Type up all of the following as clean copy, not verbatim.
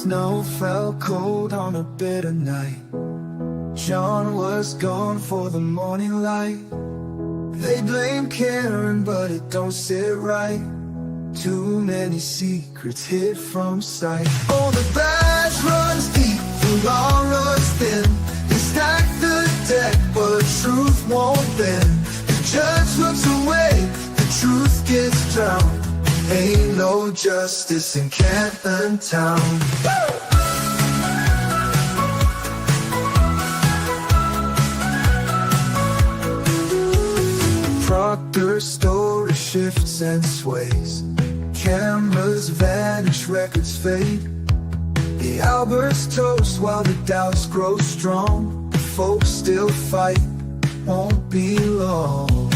Snow fell cold on a bitter night. John was gone for the morning light. They blame Karen, but it don't sit right. Too many secrets hid from sight. Oh, the badge runs deep, the law runs thin. They stack the deck, but truth won't bend. The judge looks away, the truth gets drowned. Ain't no justice in Canton Town. Proctor's story shifts and sways. Cameras vanish, records fade. The Alberts toast while the doubts grow strong. The folks still fight, won't be long.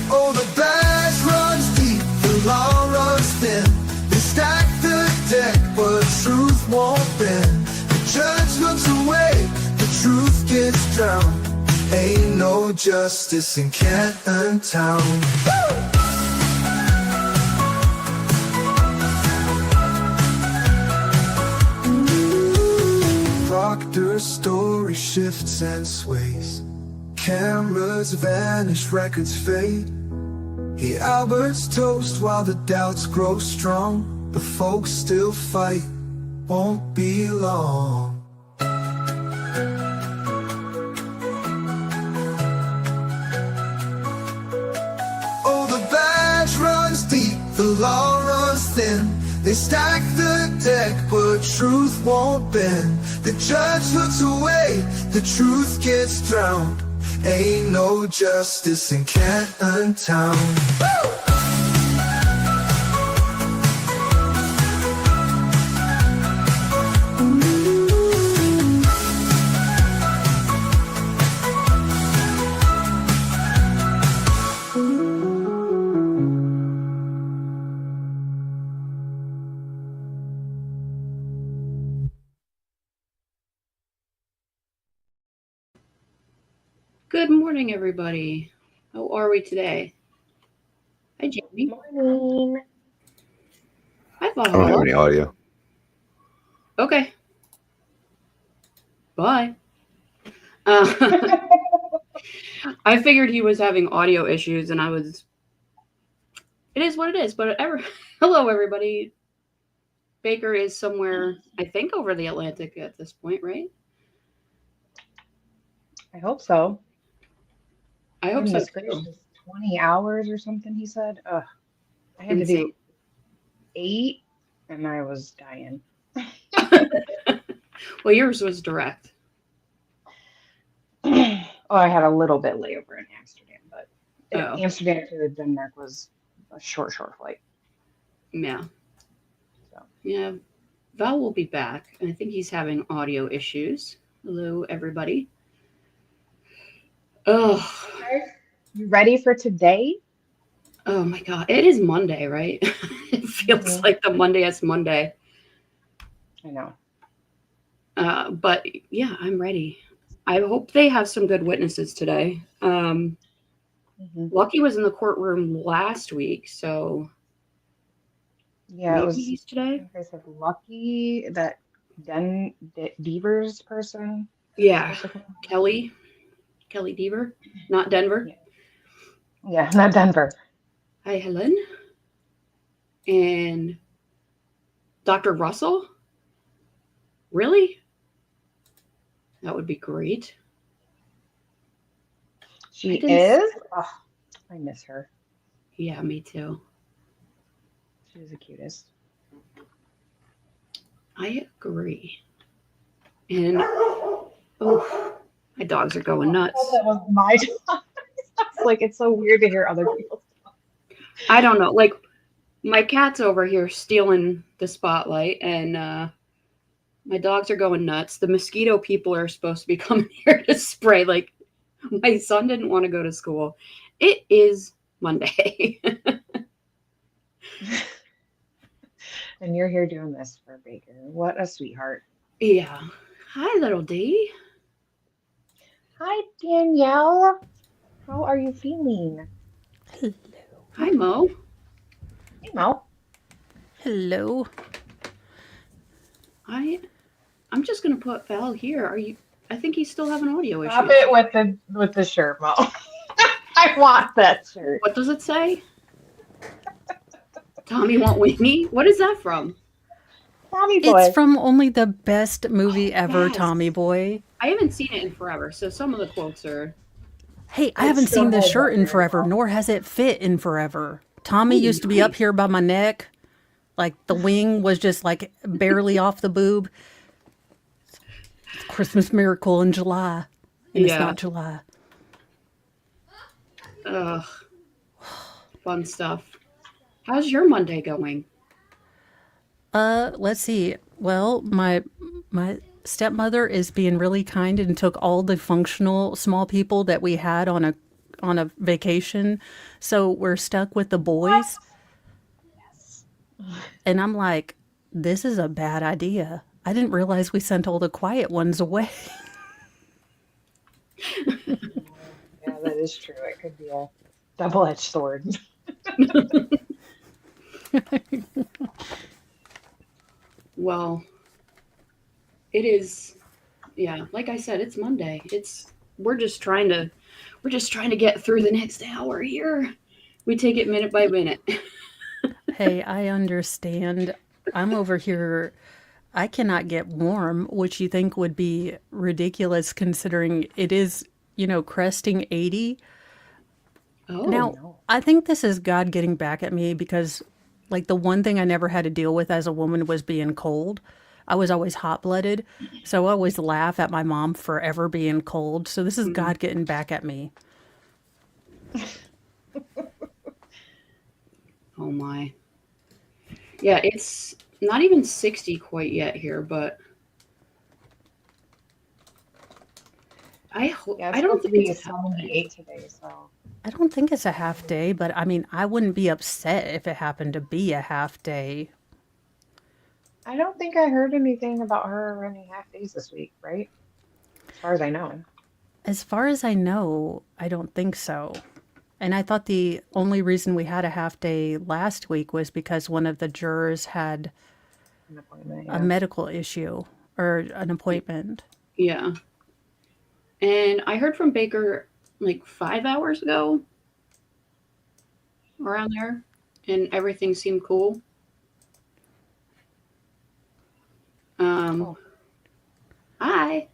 Oh, the badge runs deep, the law runs thin. They stack the deck, but truth won't bend. The judge looks away, the truth gets drowned. Ain't no justice in Canton Town. Proctor's story shifts and sways. Cameras vanish, records fade. The Alberts toast while the doubts grow strong. The folks still fight, won't be long. Oh, the badge runs deep, the law runs thin. They stack the deck, but truth won't bend. The judge looks away, the truth gets drowned. Ain't no justice in Canton Town. Good morning, everybody. How are we today? Hi, Jamie. Morning. Hi, I don't have any audio. Okay. Bye. I figured he was having audio issues, and it is what it is, but hello, everybody. Baker is somewhere, I think, over the Atlantic at this point, right? I hope so. I hope so, too. 20 hours or something, he said. Ugh. I had to do 8, and I was dying. Well, yours was direct. Oh, I had a little bit layover in Amsterdam, but Amsterdam to Denmark was a short flight. Yeah. So. Yeah. Val will be back, and I think he's having audio issues. Hello, everybody. Oh. You ready for today? Oh my God. It is Monday, right? It feels like the Mondayest Monday. I know. But yeah, I'm ready. I hope they have some good witnesses today. Lucky was in the courtroom last week, so yeah, it was he's today. I said Lucky, that Devers person. Yeah, Kelly Deaver, not Denver. Yeah, not Denver. Hi, Helen. And Dr. Russell? Really? That would be great. She is? Oh, I miss her. Yeah, me too. She was the cutest. I agree. And, oh, my dogs are going nuts. That was my dog. Like, it's so weird to hear other people's dogs. I don't know. Like, my cat's over here stealing the spotlight, and my dogs are going nuts. The mosquito people are supposed to be coming here to spray. Like, my son didn't want to go to school. It is Monday. And you're here doing this for Baker. What a sweetheart. Yeah. Hi, little D. Hi, Danielle. How are you feeling? Hello. Hi, Mo. Hey, Mo. Hello. I'm just gonna put Val here. Are you? I think he's still having audio Stop issues. it with the shirt, Mo. I want that shirt. What does it say? Tommy won't win me? What is that from? Tommy It's boy. from only the best movie ever, yes. Tommy Boy. I haven't seen it in forever, so some of the quotes are. Hey, I It haven't still seen this holds shirt up in very forever, well. nor has it fit in forever. Tommy Oh, used to be up nice. here by my neck. Like the wing was just like barely off the boob. It's Christmas miracle in July. And it's Yeah. not July. Ugh. Fun stuff. How's your Monday going? Let's see. Well, my stepmother is being really kind and took all the functional small people that we had on a vacation. So we're stuck with the boys. And I'm like, this is a bad idea. I didn't realize we sent all the quiet ones away. Yeah, that is true. It could be a double-edged sword. Well, it is. Yeah, like I said, it's Monday. We're just trying to get through the next hour here. We take it minute by minute. Hey, I understand. I'm over here. I cannot get warm, which you think would be ridiculous considering it is, cresting 80. Oh, Now, no. I think this is God getting back at me because, like, the one thing I never had to deal with as a woman was being cold. I was always hot-blooded, so I always laugh at my mom for ever being cold. So this is God getting back at me. oh my. Yeah, it's not even 60 quite yet here, but Yeah, it's I don't supposed to think be it's a half day. 78 today, so. I don't think it's a half day, but I mean, I wouldn't be upset if it happened to be a half day. I don't think I heard anything about her running half days this week, right? As far as I know. As far as I know, I don't think so. And I thought the only reason we had a half day last week was because one of the jurors had An appointment, a yeah. medical issue or an appointment. Yeah. And I heard from Baker like 5 hours ago, around there, and everything seemed cool. Cool. Hi.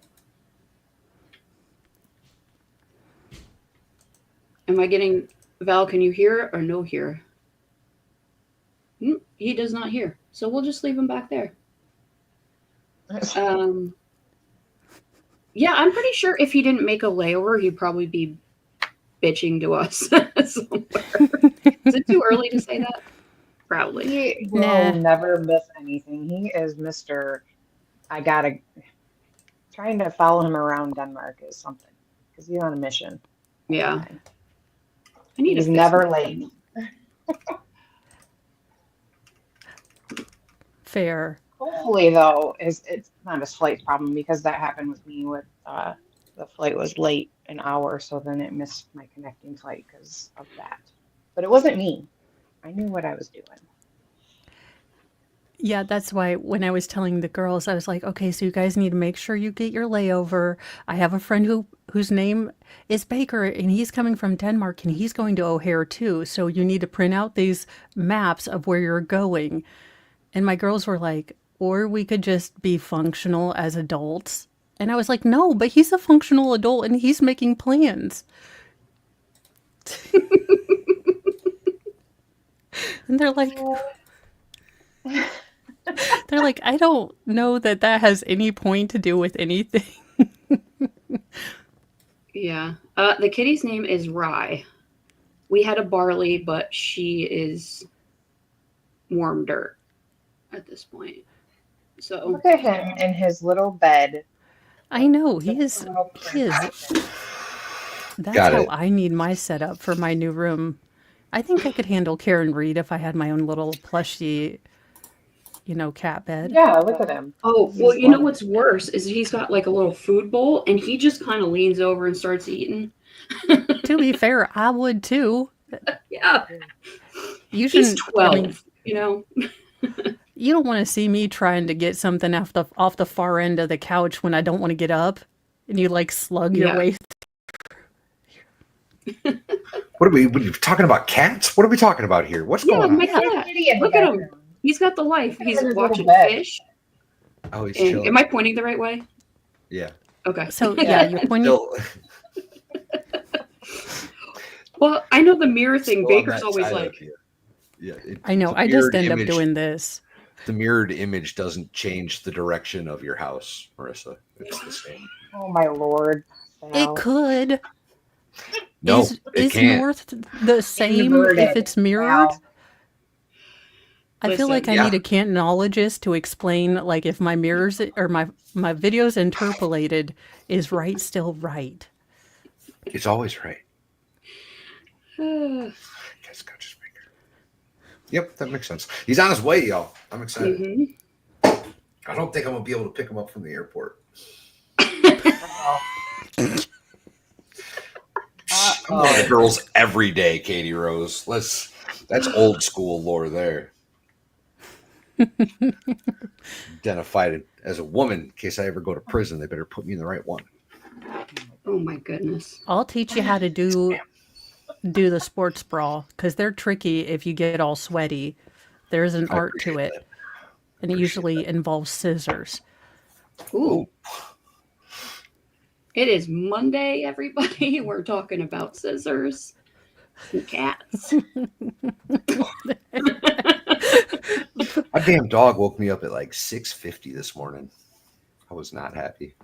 Am I getting Val? Can you hear or no hear? He does not hear, so we'll just leave him back there. Yeah, I'm pretty sure if he didn't make a layover, he'd probably be bitching to us somewhere. Is it too early to say that? Probably. He will Nah. never miss anything. He is Mr. Trying to follow him around Denmark is something because he's on a mission. Yeah. I need He's to fix never my- late. Fair. Hopefully, though, it's not his flight's problem because that happened with me with the flight was late an hour, so then it missed my connecting flight because of that. But it wasn't me. I knew what I was doing. Yeah, that's why when I was telling the girls, I was like, okay, so you guys need to make sure you get your layover. I have a friend whose name is Baker, and he's coming from Denmark, and he's going to O'Hare too. So you need to print out these maps of where you're going. And my girls were like, or we could just be functional as adults. And I was like, no, but he's a functional adult, and he's making plans. And they're like, I don't know that has any point to do with anything. Yeah. The kitty's name is Rye. We had a Barley, but she is warm dirt at this point. So Look at him in his little bed. I know, he is. Perfection. That's Got how it. I need my setup for my new room. I think I could handle Karen Reed if I had my own little plushy, cat bed. Yeah, look at him. oh, well, you know what's worse is he's got like a little food bowl and he just kind of leans over and starts eating. To be fair, I would too. Yeah. You He's shouldn't. 12, I mean, you don't want to see me trying to get something off the far end of the couch when I don't want to get up, and you like slug your Yeah. way. What are we talking about? Cats? What are we talking about here? What's Yeah, going on? my There's cat. kitty in the Look at him. background. He's got the life. Look He's at his little watching bed. fish. Oh, he's And, chilling. am I pointing the right way? Yeah. Okay. So yeah, you're pointing. Still, Well, I know the mirror thing. still on Baker's that always side of like, you. Yeah. I know. the I just mirrored end up image- doing this. The mirrored image doesn't change the direction of your house, Marissa. It's the same. Oh my lord. It Val. could. No, is it can't. north the same if Inverted. it's mirrored? Val. I feel like I Yeah. need a cantonologist to explain, like, if my mirrors or my videos interpolated, is right still right? It's always right. uh, Guess Coach Baker. Yep, that makes sense. He's on his way, y'all. I'm excited. mhm. I don't think I'm gonna be able to pick him up from the airport. I'm on the girls every day, Katie Rose. That's old school lore there. Identified as a woman in case I ever go to prison. They better put me in the right one. Oh my goodness. I'll teach you how to do the sports bra, because they're tricky if you get all sweaty. There's an I art to appreciate it, and it usually involves scissors. Ooh. It is Monday, everybody. We're talking about scissors and cats. My damn dog woke me up at like 6:50 this morning. I was not happy.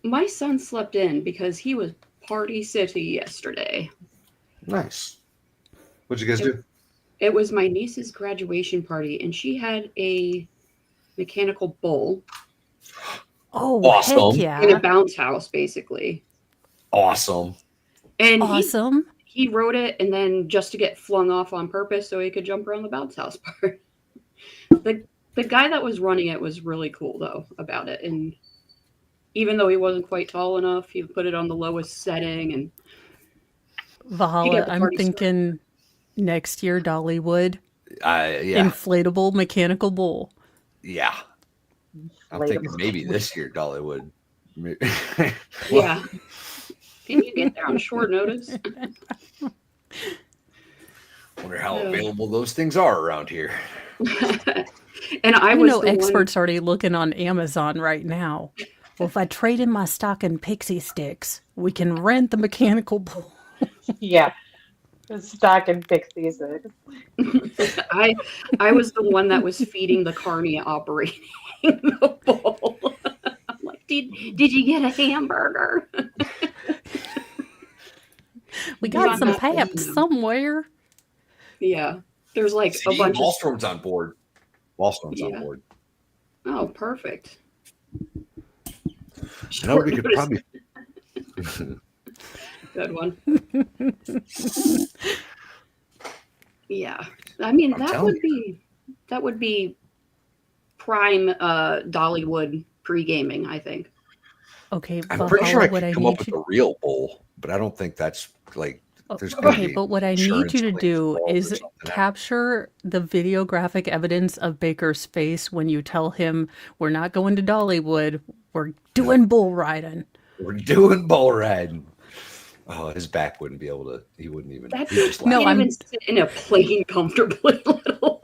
My son slept in because he was Party City yesterday. Nice. What'd you guys do? It was my niece's graduation party, and she had a mechanical bull Oh, Awesome. heck in a yeah. bounce house, basically. Awesome. And Awesome. he rode it, and then just to get flung off on purpose so he could jump around the bounce house part. The guy that was running it was really cool, though, about it. And even though he wasn't quite tall enough, he put it on the lowest setting. And Valhalla, the I'm party thinking next year, Dollywood, Yeah. inflatable mechanical bull. Yeah. I'm thinking maybe this year Dollywood. yeah. Can you get there on short notice? Wonder how Yeah. available those things are around here. And I I was know the experts already looking on Amazon right now. Well, if I trade in my stock and pixie sticks, we can rent the mechanical bull. Yeah. The stock and pixies. one. I was the one that was feeding the carny operating the bull. I'm like, did you get a hamburger? We got Not some that paps bad. somewhere. Yeah. There's like See, a bunch of. Wallstrom's on board. Wallstrom's on Yeah. board. Oh, perfect. I know we could Short probably. notice. Good one. Yeah. I mean, I'm that telling would be prime Dollywood pre-gaming, I think. Okay, I'm pretty sure I Valhalla, what could I come up need with you a real bull, but I don't think that's like. Oh, There's gotta okay, be but what I need insurance you to claims do involved or is something. capture the videographic evidence of Baker's face when you tell him we're not going to Dollywood, we're doing bull riding. We're doing bull riding. Oh, his back wouldn't be able to. He wouldn't even. That's He'd just No, can't laugh. I'm- even sit in a plane comfortably, let alone.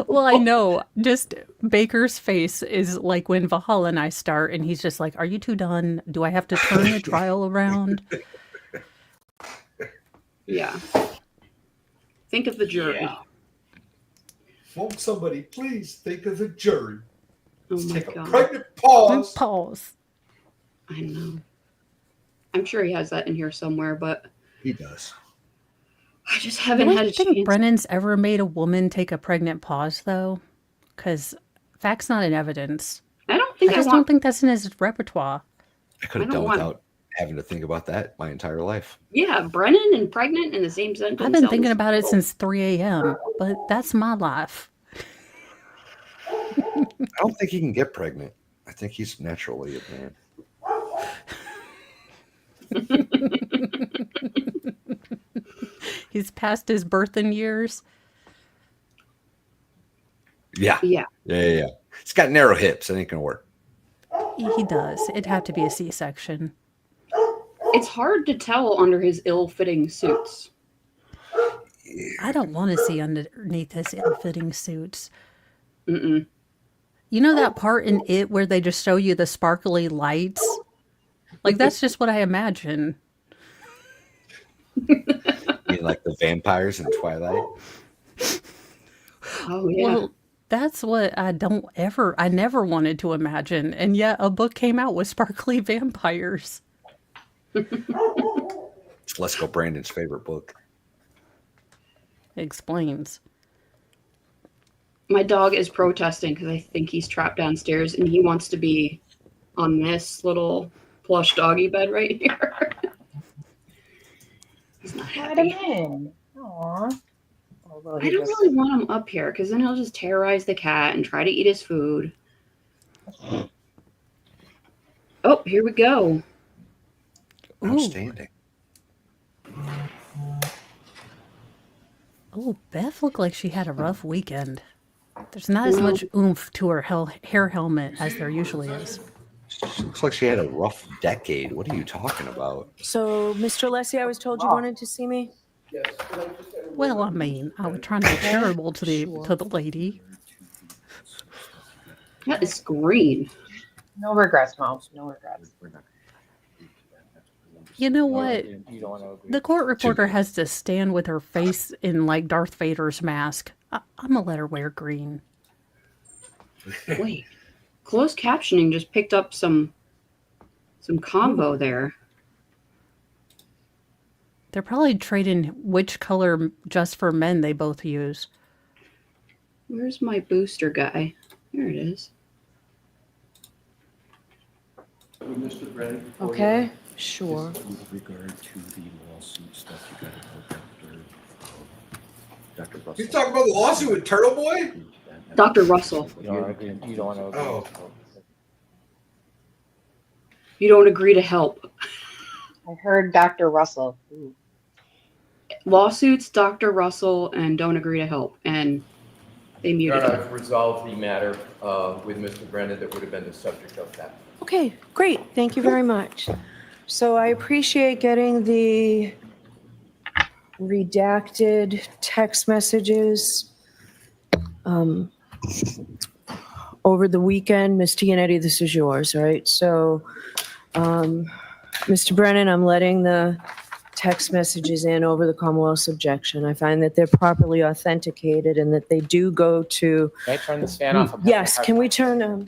Well, I know. Just Baker's face is like when Valhalla and I start, and he's just like, "Are you two done? Do I have to turn the trial around?" Yeah. Think of the jury. Yeah. Won't somebody please think of the jury? Oh my god. pregnant pause. Pause. I know. I'm sure he has that in here somewhere, but He does. I just I haven't don't had a think chance. Brennan's ever made a woman take a pregnant pause, though, because fact's not in evidence. I don't think I I just want. don't think that's in his repertoire. I could have I don't done want- without having to think about that my entire life. Yeah, Brennan and pregnant in the same sentence. I've been thinking sounds- about it since 3 a.m., but that's my life. I don't think he can get pregnant. I think he's naturally a man. He's past his birthing years. Yeah. Yeah. Yeah. It's got narrow hips. It ain't gonna work. He does. It'd have to be a C-section. It's hard to tell under his ill-fitting suits. I don't want to see underneath his ill-fitting suits. Mm-mm. You know that part in it where they just show you the sparkly lights? Like, that's just what I imagine. You mean like the vampires in Twilight? Oh, yeah. Well, that's what I never wanted to imagine. And yet a book came out with sparkly vampires. It's Lesko Brandon's favorite book. Explains. My dog is protesting because I think he's trapped downstairs and he wants to be on this little plush doggy bed right here. He's not Let him happy. in. Aww. Although I he don't just- really want him up here because then he'll just terrorize the cat and try to eat his food. Oh, here we go. Ooh. Outstanding. Oh, Beth looked like she had a rough weekend. There's not as much oomph to her hair helmet as there usually is. She looks like she had a rough decade. What are you talking about? So, Mr. Lessie, I was told you wanted to see me. Well, I mean, I was trying to be charitable to the lady. That is green. No regrets, Mom. No regrets. You know what? The court reporter has to stand with her face in like Darth Vader's mask. I'm gonna let her wear green. Wait. Closed captioning just picked up some combo there. They're probably trading which color just for men they both use. Where's my booster guy? There it is. Mr. Brennan? Okay, sure. With regard to the lawsuit stuff, you got to go Dr. Russell. He's talking about the lawsuit with Turtle Boy? Dr. Russell. You don't want to. Oh. You don't agree to help. I heard Dr. Russell. Ooh. Lawsuits, Dr. Russell, and don't agree to help. And they muted him. I've resolved the matter with Mr. Brennan that would have been the subject of that. Okay, great. Thank you very much. So I appreciate getting the redacted text messages over the weekend. Ms. Gianetti, this is yours, right? So, Mr. Brennan, I'm letting the text messages in over the Commonwealth's objection. I find that they're properly authenticated and that they do go to... Can I turn this fan off? Yes, can we turn...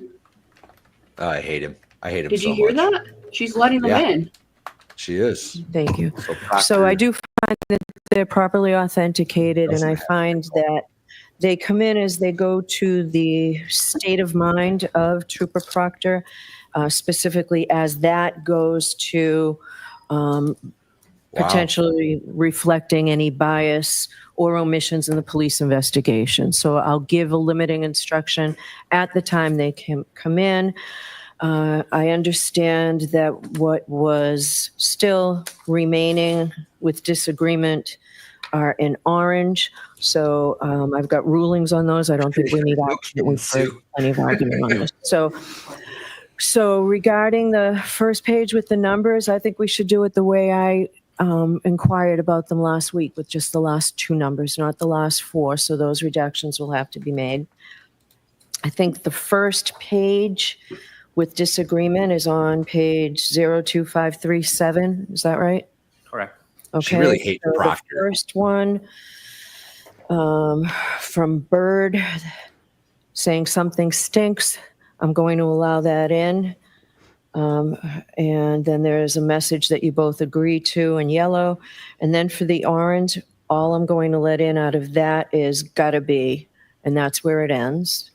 I hate him. I hate him Did so you hear much. that? She's letting them Yeah. in. She is. Thank you. So, So I do find that they're properly authenticated, and I find that they come in as they go to the state of mind of Trooper Proctor, specifically as that goes to potentially reflecting any bias or omissions in the police investigation. So I'll give a limiting instruction at the time they come in. I understand that what was still remaining with disagreement are in orange. So I've got rulings on those. I don't think we need action. We've heard plenty of argument on this. So regarding the first page with the numbers, I think we should do it the way I inquired about them last week, with just the last two numbers, not the last four. So those reductions will have to be made. I think the first page with disagreement is on page 02537. Is that right? Correct. Okay. She really hates so Proctor. The first one from Bird saying something stinks. I'm going to allow that in. And then there's a message that you both agree to in yellow. And then for the orange, all I'm going to let in out of that is gotta be, and that's where it ends.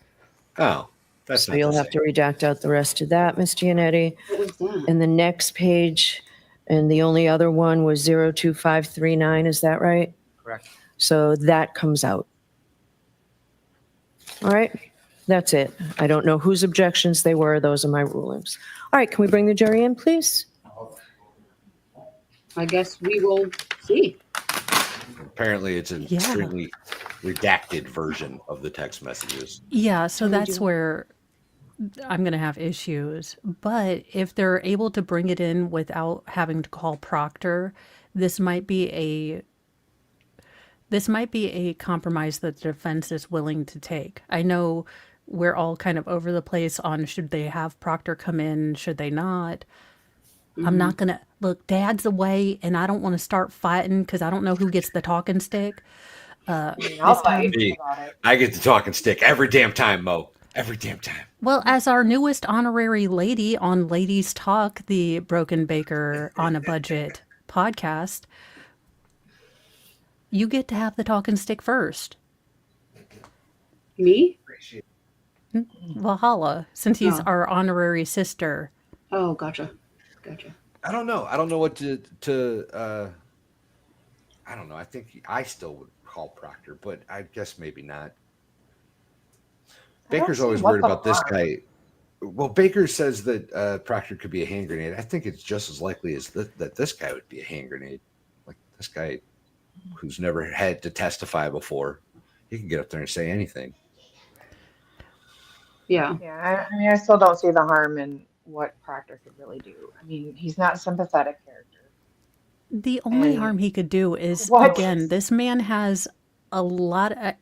Oh, that's So not you'll the have to same. redact out the rest of that, Ms. Gianetti. What was that? And the next page, and the only other one was 02539, is that right? Correct. So that comes out. All right, that's it. I don't know whose objections they were. Those are my rulings. All right, can we bring the jury in, please? I guess we will see. Apparently, it's an Yeah. extremely redacted version of the text messages. Yeah, so that's where I'm going to have issues. But if they're able to bring it in without having to call Proctor, this might be a compromise that the defense is willing to take. I know we're all kind of over the place on should they have Proctor come in, should they not. I'm not going to look, Dad's away and I don't want to start fighting because I don't know who gets the talking stick. I mean, I'll This time, fight about it. I get the talking stick every damn time, Mo. Every damn time. well, as our newest honorary lady on Ladies Talk, the Broken Baker on a Budget podcast, you get to have the talking stick first. Me? Valhalla, since he's Oh. our honorary sister. Oh, gotcha. I don't know. I don't know what to I don't know. I think I still would call Proctor, but I guess maybe not. Baker's see always what worried the about this harm. guy. Well, Baker says that Proctor could be a hand grenade. I think it's just as likely as that this guy would be a hand grenade. Like this guy who's never had to testify before. He can get up there and say anything. Yeah. Yeah, I mean, I still don't see the harm in what Proctor could really do. I mean, he's not a sympathetic character. The only And- harm he could do is, What? again, this man has a lot of.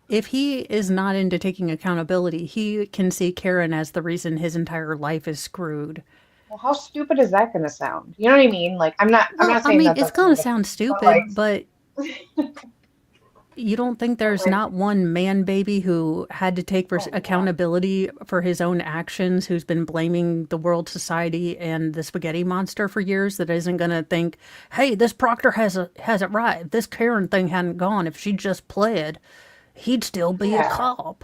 If he is not into taking accountability, he can see Karen as the reason his entire life is screwed. Well, how stupid is that going to sound? You know what I mean? Like, I'm not saying that it's that's going to the- sound stupid, like- but you don't think there's not one man baby who had to take accountability for his own actions, who's been blaming the world, society, and the spaghetti monster for years, that isn't going to think, hey, this Proctor has it right. If this Karen thing hadn't gone, if she just pled, he'd still be a Yeah. cop.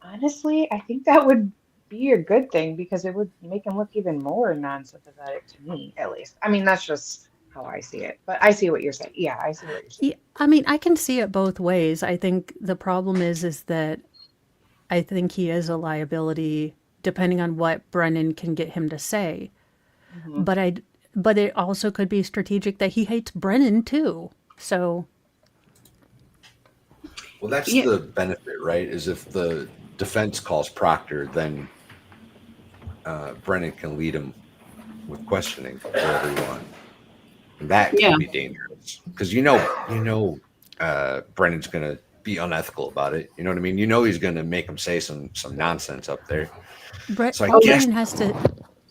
Honestly, I think that would be a good thing because it would make him look even more non-sympathetic to me, at least. I mean, that's just how I see it. But I see what you're saying. Yeah, I see what you're saying. Yeah, I mean, I can see it both ways. I think the problem is that I think he is a liability depending on what Brennan can get him to say. Mhm. But it also could be strategic that he hates Brennan too. So Well, that's Yeah. the benefit, right? Is if the defense calls Proctor, then Brennan can lead him with questioning wherever you want. And that Yeah. can be dangerous because Brennan's going to be unethical about it. You know what I mean? You know he's going to make him say some nonsense up there. So I guess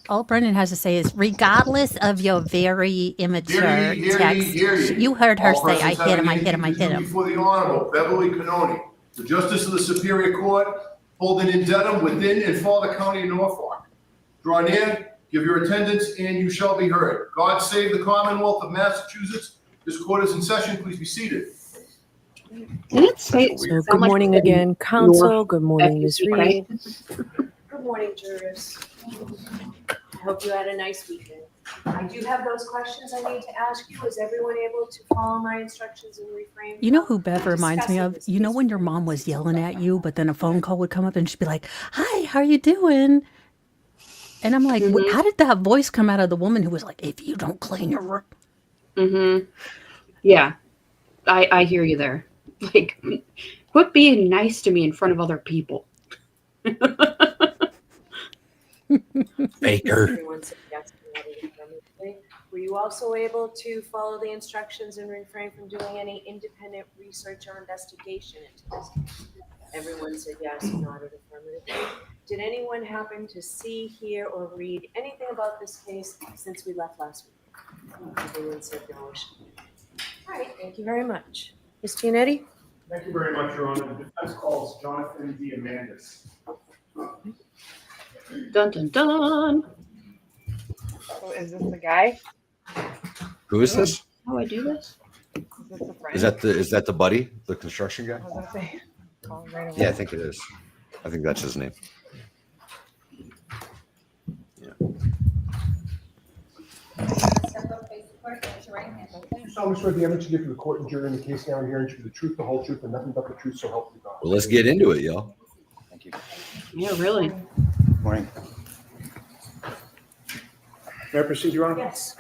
all Brennan has to say is, regardless of your very immature text, you heard her say, I hit him, I hit him, I hit him. Before the Honorable Beverly Canoni, the Justice of the Superior Court, holding in Dedham, within and for the County of Norfolk. Draw near, give your attendance, and you shall be heard. God save the Commonwealth of Massachusetts. This court is in session. Please be seated. Did it say? So sound good like morning the again, counsel. Good morning, Ms. FTC, Reed. Good morning, jurors. I hope you had a nice weekend. I do have those questions I need to ask you. Is everyone able to follow my instructions and refrain? You know who Bev from reminds me of? discussing You know this when your mom was yelling at you, but then a phone call would come up and she'd be like, hi, how you doing? And I'm like, how did that voice come out of the woman who was like, if you don't clean your room? Mm-hmm. Yeah. I hear you there. Like, quit being nice to me in front of other people. Baker. Everyone said yes to that affirmatively. Were you also able to follow the instructions and refrain from doing any independent research or investigation into this case? Everyone said yes and nodded affirmatively. Did anyone happen to see, hear, or read anything about this case since we left last week? Everyone said no. All right, thank you very much. Ms. Gianetti? Thank you very much, Your Honor. The defense calls Jonathan D. Amandus. Dun dun dun. So is this the guy? Who is this? How I do this? Is this the friend? Is that the buddy, the construction guy? I was gonna say. Call him right away. Yeah, I think it is. I think that's his name. You solemnly swear the evidence you give to the court and jury in the case now and hearing to be the truth, the whole truth, and nothing but the truth, so help you God. Well, let's get into it, y'all. Thank you. Yeah, really. Morning. May I proceed, Your Honor? Yes.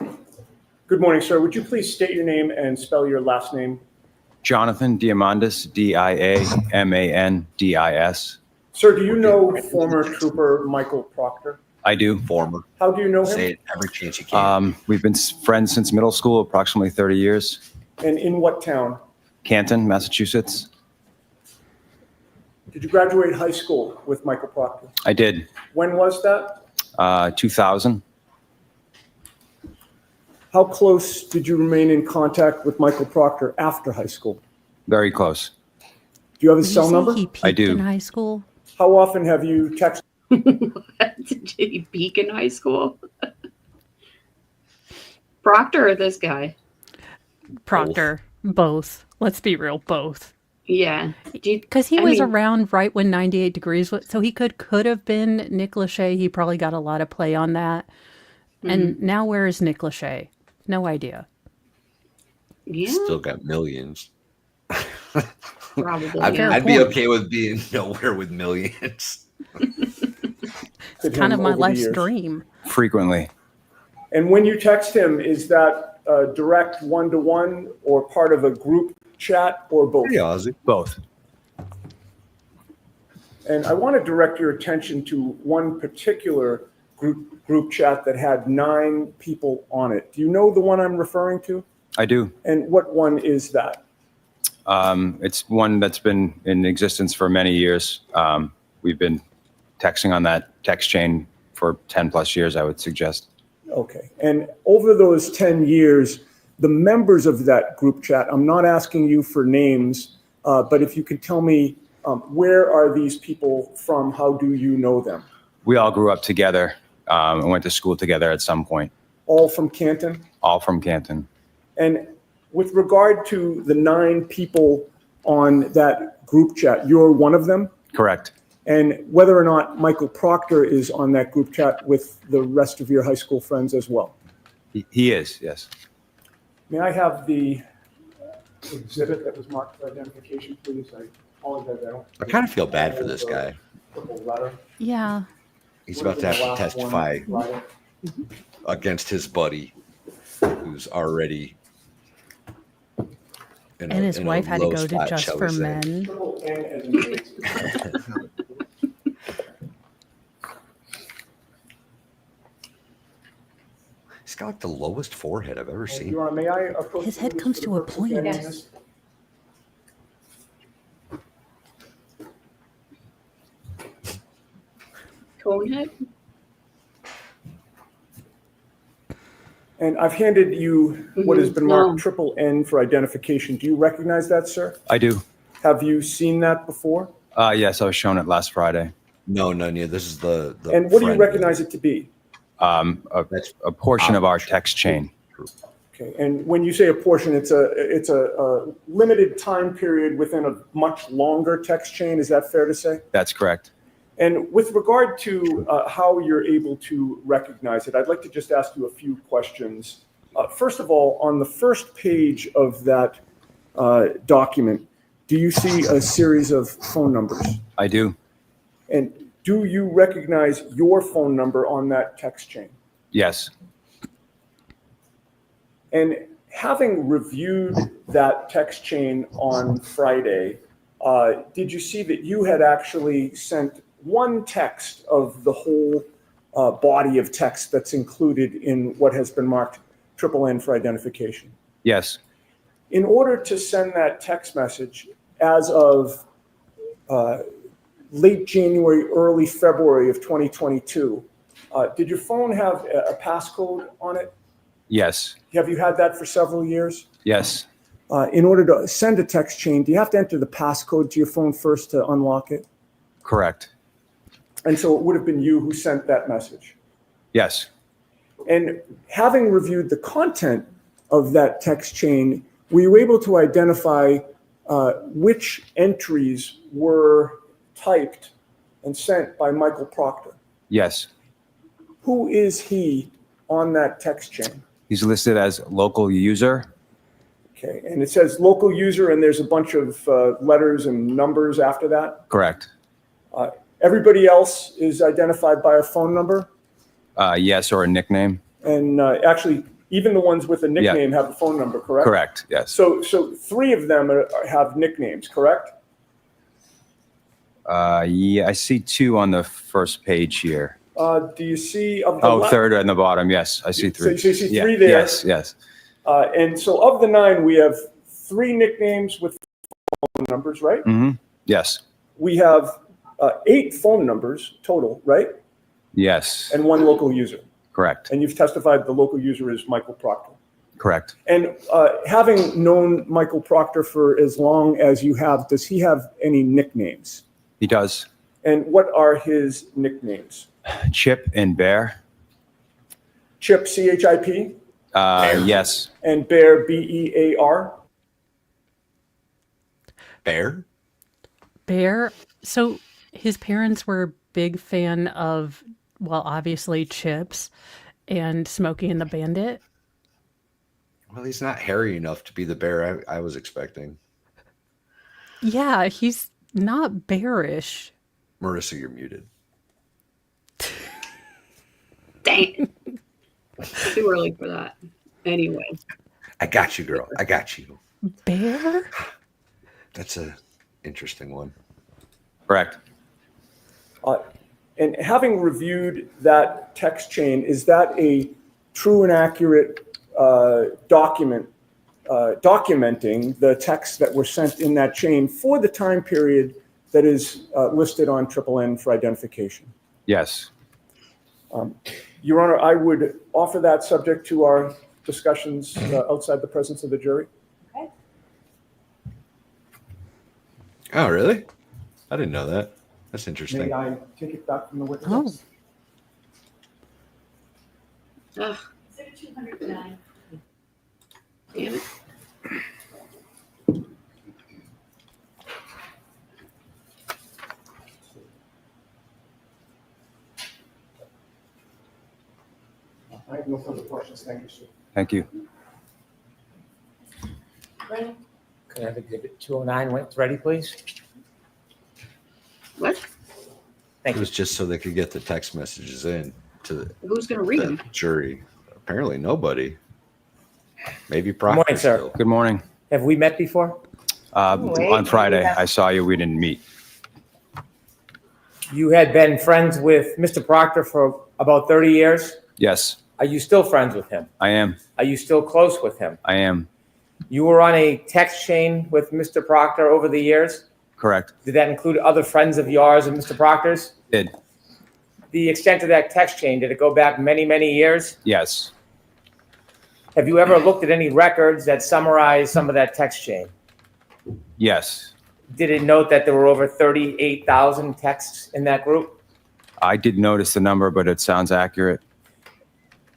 Good morning, sir. Would you please state your name and spell your last name? Jonathan Diamandis, Diamandis. Sir, do you know former trooper Michael Proctor? I do. Former. How do you know him? Say it every chance you can. We've been friends since middle school, approximately 30 years. And in what town? Canton, Massachusetts. Did you graduate high school with Michael Proctor? I did. When was that? 2000. How close did you remain in contact with Michael Proctor after high school? Very close. Do you have his Did cell you say number? he peaked I do. in high school? How often have you texted? Did he peak in high school? Proctor or this guy? Proctor. Both. Let's be real, both. Yeah. Because he I was mean- around right when 98 Degrees was, so he could have been Nick Lachey. He probably got a lot of play on that. And now where is Nick Lachey? No idea. Yeah, Still got millions. probably. I'd, yeah. I'd be point. okay with being nowhere with millions. It's kind of my over the life's years? dream. Frequently. And when you text him, is that direct one-to-one or part of a group chat or both? Hey, Ozzy. Both. And I want to direct your attention to one particular group chat that had 9 people on it. Do you know the one I'm referring to? I do. And what one is that? It's one that's been in existence for many years. We've been texting on that text chain for 10 plus years, I would suggest. Okay. And over those 10 years, the members of that group chat, I'm not asking you for names, but if you could tell me, where are these people from? How do you know them? We all grew up together and went to school together at some point. All from Canton? All from Canton. And with regard to the 9 people on that group chat, you're one of them? Correct. And whether or not Michael Proctor is on that group chat with the rest of your high school friends as well? He is, yes. May I have the exhibit that was marked for identification, please? I apologize. I kind of feel bad for this guy. Letter. Yeah. He's about to have to testify against his buddy, who's already in And his in wife had to low go spot, to Just shall for we say. Men. He's got like the lowest forehead I've ever seen. May I approach His head this comes for to the a purpose of point. getting Yes. this? Conehead? And I've handed you what has been marked No. triple N for identification. Do you recognize that, sir? I do. Have you seen that before? Yes, I was shown it last Friday. No, none yet. This is the And what do you friend. recognize it to be? A portion of our text chain. Okay, and when you say a portion, it's a limited time period within a much longer text chain. Is that fair to say? That's correct. And with regard to how you're able to recognize it, I'd like to just ask you a few questions. First of all, on the first page of that document, do you see a series of phone numbers? I do. And do you recognize your phone number on that text chain? Yes. And having reviewed that text chain on Friday, did you see that you had actually sent one text of the whole body of text that's included in what has been marked triple N for identification? Yes. In order to send that text message as of late January, early February of 2022, did your phone have a passcode on it? Yes. Have you had that for several years? Yes. In order to send a text chain, do you have to enter the passcode to your phone first to unlock it? Correct. And so it would have been you who sent that message. Yes. And having reviewed the content of that text chain, were you able to identify which entries were typed and sent by Michael Proctor? Yes. Who is he on that text chain? He's listed as local user. Okay, and it says local user, and there's a bunch of letters and numbers after that. Correct. Everybody else is identified by a phone number. Yes, or a nickname. And actually, Even the ones with a nickname have a phone number, correct? Correct, yes. So 3 of them have nicknames, correct? Yeah, I see 2 on the first page here. Do you see of the Oh, third on the bottom, yes, I see 3. So you see Yeah, 3 there. Yes, yes. And so of the 9, we have 3 nicknames with phone numbers, right? Mm-hmm, yes, We have 8 phone numbers total, right? yes, And 1 local user. correct, And you've testified the local user is Michael Proctor. correct. And having known Michael Proctor for as long as you have, does he have any nicknames? He does. And what are his nicknames? Chip and Bear, Chip, C-H-I-P, yes. and Bear, B-E-A-R. Bear? Bear. So his parents were a big fan of, well, obviously Chips and Smokey and the Bandit. Well, he's not hairy enough to be the bear I was expecting. Yeah, he's not bearish. Marissa, you're muted. Dang. Too early for that. Anyway. I got you, girl. I got you. Bear? That's a interesting one. Correct. And having reviewed that text chain, is that a true and accurate document documenting the texts that were sent in that chain for the time period that is listed on N for identification? Yes. Your Honor, I would offer that subject to our discussions outside the presence of the jury. Okay. Oh, really? I didn't know that. That's interesting. May I take it back from the witness? Ugh, 209. damn it. I have no further questions. Thank you, sir. Thank you. Ready? Can I have exhibit 209 when it's ready, please? What? Thank It you. was just so they could get the text messages in to the Who's going to read them? jury. Apparently nobody. Maybe Good morning, Proctor sir. still. Good morning. Have we met before? On Friday, I saw you. We didn't meet. You had been friends with Mr. Proctor for about 30 years. Yes, Are you still friends with him? I am. Are you still close with him? I am. You were on a text chain with Mr. Proctor over the years. Correct. Did that include other friends of yours and Mr. Proctor's? Did. The extent of that text chain, did it go back many, many years? Yes. Have you ever looked at any records that summarize some of that text chain? Yes. Did it note that there were over 38,000 texts in that group? I did notice the number, but it sounds accurate.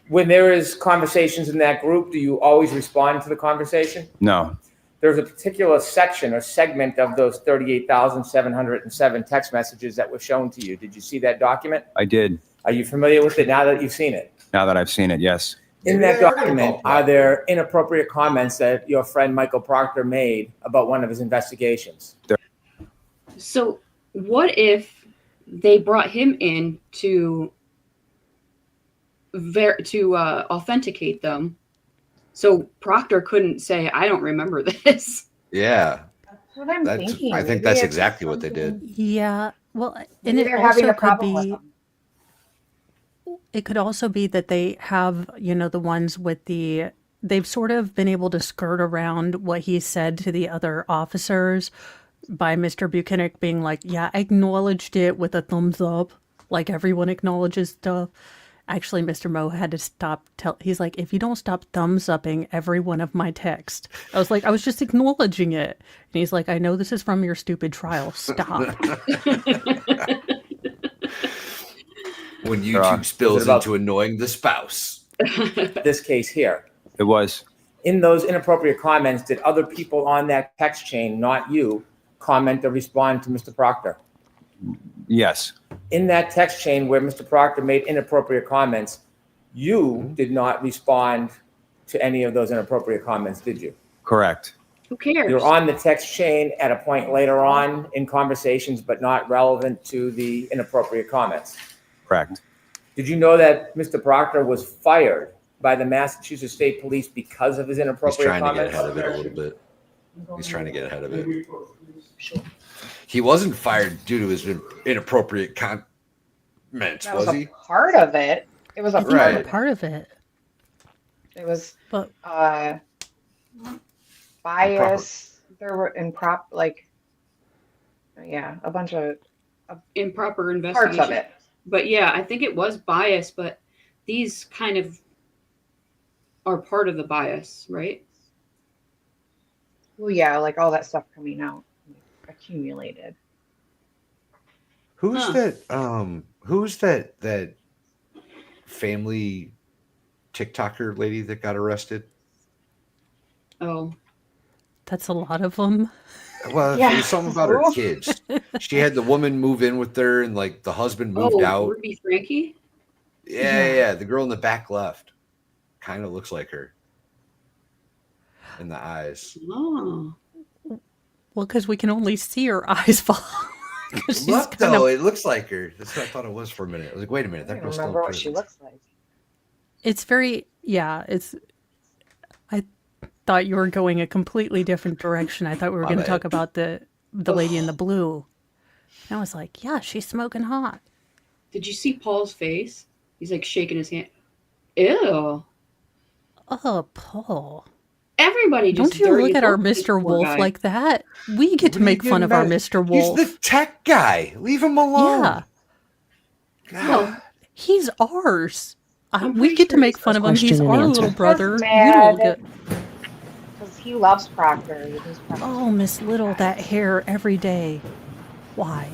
When there is conversations in that group, do you always respond to the conversation? No. There's a particular section or segment of those 38,707 text messages that were shown to you. Did you see that document? I did. Are you familiar with it now that you've seen it? Now that I've seen it, yes. In that document, are there inappropriate comments that your friend Michael Proctor made about one of his investigations? So what if they brought him in to authenticate them, so Proctor couldn't say, "I don't remember this"? Yeah. That's what I'm thinking. I think Maybe that's it's exactly what they did. Yeah. Well, and Maybe it they're having also a could problem with be, them. it could also be that they have, the ones with they've sort of been able to skirt around what he said to the other officers by Mr. Buchanan being like, yeah, I acknowledged it with a thumbs up, like everyone acknowledges stuff. Actually, Mr. Mo had to stop. He's like, if you don't stop thumbs upping every one of my text. I was like, I was just acknowledging it. And he's like, I know this is from your stupid trial. Stop. When YouTube spills into annoying the spouse. This case here. It was. In those inappropriate comments, did other people on that text chain, not you, comment or respond to Mr. Proctor? Yes. In that text chain where Mr. Proctor made inappropriate comments, you did not respond to any of those inappropriate comments, did you? Correct. Who cares? You're on the text chain at a point later on in conversations, but not relevant to the inappropriate comments. Correct. Did you know that Mr. Proctor was fired by the Massachusetts State Police because of his He's inappropriate trying to get comments? ahead of it a little bit. He's trying to get ahead of it. He wasn't fired due to his inappropriate comments, That was was he? a part of it. It was a I think part a of it. part of it. It was But bias. There were a bunch of Improper parts investigation. of it. But yeah, I think it was bias, but these kind of are part of the bias, right? Well, yeah, like all that stuff coming out, accumulated. Who's Huh. that? Who's that family TikToker lady that got arrested? Oh, that's a lot of them. Well, Yeah. it was something about her kids. She had the woman move in with her, and like the husband moved out. Ruby Frankie? Yeah. The girl in the back left kind of looks like her in the eyes. Oh. Well, because we can only see her eyes fall. 'Cause she's Look, kind though, of, it looks like her. That's what I thought it was for a minute. I was like, wait a minute, I that don't girl's still in remember what she prison. looks like. it's very, yeah, I thought you were going a completely different direction. I thought we were My going to bad. talk about the lady in the blue. And I was like, yeah, she's smoking hot. Did you see Paul's face? He's like shaking his hand. Ew. Oh, Paul. Everybody just Don't you dirty look at our looks this Mr. poor Wolf guy. like that. We get What to are you make fun getting of our mad at? Mr. Wolf. He's the tech guy. Leave him alone. Yeah. God. He's ours. I'm We pretty get to sure make he's fun of him. He's question and our answer. little brother. Just You mad don't get. because he loves Proctor. He thinks Proctor's Oh, Miss Little, that hair every day. Why?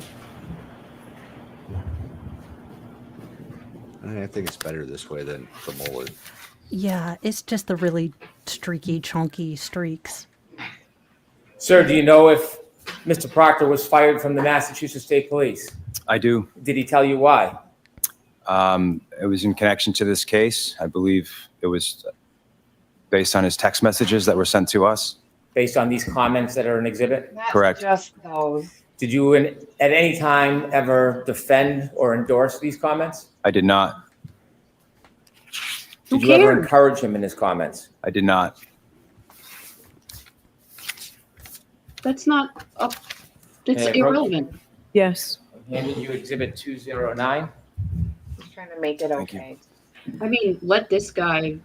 I think it's better this way than the mullet. Yeah, it's just the really streaky, chunky streaks. Sir, do you know if Mr. Proctor was fired from the Massachusetts State Police? I do. Did he tell you why? It was in connection to this case. I believe it was based on his text messages that were sent to us. Based on these comments that are an exhibit? Not Correct. just those. Did you at any time ever defend or endorse these comments? I did not. Did Who you ever cared? encourage him in his comments? I did not. That's not up. It's Yeah, bro. irrelevant. Yes. Handed you exhibit 209? He's trying to make it Thank you. okay. I mean, let this guy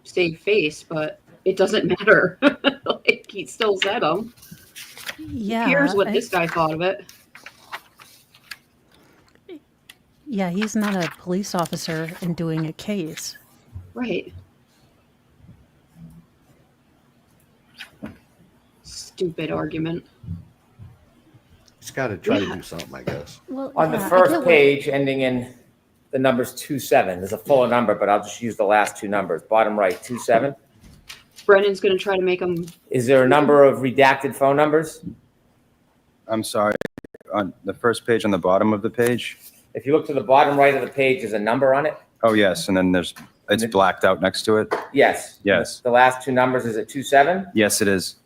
save face, but it doesn't matter. Like, he still said them. Yeah. Who cares what I- this guy thought of it? Yeah, he's not a police officer and doing a case. Right. Stupid argument. He's got to try to do something, I guess. Well, On the yeah, I first get what- page, ending in the numbers 27, there's a fuller number, but I'll just use the last two numbers. Bottom right, 27. Brennan's going to try to make him. Is there a number of redacted phone numbers? I'm sorry. On the first page, on the bottom of the page. If you look to the bottom right of the page, there's a number on it? Oh, yes. And then it's blacked out next to it. Yes. Yes. The last two numbers, is it 27? Yes, it is.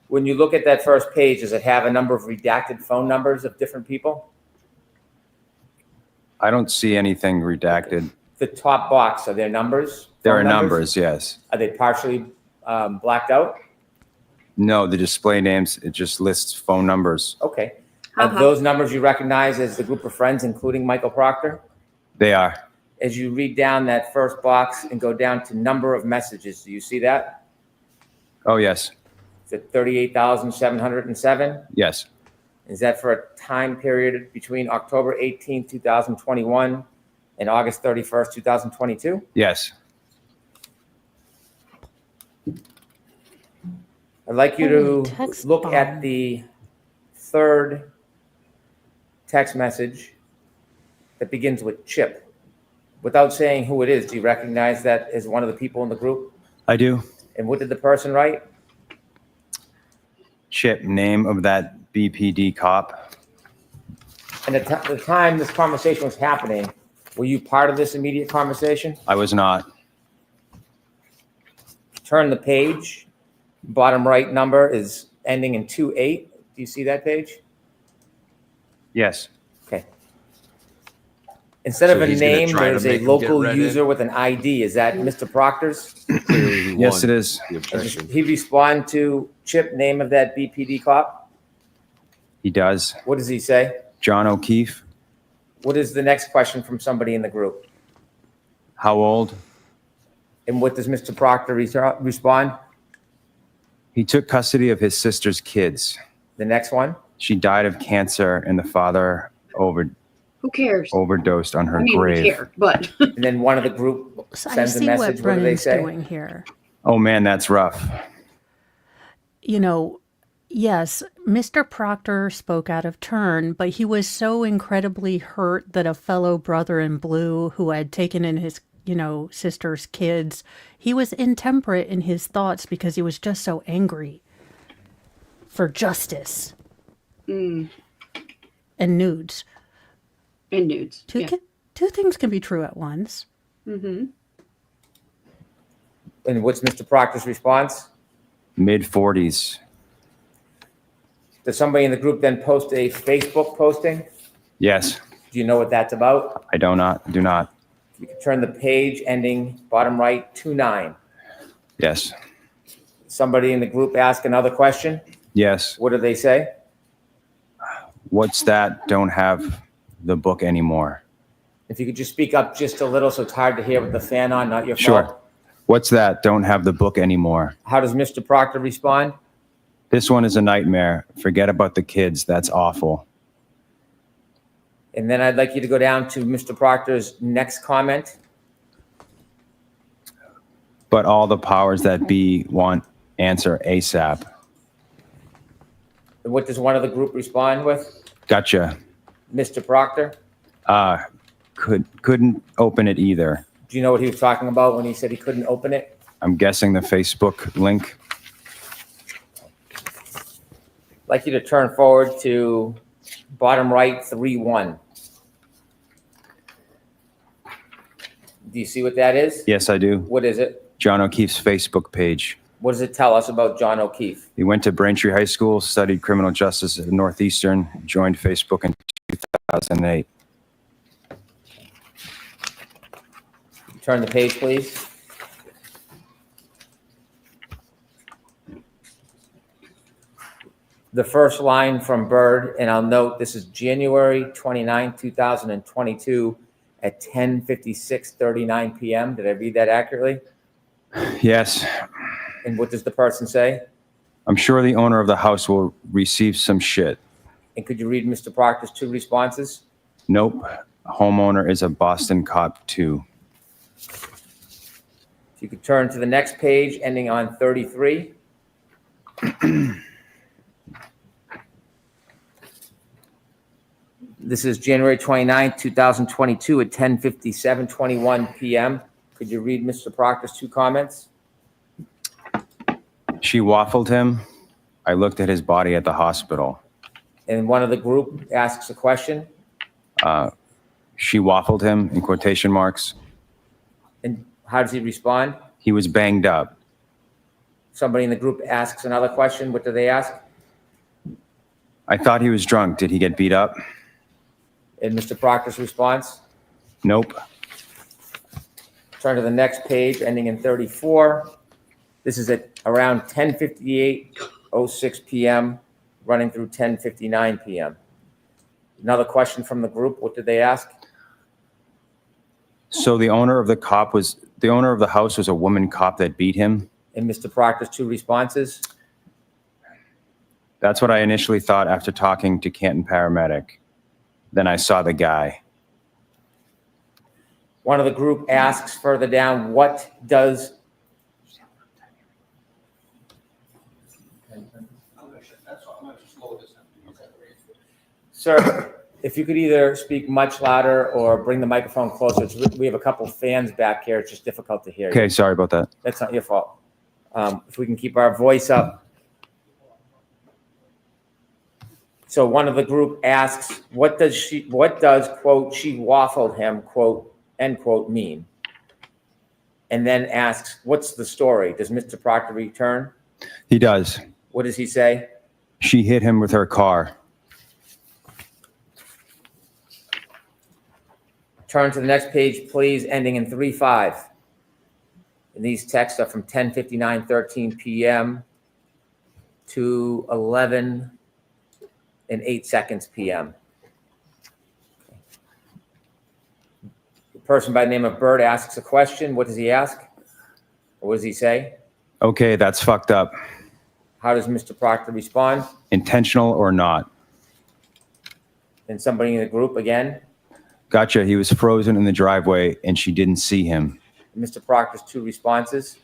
When you look at that first page, does it have a number of redacted phone numbers of different people? I don't see anything redacted. The top box, are there numbers? There Phone are numbers, yes. Are they partially blacked out? No, the display names, it just lists phone numbers. Okay. Are Uh-huh. those numbers you recognize as the group of friends, including Michael Proctor? They are. As you read down that first box and go down to number of messages, do you see that? Oh, yes. Is it 38,707? Yes. Is that for a time period between October 18th, 2021 and August 31st, 2022? Yes. I'd like you Holy to text look bomb. at the third text message that begins with Chip. Without saying who it is, do you recognize that as one of the people in the group? I do. And what did the person write? Chip, name of that BPD cop. And at the time this conversation was happening, were you part of this immediate conversation? I was not. Turn the page. Bottom right number is ending in 28. Do you see that page? Yes. Okay. Instead So of a he's gonna name, try to there's a make 'em get local read in? user with an ID. Is that Mr. Proctor's? Clearly he Yes, won it is. the objection. Does he respond to Chip, name of that BPD cop? He does. What does he say? John O'Keefe. What is the next question from somebody in the group? How old? And what does Mr. Proctor respond? He took custody of his sister's kids. The next one? She died of cancer, and the father Who cares? overdosed on her I mean, grave. we care, but And then one of the group So I sends a see message. what What do they Brennan's say? doing here. Oh man, that's rough. You know, yes, Mr. Proctor spoke out of turn, but he was so incredibly hurt that a fellow brother in blue who had taken in his, sister's kids, he was intemperate in his thoughts because he was just so angry for justice and nudes. and nudes. Two, Yeah. two things can be true at once. Mm-hmm. And what's Mr. Proctor's response? Mid-40s. Does somebody in the group then post a Facebook posting? Yes, Do you know what that's about? I do not. You can turn the page ending bottom right 29. Yes, Somebody in the group ask another question. yes. What do they say? What's that? Don't have the book anymore. If you could just speak up just a little so it's hard to hear with the fan on, not your Sure. fault. What's that? Don't have the book anymore. How does Mr. Proctor respond? This one is a nightmare. Forget about the kids. That's awful. And then I'd like you to go down to Mr. Proctor's next comment. But all the powers that be want answer ASAP. And what does one of the group respond with? Gotcha. Mr. Proctor, Couldn't open it either. do you know what he was talking about when he said he couldn't open it? I'm guessing the Facebook link. I'd like you to turn forward to bottom right 3-1. Do you see what that is? Yes, I do. What is it? John O'Keefe's Facebook page. What does it tell us about John O'Keefe? He went to Braintree High School, studied criminal justice at Northeastern, joined Facebook in 2008. Turn the page, please. The first line from Bird, and I'll note this is January 29, 2022 at 10:56:39 p.m. Did I read that accurately? Yes, And what does the person say? I'm sure the owner of the house will receive some shit. And could you read Mr. Proctor's two responses? Nope. Homeowner is a Boston cop too. If you could turn to the next page ending on 33. This is January 29th, 2022 at 10:57:21 p.m. Could you read Mr. Proctor's two comments? She waffled him. I looked at his body at the hospital. And one of the group asks a question. She waffled him in quotation marks. And how does he respond? He was banged up. Somebody in the group asks another question. What do they ask? I thought he was drunk. Did he get beat up? And Mr. Proctor's response? Nope. Turn to the next page ending in 34. This is at around 10:58:06 p.m. running through 10:59 p.m. Another question from the group. What did they ask? So the owner of the house was a woman cop that beat him. And Mr. Proctor's two responses. That's what I initially thought after talking to Canton paramedic. Then I saw the guy. One of the group asks further down, what does... Sir, if you could either speak much louder or bring the microphone closer. We have a couple fans back here. It's just difficult to hear you. Okay, sorry about that. That's not your fault. If we can keep our voice up. So one of the group asks, what does, quote, she waffled him, quote, end quote, mean? And then asks, what's the story? Does Mr. Proctor return? He does. What does he say? She hit him with her car. Turn to the next page, please, ending in 3-5. And these texts are from 10:59:13 p.m. to 11:08 p.m. The person by the name of Bird asks a question. What does he ask? Or what does he say? Okay, that's fucked up. How does Mr. Proctor respond? Intentional or not? And somebody in the group again? Gotcha. He was frozen in the driveway and she didn't see him. Mr. Proctor's 2 responses.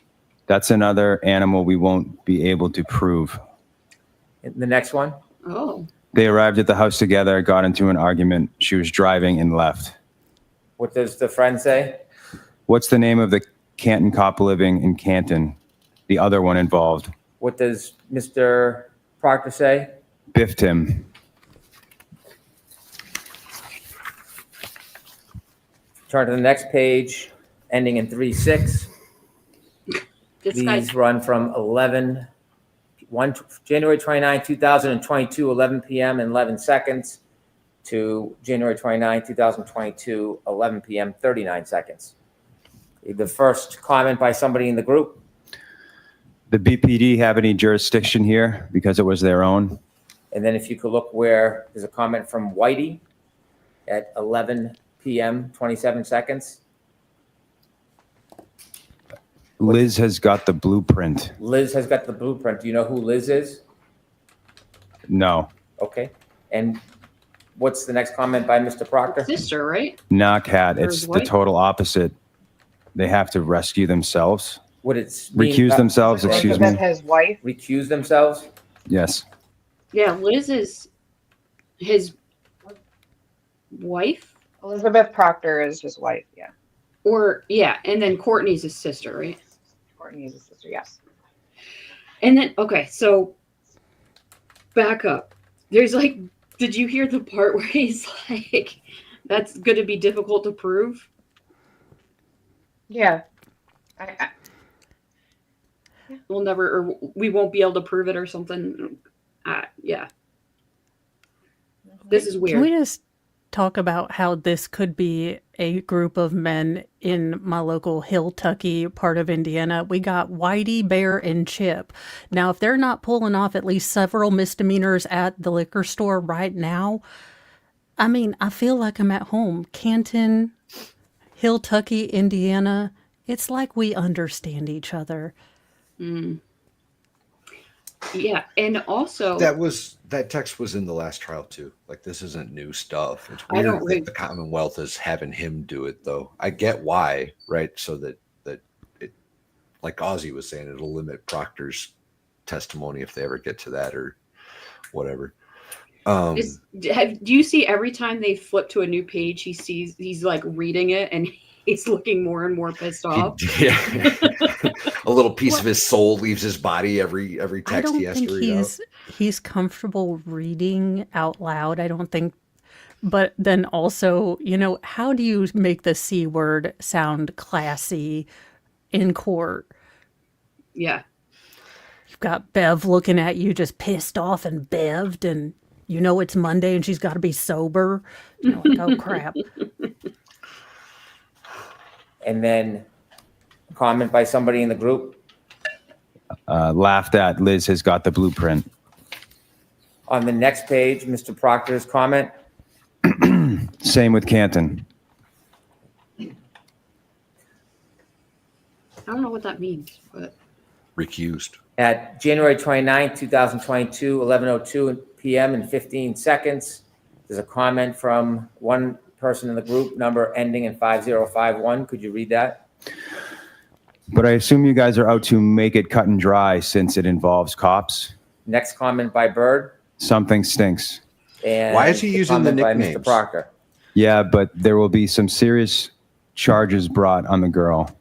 That's another animal we won't be able to prove. And the next one? Oh. They arrived at the house together, got into an argument. She was driving and left. What does the friend say? What's the name of the Canton cop living in Canton? The other one involved. What does Mr. Proctor say? Biffed him. Turn to the next page, ending in 3-6. These run from January 29, 2022, 11 p.m. and 11 seconds to January 29, 2022, 11 p.m., 39 seconds. The first comment by somebody in the group. The BPD have any jurisdiction here because it was their own? And then if you could look where there's a comment from Whitey at 11 p.m., 27 seconds. Liz has got the blueprint. Liz has got the blueprint. Do you know who Liz is? No. Okay. And what's the next comment by Mr. Proctor? Sister, right? Nah, Cat. Or It's his the wife? total opposite. They have to rescue themselves. Would it mean Recuse themselves, excuse me. His wife. Recuse themselves? Yes. Yeah, Liz is his wife? Elizabeth Proctor is his wife, yeah. Or, yeah, and then Courtney's his sister, right? Courtney is his sister, yes. And then, okay, so back up. There's like, did you hear the part where he's like, that's going to be difficult to prove? Yeah. We'll never, or we won't be able to prove it or something. Yeah. This is weird. Can we just talk about how this could be a group of men in my local Hill-Tucky part of Indiana? We got Whitey, Bear, and Chip. Now, if they're not pulling off at least several misdemeanors at the liquor store right now, I mean, I feel like I'm at home. Canton, Hill-Tucky, Indiana. It's like we understand each other. Yeah, and also that text was in the last trial too. Like, this isn't new stuff. It's I don't weird read- that the Commonwealth is having him do it, though. I get why, right? So that it, like Ozzy was saying, it'll limit Proctor's testimony if they ever get to that or whatever. do you see every time they flip to a new page, he's like reading it and he's looking more and more pissed off? Yeah. A little piece of his soul leaves his body every text he has to read out. He's comfortable reading out loud. I don't think. But then also, how do you make the C word sound classy in court? Yeah. You've got Bev looking at you just pissed off and bevved, and it's Monday and she's got to be sober. Like, oh, crap. And then a comment by somebody in the group. Laughed at. Liz has got the blueprint. On the next page, Mr. Proctor's comment. Same with Canton. I don't know what that means, but Recused. At January 29, 2022, 11:02 p.m. and 15 seconds, there's a comment from one person in the group, number ending in 5051. Could you read that? But I assume you guys are out to make it cut and dry since it involves cops. Next comment by Bird. Something stinks. And why is he using the comment by nicknames? Mr. Proctor. Yeah, but there will be some serious charges brought on the girl.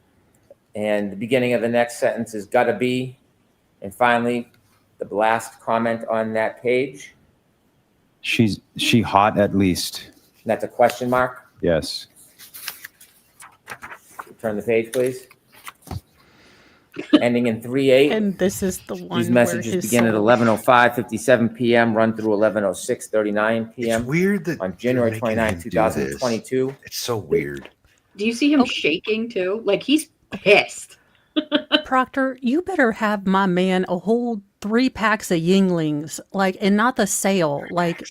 And the beginning of the next sentence is gotta be. And finally, the last comment on that page. She hot at least. That's a question mark. Yes. Turn the page, please. ending in 3/8. And this is the one These where messages his begin at soul- 11:05, 57 p.m., run through 11:06, 39 It's p.m. weird that on January you're making 29, him do this. 2022. It's so weird. Do you see him shaking too? Like he's pissed. Proctor, you better have my man a whole 3 packs of Yinglings, like, and not the sale, like,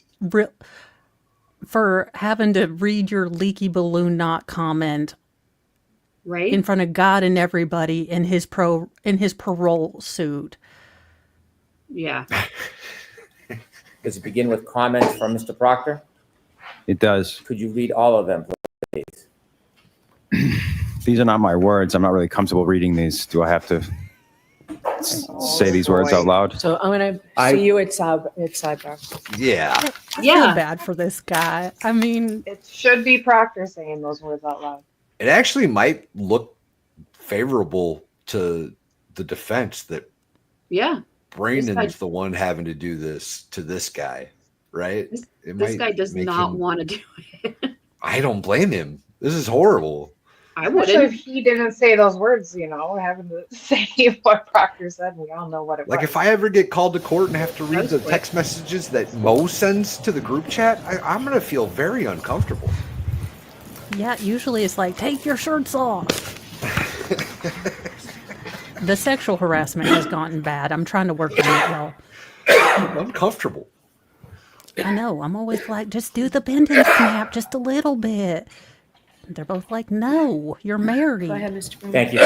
for having to read your leaky balloon knot comment Right? in front of God and everybody in his parole suit. Yeah. Does it begin with comments from Mr. Proctor? It does. Could you read all of them, please? These are not my words. I'm not really comfortable reading these. Do I have to say these words out loud? So I'm going to see you at sidebar. Yeah. I feel bad for this guy. I mean, It should be Proctor saying those words out loud. It actually might look favorable to the defense that Yeah. Brandon's the one having to do this to this guy, right? This guy does not want to do it. I don't blame him. This is horrible. I Especially wouldn't. if he didn't say those words, having to say what Proctor said. We all know what it Like was. if I ever get called to court and have to read the text messages that Mo sends to the group chat, I'm going to feel very uncomfortable. yeah, usually it's like, take your shirts off. The sexual harassment has gotten bad. I'm trying to work on it, y'all. Uncomfortable. I know. I'm always like, just do the bend and snap just a little bit. They're both like, no, you're married. Go ahead, Mr. Brown. Thank you.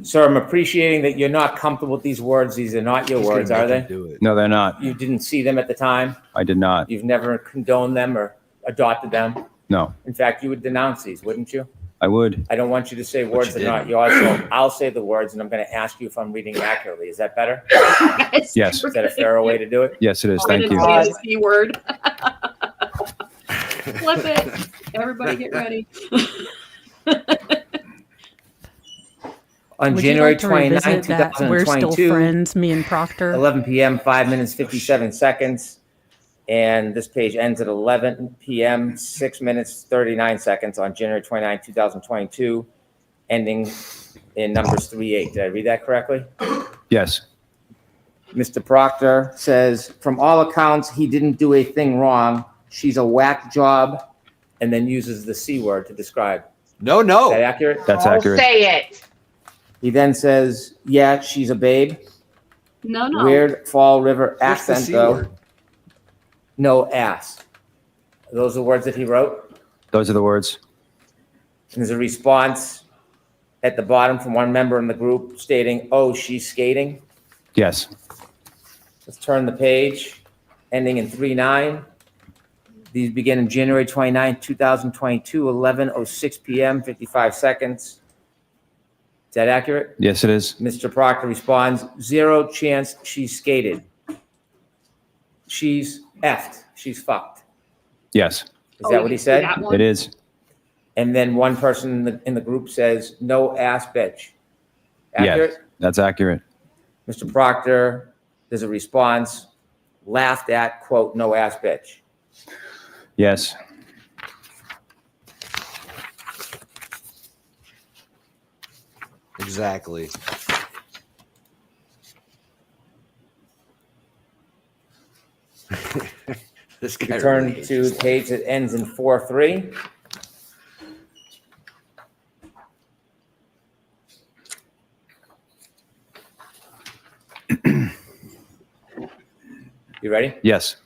Sir, I'm appreciating that you're not comfortable with these words. These are not your words, are they? No, they're not. You didn't see them at the time? I did not. You've never condoned them or adopted them? No, In fact, you would denounce these, wouldn't you? I would. I don't want you to say words that are not yours, so I'll say the words, and I'm going to ask you if I'm reading accurately. Is that better? Yes. Is that a fairer way to do it? Yes, it is. Thank you. The C word. Flip it. Everybody get ready. On Would you January like to 29, revisit that we're still 2022, friends, me and Proctor? 11 p.m., 5 minutes, 57 seconds. And this page ends at 11 p.m., 6 minutes, 39 seconds on January 29, 2022, ending in numbers 3-8. Did I read that correctly? Yes. Mr. Proctor says, from all accounts, he didn't do a thing wrong. She's a whack job, and then uses the C word to describe. No. Is that accurate? That's accurate. Say it. He then says, yeah, she's a babe. No. Weird Fall River What's the accent, C though. word? No ass. Are those the words that he wrote? Those are the words. And there's a response at the bottom from one member in the group stating, oh, she's skating. Yes. Let's turn the page, ending in 3-9. These begin in January 29, 2022, 11:06 p.m., 55 seconds. Is that accurate? Yes, it is. Mr. Proctor responds, 0 chance she skated. She's effed. She's fucked. Yes, Is that what he said? That one? it is. And then one person in the group says, no ass bitch. Accurate? Yes, that's accurate. Mr. Proctor, there's a response, laughed at, quote, no ass bitch. Yes. Exactly. This guy We turn really hates to this the page that ends in 4-3. You ready? Yes.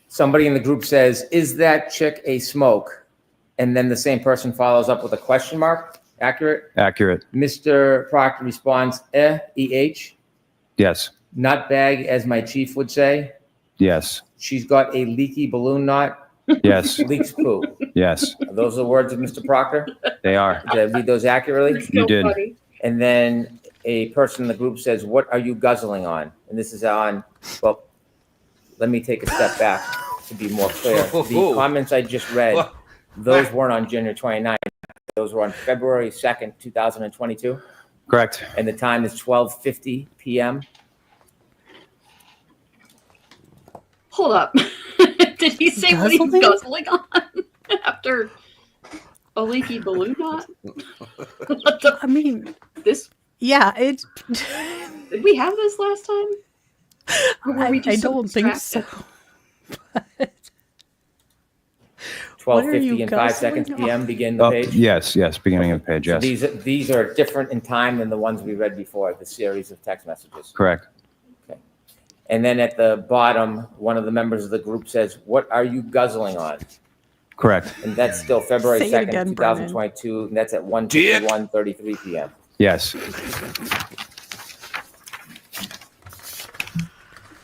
Somebody in the group says, is that chick a smoke? And then the same person follows up with a question mark. Accurate? Accurate. Mr. Proctor responds, E-H. Yes. Nut bag, as my chief would say. Yes. She's got a leaky balloon knot. Yes. Leaks poo. Yes. Are those the words of Mr. Proctor? They are. Did I read those accurately? You did. And then a person in the group says, what are you guzzling on? And this is on, well, let me take a step back to be more clear. The comments I just read, those weren't on January 29th. Those were on February 2nd, 2022. Correct. And the time is 12:50 p.m. Hold up. Did he say what he was guzzling on after a leaky balloon knot? I mean, This Yeah, it. Did we have this last time? Or were we I just so don't think so. distracted? What are 12:50 you and 5 guzzling seconds on? PM begin the Oh, page? yes, beginning of the page, So yes. these are different in time than the ones we read before, the series of text messages. Correct. Okay. And then at the bottom, one of the members of the group says, "What are you guzzling on?" Correct. And that's still February Say it 2nd, again, Brennan. 2022, and that's at 1:51:33 PM. Yes.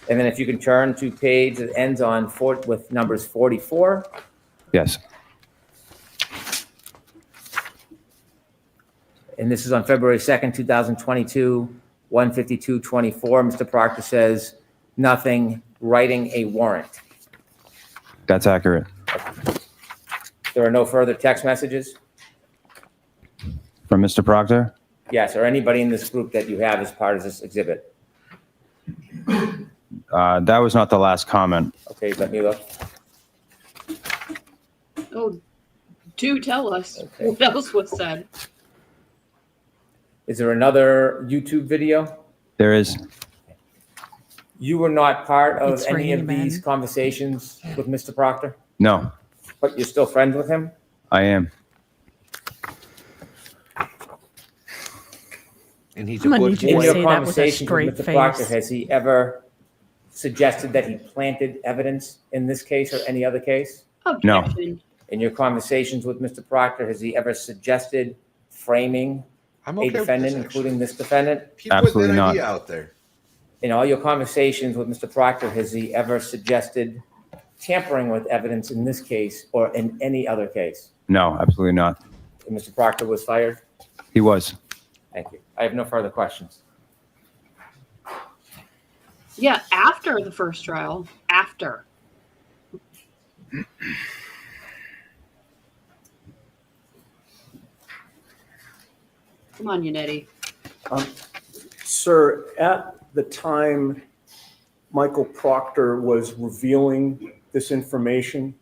And then if you can turn to page that ends on with numbers 44. Yes. And this is on February 2nd, 2022, 1:52:24. Mr. Proctor says, "Nothing, writing a warrant." That's accurate. There are no further text messages? From Mr. Proctor? Yes, or anybody in this group that you have as part of this exhibit? That was not the last comment. Okay, let me look. Oh, do tell us what else was said. Is there another YouTube video? There is. You were not part of It's any of raining, these man. conversations with Mr. Proctor, No, but you're still friends with him? I am. And he's I'm a gonna good need you In to your say that with a conversations with straight Mr. Proctor, face. has he ever suggested that he planted evidence in this case or any other case? No. Objection. In your conversations with Mr. Proctor, has he ever suggested framing I'm a okay with defendant, this, including this defendant? Keep putting Absolutely that not. idea out there. In all your conversations with Mr. Proctor, has he ever suggested tampering with evidence in this case or in any other case? No, absolutely not. And Mr. Proctor was fired? He was. Thank you. I have no further questions. Yeah, after the first trial. After. Come on, Unetti. Sir, at the time Michael Proctor was revealing this information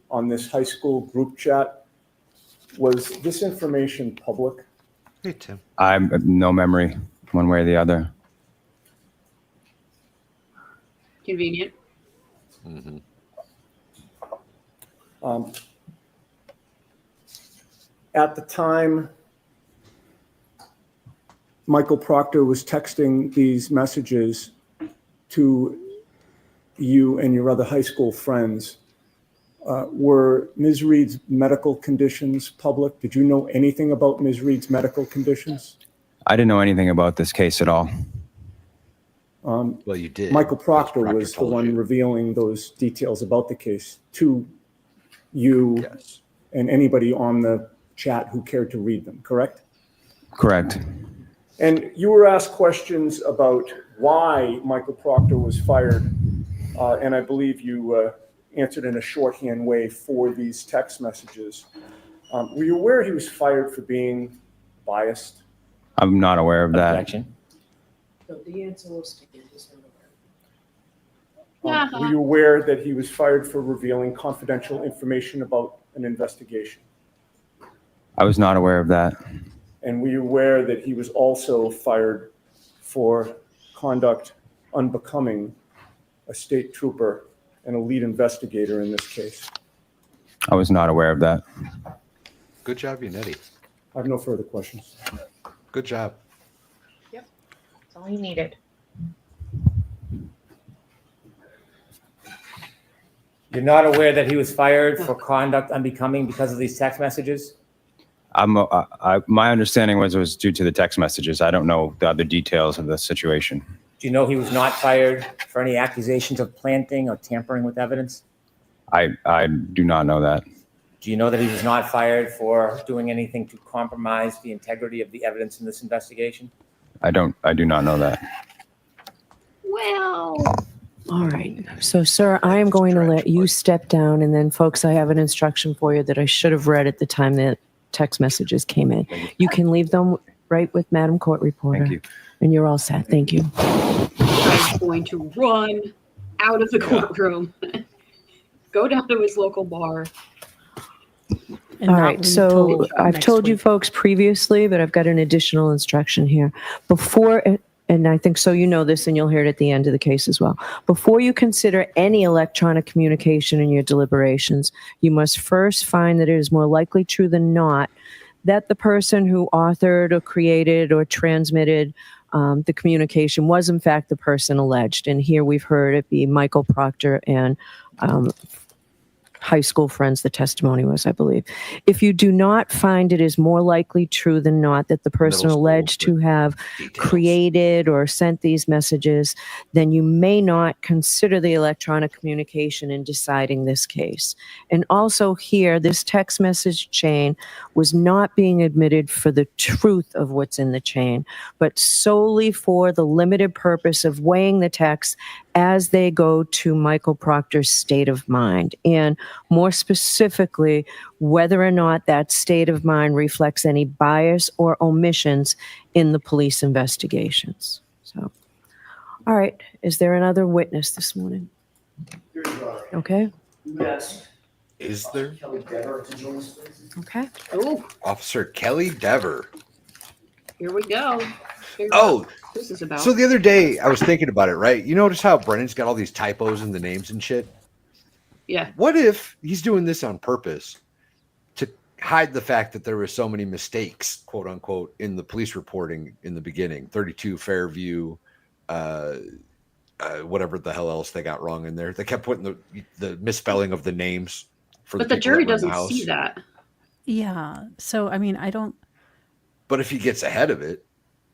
on this high school group chat, was this information public? Hey, Tim. I have no memory one way or the other. Convenient. Mm-hmm. At the time Michael Proctor was texting these messages to you and your other high school friends, were Ms. Reed's medical conditions public? Did you know anything about Ms. Reed's medical conditions? I didn't know anything about this case at all. Well, you did. Michael Proctor Proctor was the told one you. revealing those details about the case to you Yes. and anybody on the chat who cared to read them, correct? Correct. And you were asked questions about why Michael Proctor was fired, and I believe you answered in a shorthand way for these text messages. Were you aware he was fired for being biased? I'm not aware of that. Objection. So the answer will stand. He's not aware. Were you aware that he was fired for revealing confidential information about an investigation? I was not aware of that. And were you aware that he was also fired for conduct unbecoming a state trooper and a lead investigator in this case? I was not aware of that. Good job, Unetti. I have no further questions. Good job. That's all you needed. You're not aware that he was fired for conduct unbecoming because of these text messages? My understanding was it was due to the text messages. I don't know the other details of the situation. Do you know he was not fired for any accusations of planting or tampering with evidence? I do not know that. Do you know that he was not fired for doing anything to compromise the integrity of the evidence in this investigation? I do not know that. Well, All right. So, sir, I am going to let you step down. And then, folks, I have an instruction for you that I should have read at the time that text messages came in. You can leave them right with Madam Court Reporter. Thank you. And you're all set. Thank you. I'm going to run out of the courtroom. Go down to his local bar. And All not right, wait so till I've next told you week. folks previously, but I've got an additional instruction here. Before, and I think so you know this, and you'll hear it at the end of the case as well. Before you consider any electronic communication in your deliberations, you must first find that it is more likely true than not that the person who authored or created or transmitted the communication was in fact the person alleged. And here we've heard it be Michael Proctor and high school friends, the testimony was, I believe. If you do not find it is more likely true than not that the person Middle school, alleged to have details. created or sent these messages, then you may not consider the electronic communication in deciding this case. And also here, this text message chain was not being admitted for the truth of what's in the chain, but solely for the limited purpose of weighing the text as they go to Michael Proctor's state of mind. And more specifically, whether or not that state of mind reflects any bias or omissions in the police investigations. So, all right, is there another witness this morning? Okay, Yes. Is there? Kelly Dever to join us, please. okay. Oh, Officer Kelly Dever. here we go. Here's Oh, what this is about. so the other day I was thinking about it, right? You notice how Brennan's got all these typos in the names and shit? Yeah. What if he's doing this on purpose to hide the fact that there were so many mistakes, quote unquote, in the police reporting in the beginning? 32 Fairview, whatever the hell else they got wrong in there. They kept putting the misspelling of the names for But the the people that jury were in the doesn't house. see that. Yeah. So, I mean, I don't. But if he gets ahead of it,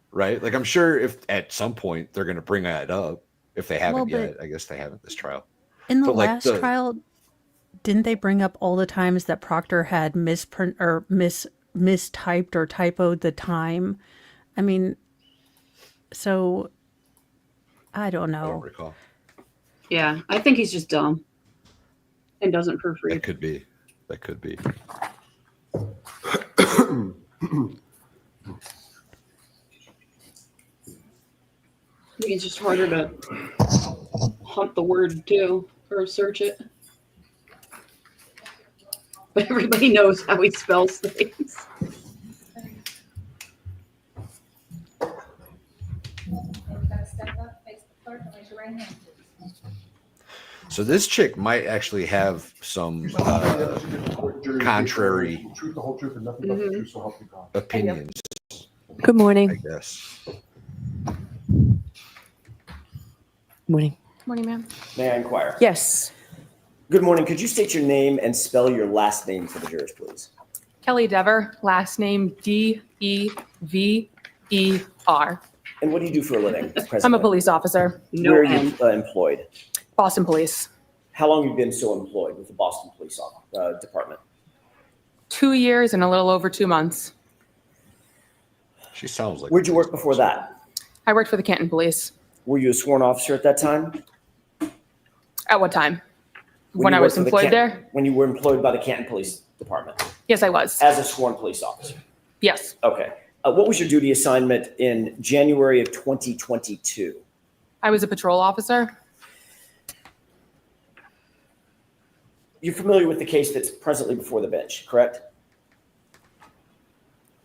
right? Like I'm sure if at some point they're going to bring that up, if they haven't Well, yet, I guess they haven't this trial. In the But, like, last trial, didn't they bring up all the times that Proctor had mistyped or typoed the time? I mean, so I don't I don't know. recall. Yeah, I think he's just dumb and doesn't proofread. That could be. That could be. I think it's just harder to hunt the word too, or search it. But everybody knows how he spells things. So this chick might actually have some contrary Truth, the whole truth, and nothing but the truth, so help you God. opinions, Good I morning. guess. Morning. Morning, ma'am. May I inquire? Yes. Good morning. Could you state your name and spell your last name for the jurors, please? Kelly Dever, last name Dever. And what do you do for a living? Presently? I'm a police officer. Where are you employed? Boston Police. How long have you been so employed with the Boston Police Department? 2 years and a little over 2 months. She sounds like. Where'd you work before that? I worked for the Canton Police. Were you a sworn officer at that time? At what time? When you I was worked for the employed there? When you were employed by the Canton Police Department? Yes, I was. As a sworn police officer? Yes. Okay. What was your duty assignment in January of 2022? I was a patrol officer. You're familiar with the case that's presently before the bench, correct?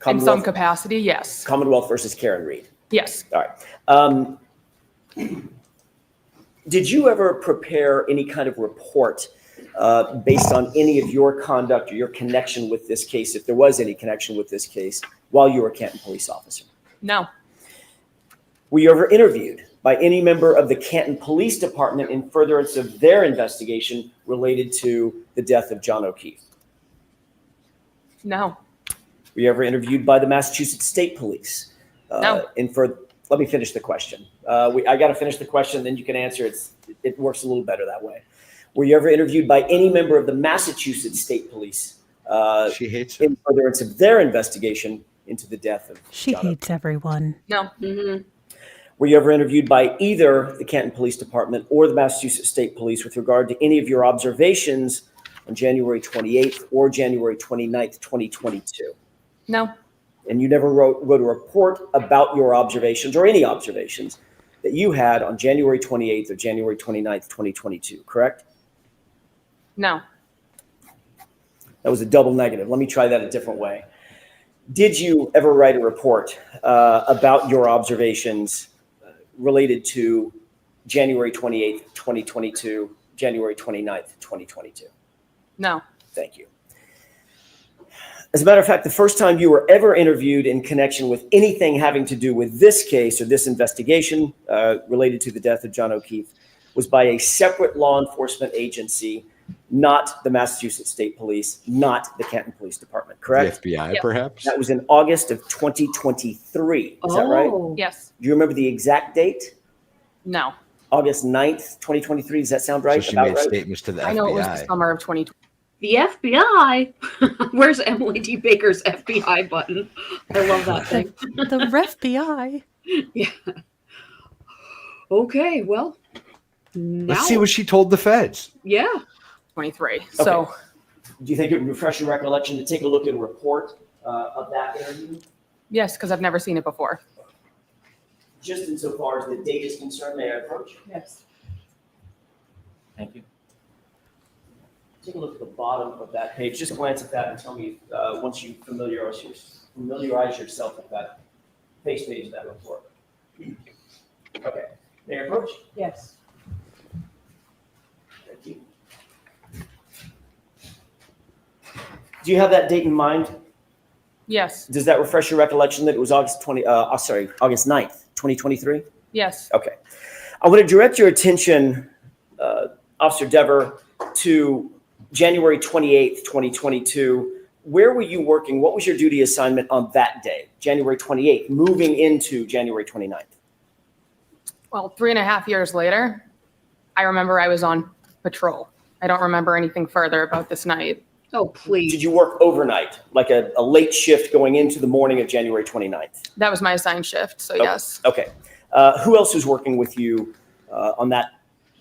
In some capacity, yes. Commonwealth versus Karen Reed. Yes. All right. Did you ever prepare any kind of report based on any of your conduct or your connection with this case, if there was any connection with this case, while you were a Canton police officer? No. Were you ever interviewed by any member of the Canton Police Department in furtherance of their investigation related to the death of John O'Keefe? No. Were you ever interviewed by the Massachusetts State Police? No. Let me finish the question. I got to finish the question, then you can answer. It works a little better that way. Were you ever interviewed by any member of the Massachusetts State Police She hates in furtherance of their investigation into the death of She John hates everyone. No. Mm-hmm. Were you ever interviewed by either the Canton Police Department or the Massachusetts State Police with regard to any of your observations on January 28th or January 29th, 2022? No. And you never wrote a report about your observations or any observations that you had on January 28th or January 29th, 2022, correct? No. That was a double negative. Let me try that a different way. Did you ever write a report about your observations related to January 28th, 2022, January 29th, 2022? No. Thank you. As a matter of fact, the first time you were ever interviewed in connection with anything having to do with this case or this investigation related to the death of John O'Keefe was by a separate law enforcement agency, not the Massachusetts State Police, not the Canton Police Department, correct? The FBI, Yep. perhaps? That was in August of 2023. Is that right? Yes. Do you remember the exact date? No. August 9th, 2023. Does that sound right? So she About made right? statements to the FBI. I know it was the summer of 2020. The FBI. Where's Emily D. Baker's FBI button? I love that thing. The FBI. Yeah. Okay, well, now. Let's see what she told the feds. Yeah. 23. So Do you think it would refresh your recollection to take a look at a report of that interview? yes, because I've never seen it before. Just insofar as the date is concerned, may I approach? Yes. Thank you. Take a look at the bottom of that page. Just glance at that and tell me once you familiarize yourself with that face page of that report. Okay. May I approach? Yes. Thank you. Do you have that date in mind? Yes. Does that refresh your recollection that it was August 9th, 2023? Yes. Okay. I want to direct your attention, Officer Dever, to January 28th, 2022. Where were you working? What was your duty assignment on that day, January 28th, moving into January 29th? Well, 3.5 years later, I remember I was on patrol. I don't remember anything further about this night. Oh, please. Did you work overnight, like a late shift going into the morning of January 29th? That was my assigned shift, so yes. Okay. Who else was working with you on that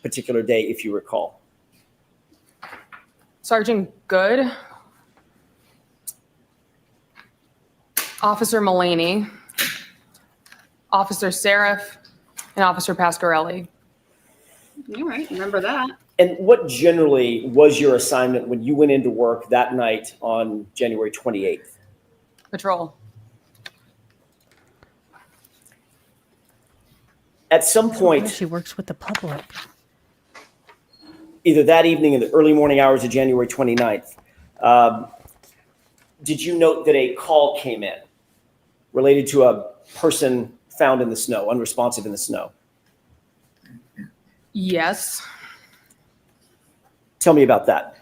particular day, if you recall? Sergeant Good, Officer Mullaney, Officer Seraph, and Officer Pasquarelli. All right, remember that. And what generally was your assignment when you went into work that night on January 28th? Patrol. At some point, She works with the public. either that evening in the early morning hours of January 29th, did you note that a call came in related to a person found in the snow, unresponsive in the snow? Yes. Tell me about that,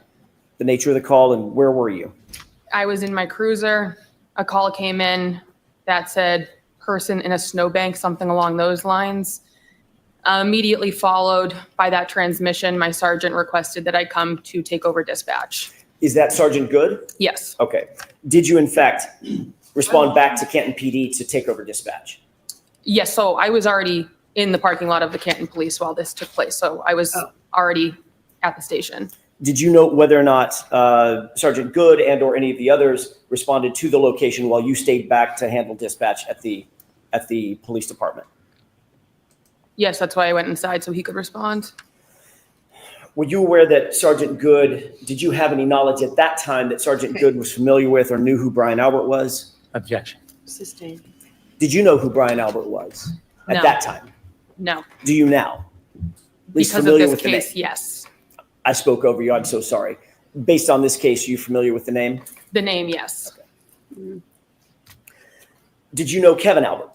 the nature of the call, and where were you? I was in my cruiser. A call came in that said person in a snowbank, something along those lines. Immediately followed by that transmission, my sergeant requested that I come to take over dispatch. Is that Sergeant Good? Yes. Okay. Did you, in fact, respond back to Canton PD to take over dispatch? Yes, so I was already in the parking lot of the Canton Police while this took place, so I was already at the station. Did you note whether or not Sergeant Good and or any of the others responded to the location while you stayed back to handle dispatch at the police department? Yes, that's why I went inside so he could respond. Were you aware that Sergeant Good, did you have any knowledge at that time that Sergeant Good was familiar with or knew who Brian Albert was? Objection. Sustained. Did you know who Brian Albert was at No. that time? No. Do you now? At least Because of familiar this with the name? case, yes. I spoke over you. I'm so sorry. Based on this case, are you familiar with the name? The name, yes. Did you know Kevin Albert?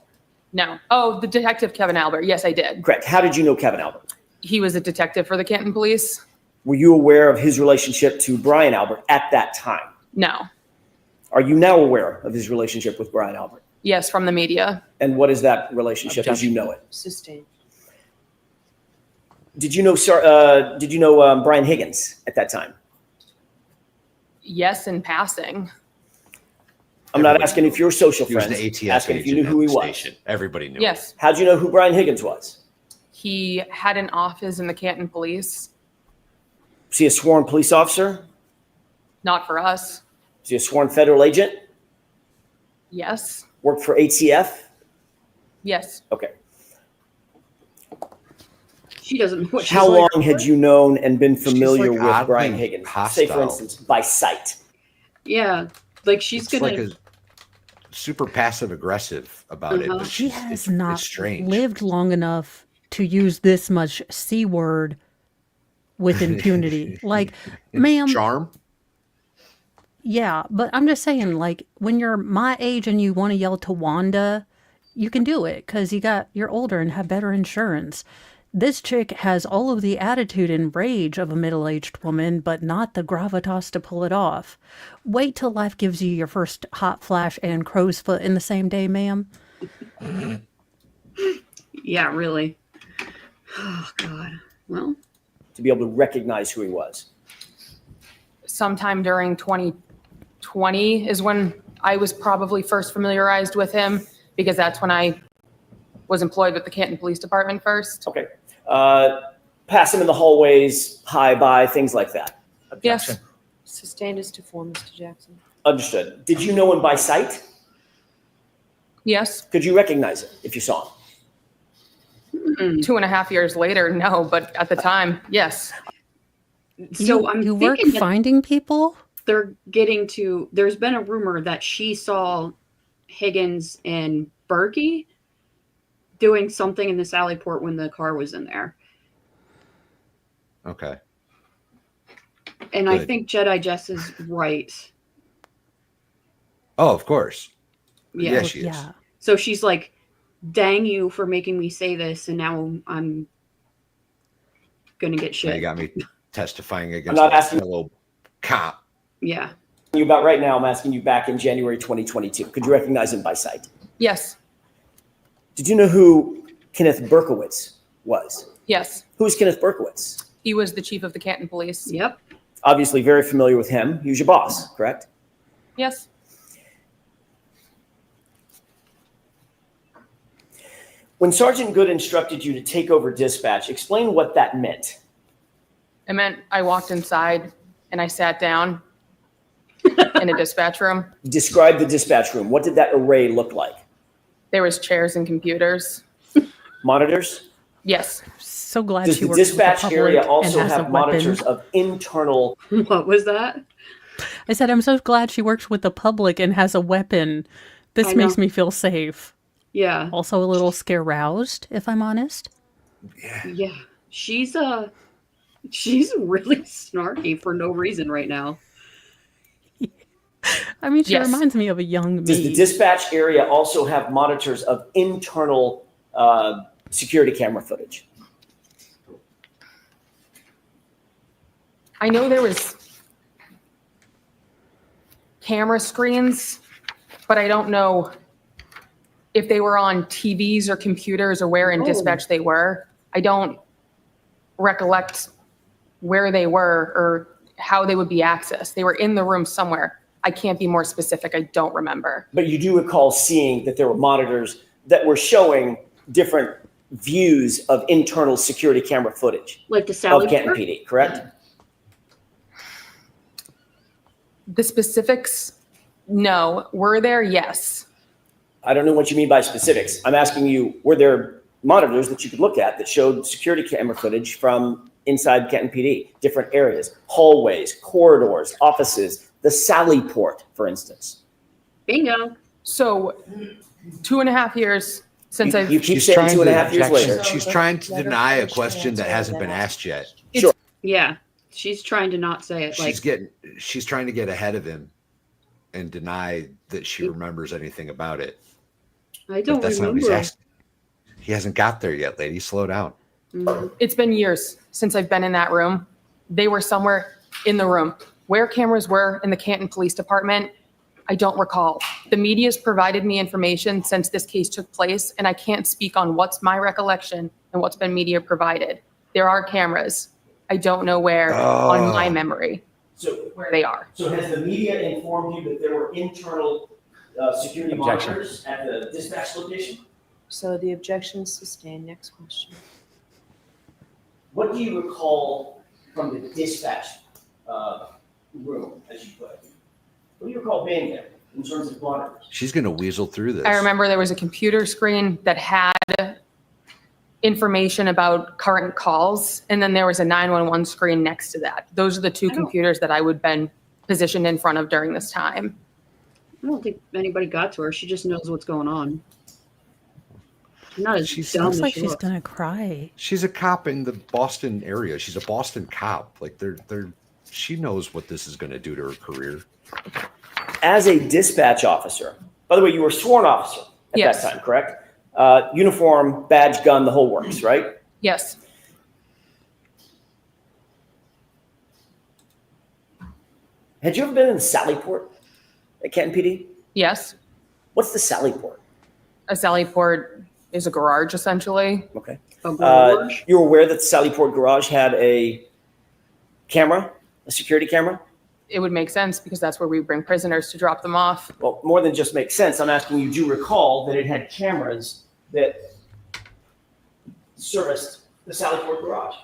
No. Oh, the detective Kevin Albert. Yes, I did. Correct. How did you know Kevin Albert? He was a detective for the Canton Police. Were you aware of his relationship to Brian Albert at that time? No. Are you now aware of his relationship with Brian Albert? Yes, from the media. And what is that relationship as you know it? Sustained. Did you know Brian Higgins at that time? Yes, in passing. I'm not asking if you're social He was friends. an ATS asking if you knew agent who he at the was. station. Everybody knew. Yes. How'd you know who Brian Higgins was? He had an office in the Canton Police. Was he a sworn police officer? Not for us. Was he a sworn federal agent? Yes. Worked for ATF? Yes. Okay. She doesn't know what she's How like. long had you known and been familiar like with oddly Brian Higgins? Say, for hostile. instance, by sight. Yeah, like she's It's gonna. like a super passive aggressive about it. But She she's- has it's not strange. lived long enough to use this much C word with impunity. Like, ma'am, Charm. yeah, but I'm just saying, like, when you're my age and you want to yell to Wanda, you can do it because you're older and have better insurance. This chick has all of the attitude and rage of a middle-aged woman, but not the gravitas to pull it off. Wait till life gives you your first hot flash and crow's foot in the same day, ma'am. Yeah, really. Oh God. Well, To be able to recognize who he was. Sometime during 2020 is when I was probably first familiarized with him, because that's when I was employed with the Canton Police Department first. Okay. Pass him in the hallways, hi, bye, things like that. Yes. Sustained as to form, Mr. Jackson. Understood. Did you know him by sight? Yes. Could you recognize him if you saw him? 2.5 years later, no, but at the time, yes. so I'm you work thinking that finding people? they're getting to. There's been a rumor that she saw Higgins and Berkey doing something in the Sally Port when the car was in there. Okay. And I Good. think Jedi Jess is right. Oh, of course. Yeah. Yeah, she is. Yeah. So she's like, dang you for making me say this, and now I'm gonna get Now shit. you got me testifying I'm against not a asking fellow cop. Yeah. you about right now. I'm asking you back in January 2022. Could you recognize him by sight? Yes. Did you know who Kenneth Berkowitz was? Yes. Who's Kenneth Berkowitz? He was the chief of the Canton Police. Yep. Obviously very familiar with him. He was your boss, correct? Yes. When Sergeant Good instructed you to take over dispatch, explain what that meant. It meant I walked inside and I sat down in a dispatch room. Describe the dispatch room. What did that array look like? There was chairs and computers. Monitors? Yes. So glad Does she the works with the dispatch public area and also has a have monitors weapon. of internal? What was that? I said, I'm so glad she works with the public and has a weapon. This I makes know. me feel safe. Yeah. Also a little scare-roused, if I'm honest. Yeah. She's really snarky for no reason right now. I mean, she Yes. reminds me of a young Does the me. dispatch area also have monitors of internal security camera footage? I know there was camera screens, but I don't know if they were on TVs or computers or where in Oh. dispatch they were. I don't recollect where they were or how they would be accessed. They were in the room somewhere. I can't be more specific. I don't remember. But you do recall seeing that there were monitors that were showing different views of internal security camera footage Like the Sally of Canton Port? PD, correct? The specifics, no. Were there? Yes. I don't know what you mean by specifics. I'm asking you, were there monitors that you could look at that showed security camera footage from inside Canton PD, different areas, hallways, corridors, offices, the Sally Port, for instance? Bingo. So 2.5 years since I've. You keep She's saying trying 2.5 to years later. She's trying to deny a question that hasn't been asked yet. Sure. Yeah. She's trying to not say it. Like, She's trying to get ahead of him and deny that she remembers anything about it. I But don't that's not what he's remember. asking. He hasn't got there yet, lady. Slow down. Mhm. It's been years since I've been in that room. They were somewhere in the room. Where cameras were in the Canton Police Department, I don't recall. The media's provided me information since this case took place, and I can't speak on what's my recollection and what's been media provided. There are cameras. I don't know where on my memory So, where they are. so has the media informed you that there were internal security Objection. monitors at the dispatch location? So the objection is sustained. Next question. What do you recall from the dispatch room, as you put it? What do you recall being there in terms of monitors? She's going to weasel through this. I remember there was a computer screen that had information about current calls, and then there was a 911 screen next to that. Those are the two computers that I would been positioned in front of during this time. I don't think anybody got to her. She just knows what's going on. She's not as She's- dumb Looks as like she she's looks. gonna cry. She's a cop in the Boston area. She's a Boston cop. Like she knows what this is going to do to her career. As a dispatch officer, by the way, you were a sworn officer at Yes. that time, correct? Uniform, badge, gun, the whole works, right? Yes. Had you ever been in Sallyport at Canton PD? Yes. What's the Sallyport? A Sallyport is a garage, essentially. Okay. A garage? You're aware that the Sallyport garage had a camera, a security camera? It would make sense because that's where we bring prisoners to drop them off. Well, more than just makes sense. I'm asking you, do you recall that it had cameras that serviced the Sallyport garage?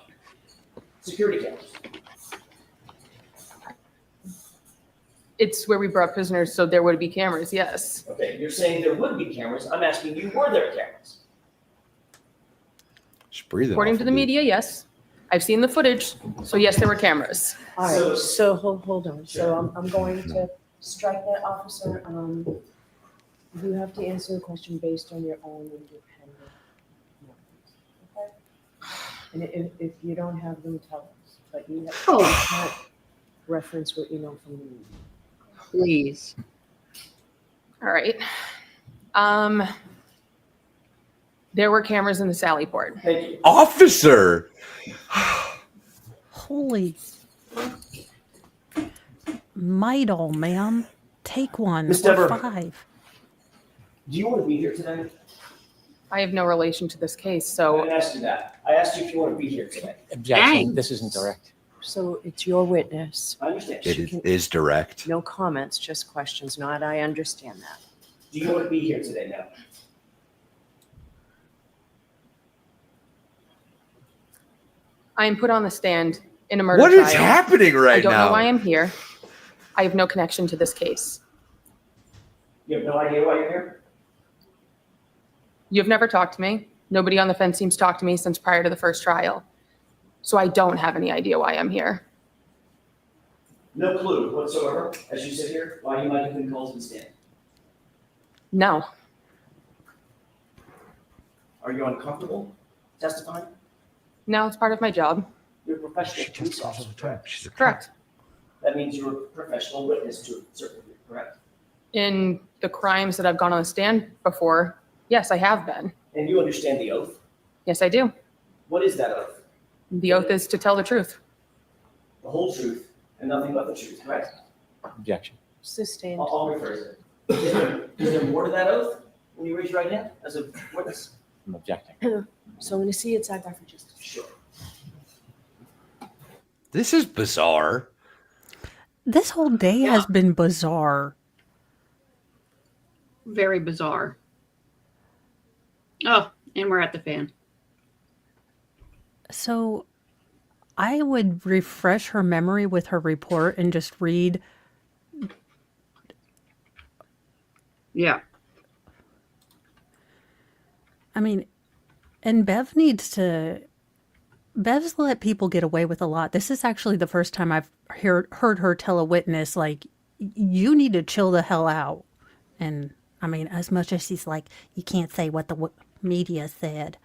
Security cameras. It's where we brought prisoners, so there would be cameras, yes. Okay, you're saying there would be cameras. I'm asking you, were there cameras? She's breathing. According to the media, yes. I've seen the footage, so yes, there were cameras. All right, so hold on. So I'm going to strike that, officer. You have to answer the question based on your own independent knowledge. Okay? And if you don't have them, tell us. But you can't reference what you know from the media. Please. All right. There were cameras in the Sallyport. Thank you. Officer! Holy. Midol, ma'am. Take one. Miss Or Deborah. 5. Do you want to be here today? I have no relation to this case, I so didn't ask you that. I asked you if you want to be here today. Objection, Dang. this isn't direct. So it's your witness. I understand. It is direct. No comments, just questions. Not, I understand that. Do you want to be here today now? I am put on the stand in a murder What trial. is happening I right don't now? know why I'm here. I have no connection to this case. You have no idea why you're here? You've never talked to me. Nobody on the fence seems to talk to me since prior to the first trial. So I don't have any idea why I'm here. No clue whatsoever, as you sit here, why you might have been called to the stand. No. Are you uncomfortable testifying? No, it's part of my job. You're a professional police officer, correct? She's a cop. Correct. That means you're a professional witness to a certain degree, correct? In the crimes that I've gone on the stand before, yes, I have been. And you understand the oath? Yes, I do. What is that oath? The oath is to tell the truth. The whole truth and nothing but the truth, correct? Objection. Sustained. I'll rephrase it. Is there more to that oath when you raise your right hand as a witness? I'm objecting. So I'm going to see it side by for just a Sure. This is bizarre. This whole day has been bizarre. Very bizarre. Oh, and we're at the fan. So I would refresh her memory with her report and just read. Yeah. I mean, and Bev's let people get away with a lot. This is actually the first time I've heard her tell a witness, like, you need to chill the hell out. And I mean, as much as she's like, you can't say what the media said.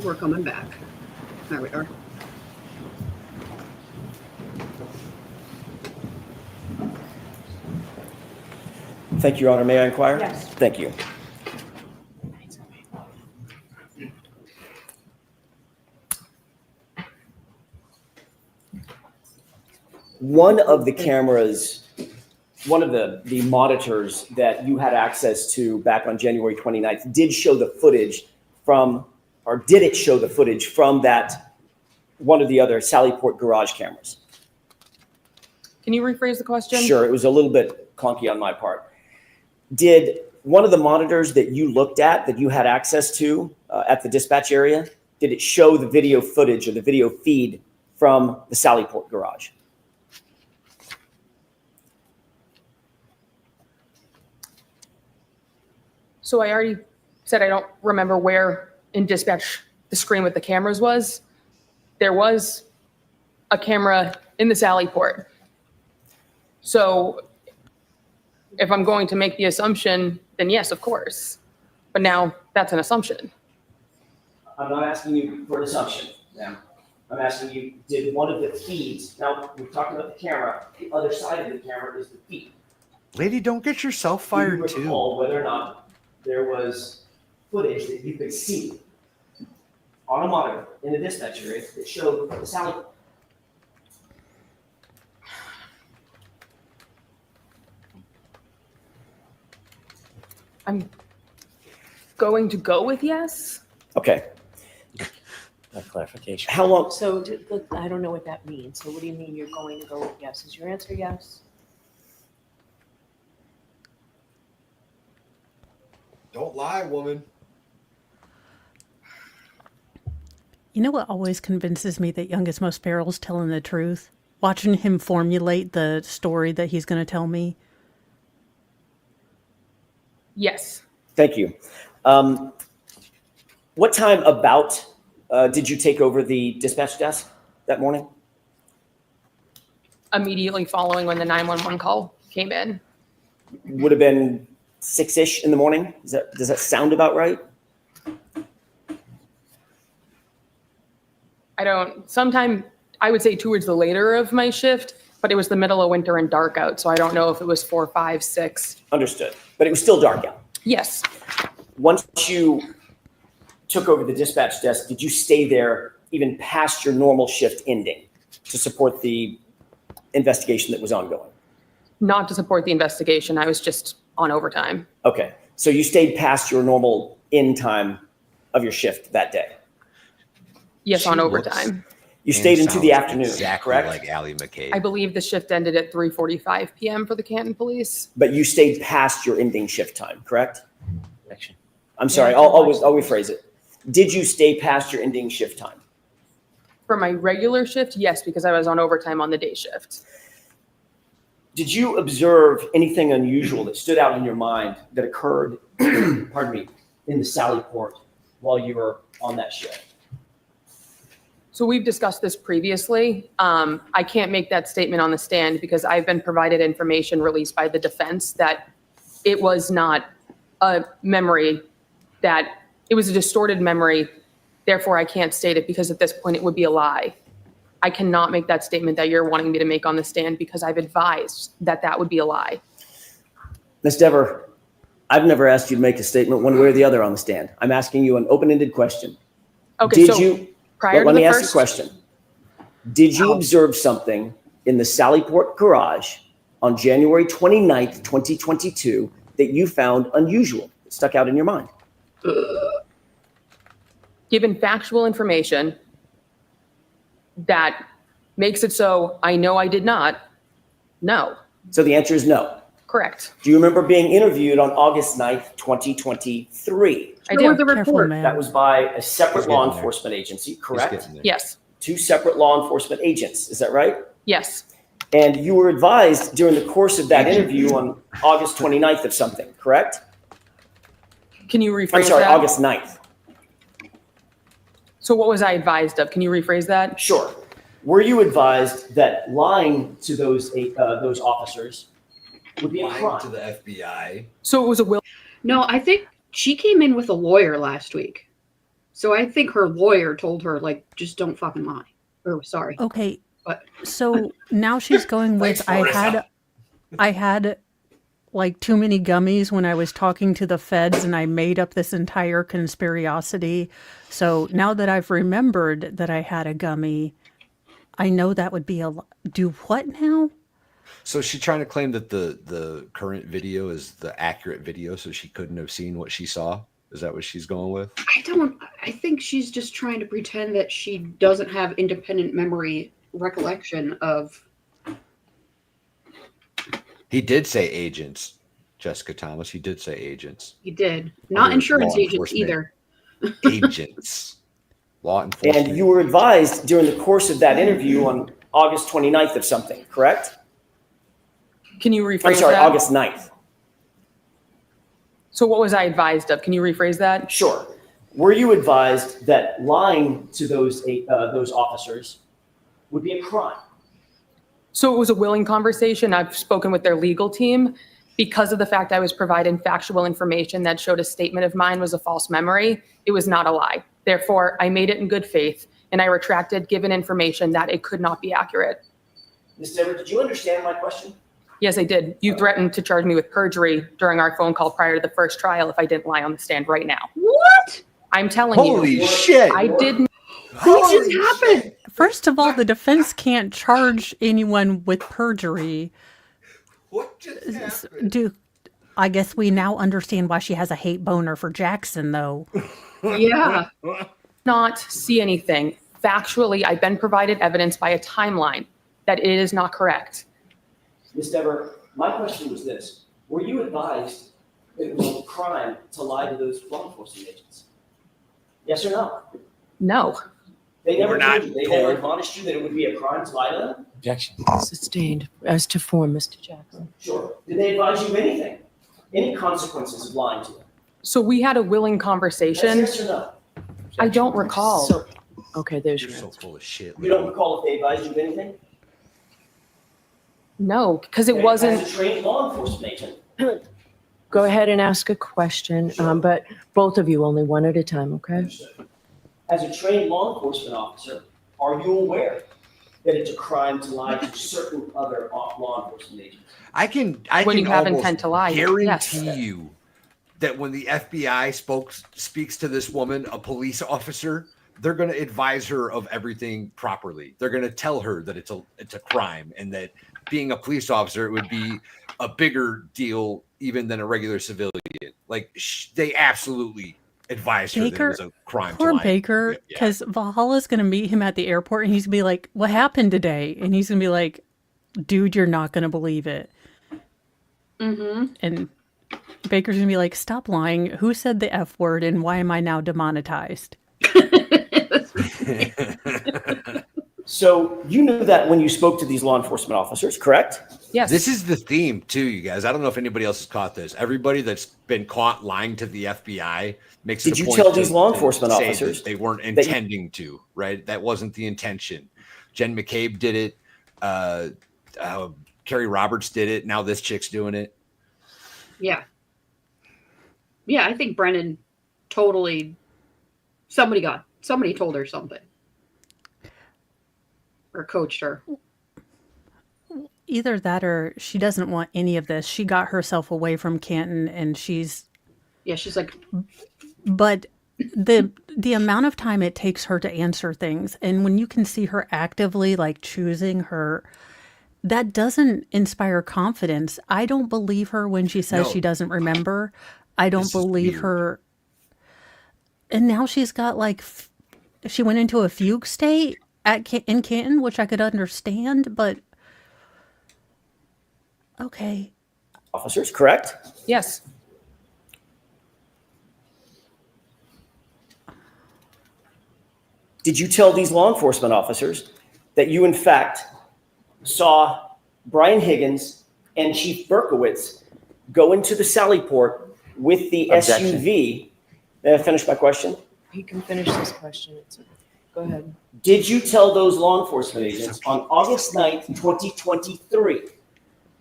We're coming back. There we are. Thank you, Your Honor. May I inquire? Yes. Thank you. One of the cameras, one of the monitors that you had access to back on January 29th did show the footage from, or did it show the footage from that, one of the other Sallyport garage cameras? Can you rephrase the question? Sure, it was a little bit clunky on my part. Did one of the monitors that you looked at, that you had access to at the dispatch area, did it show the video footage or the video feed from the Sallyport garage? So I already said I don't remember where in dispatch the screen with the cameras was, there was a camera in the sally port. So if I'm going to make the assumption, then yes, of course. But now that's an assumption. I'm not asking you for an assumption, ma'am. I'm asking you, did one of the feeds, now we're talking about the camera, the other side of the camera is the feed. Lady, don't get yourself Do fired you too. recall whether or not there was footage that you could see on a monitor in the dispatch area that showed the sally port? I'm going to go with yes. Okay. That clarification. How long? So I don't know what that means. So what do you mean you're going to go with yes? Is your answer yes? Don't lie, woman. You know what always convinces me that Youngest Most Feral's telling the truth? Watching him formulate the story that he's going to tell me. Yes. Thank you. What time about did you take over the dispatch desk that morning? Immediately following when the 911 call came in. Would have been 6-ish in the morning. Does that sound about right? Sometime I would say towards the later of my shift, but it was the middle of winter and dark out. So I don't know if it was 4, 5, 6. Understood. But it was still dark out. Yes. Once you took over the dispatch desk, did you stay there even past your normal shift ending to support the investigation that was ongoing? Not to support the investigation. I was just on overtime. Okay. So you stayed past your normal end time of your shift that day? Yes, on overtime. You stayed into the afternoon, exactly correct? like Allie McCabe. I believe the shift ended at 3:45 p.m. for the Canton Police. But you stayed past your ending shift time, correct? I'm sorry, I'll rephrase it. Did you stay past your ending shift time? For my regular shift, yes, because I was on overtime on the day shift. Did you observe anything unusual that stood out in your mind that occurred, pardon me, in the sally port while you were on that shift? So we've discussed this previously. I can't make that statement on the stand because I've been provided information released by the defense that it was not a memory, that it was a distorted memory. Therefore, I can't state it because at this point it would be a lie. I cannot make that statement that you're wanting me to make on the stand because I've advised that that would be a lie. Ms. Dever, I've never asked you to make a statement one way or the other on the stand. I'm asking you an open-ended question. Okay, Did so you? prior to let the me ask first you a question. Did you observe something in the Sallyport garage on January 29th, 2022 that you found unusual, that stuck out in your mind? given factual information that makes it so I know I did not, no. So the answer is no. Correct. Do you remember being interviewed on August 9th, 2023? I do. The report. That was by a separate He's law getting there. enforcement agency, correct? Yes. Two separate law enforcement agents, is that right? Yes. And you were advised during the course of that interview on August 29th of something, correct? Can you rephrase I'm sorry, that? August 9th. So what was I advised of? Can you rephrase that? Sure. Were you advised that lying to those officers would be a Lying crime? to the FBI. So it was a will. No, I think she came in with a lawyer last week. So I think her lawyer told her, like, just don't fucking lie. Or sorry. Okay. But So now she's going with I had like too many gummies when I was talking to the feds and I made up this entire conspiracy. So now that I've remembered that I had a gummy, I know that would be do what now? So she's trying to claim that the current video is the accurate video, so she couldn't have seen what she saw. Is that what she's going with? I think she's just trying to pretend that she doesn't have independent memory recollection of. He did say agents, Jessica Thomas. He did say agents. He did. Not Other insurance law agents enforcement either. Agents. Law enforcement. And you were advised during the course of that interview on August 29th of something, correct? Can you rephrase I'm sorry, that? August 9th. So what was I advised of? Can you rephrase that? Sure. were you advised that lying to those officers would be a crime? So it was a willing conversation. I've spoken with their legal team. Because of the fact I was providing factual information that showed a statement of mine was a false memory, it was not a lie. Therefore, I made it in good faith, and I retracted given information that it could not be accurate. Ms. Dever, did you understand my question? Yes, I did. You threatened to charge me with perjury during our phone call prior to the first trial if I didn't lie on the stand right now. What? I'm telling you. Holy shit! I didn't. What just happened? First of all, the defense can't charge anyone with perjury. What just happened? I guess we now understand why she has a hate boner for Jackson, though. Yeah. Not see anything. Factually, I've been provided evidence by a timeline that it is not correct. Ms. Dever, my question was this. Were you advised that it was a crime to lie to those law enforcement agents? Yes or no? No. They never We're not told you. They told. never admonished you that it would be a crime to lie to them? Objection. Sustained as to form, Mr. Jackson. Sure. Did they advise you of anything? Any consequences of lying to them? So we had a willing That's conversation. yes or no? I don't recall. So, okay, there's You're your so answer. full of shit. You don't recall if they advised you of anything? No, because it Okay, wasn't. As a trained law enforcement agent. Go ahead and ask a question, but both of you only one at a time, okay? As a trained law enforcement officer, are you aware that it's a crime to lie to certain other law enforcement agents? I can When you have almost intent to lie, guarantee yes. you that when the FBI speaks to this woman, a police officer, they're going to advise her of everything properly. They're going to tell her that it's a crime and that being a police officer, it would be a bigger deal even than a regular civilian. Like they absolutely advised her that it was a crime. Poor to lie. Baker, because Valhalla's going to meet him at the airport and he's going to be like, what happened today? And he's going to be like, dude, you're not going to believe it. Mm-hmm. And Baker's going to be like, stop lying. Who said the F word and why am I now demonetized? So you knew that when you spoke to these law enforcement officers, correct? Yes. This is the theme too, you guys. I don't know if anybody else has caught this. Everybody that's been caught lying to the FBI makes it Did a you point tell to- these law to enforcement say officers that they weren't that you- intending to, right? That wasn't the intention. Jen McCabe did it. Carrie Roberts did it. Now this chick's doing it. Yeah. Yeah, I think Brennan totally. Somebody told her something. Or coached her. Either that or she doesn't want any of this. She got herself away from Canton and she's like. But the amount of time it takes her to answer things, and when you can see her actively like choosing her, that doesn't inspire confidence. I don't believe her when she says she doesn't remember. I don't believe her. And now she's got like, she went into a fugue state in Canton, which I could understand, but okay. Officers, correct? Yes. Did you tell these law enforcement officers that you, in fact, saw Brian Higgins and Chief Berkowitz go into the Sallyport with the Objection. SUV? May I finish my question? He can finish this question. Go ahead. Did you tell those law enforcement agents on August 9th, 2023,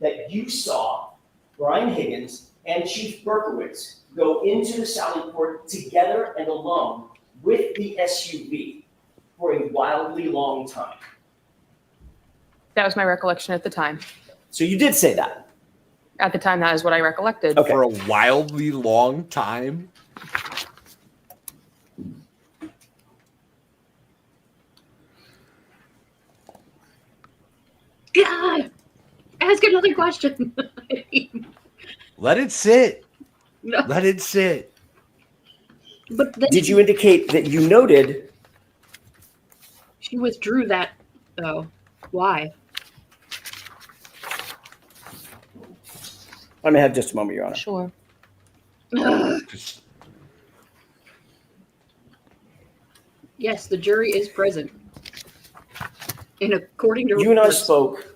that you saw Brian Higgins and Chief Berkowitz go into the Sallyport together and alone with the SUV for a wildly long time? That was my recollection at the time. So you did say that? At the time, that is what I recollected. For a wildly long time. God, ask another question. Let it sit. No. Let it sit. But then Did you indicate that you noted? She withdrew that, though. Why? Let me have just a moment, Your Honor. Sure. Yes, the jury is present. And according to You and I reports, spoke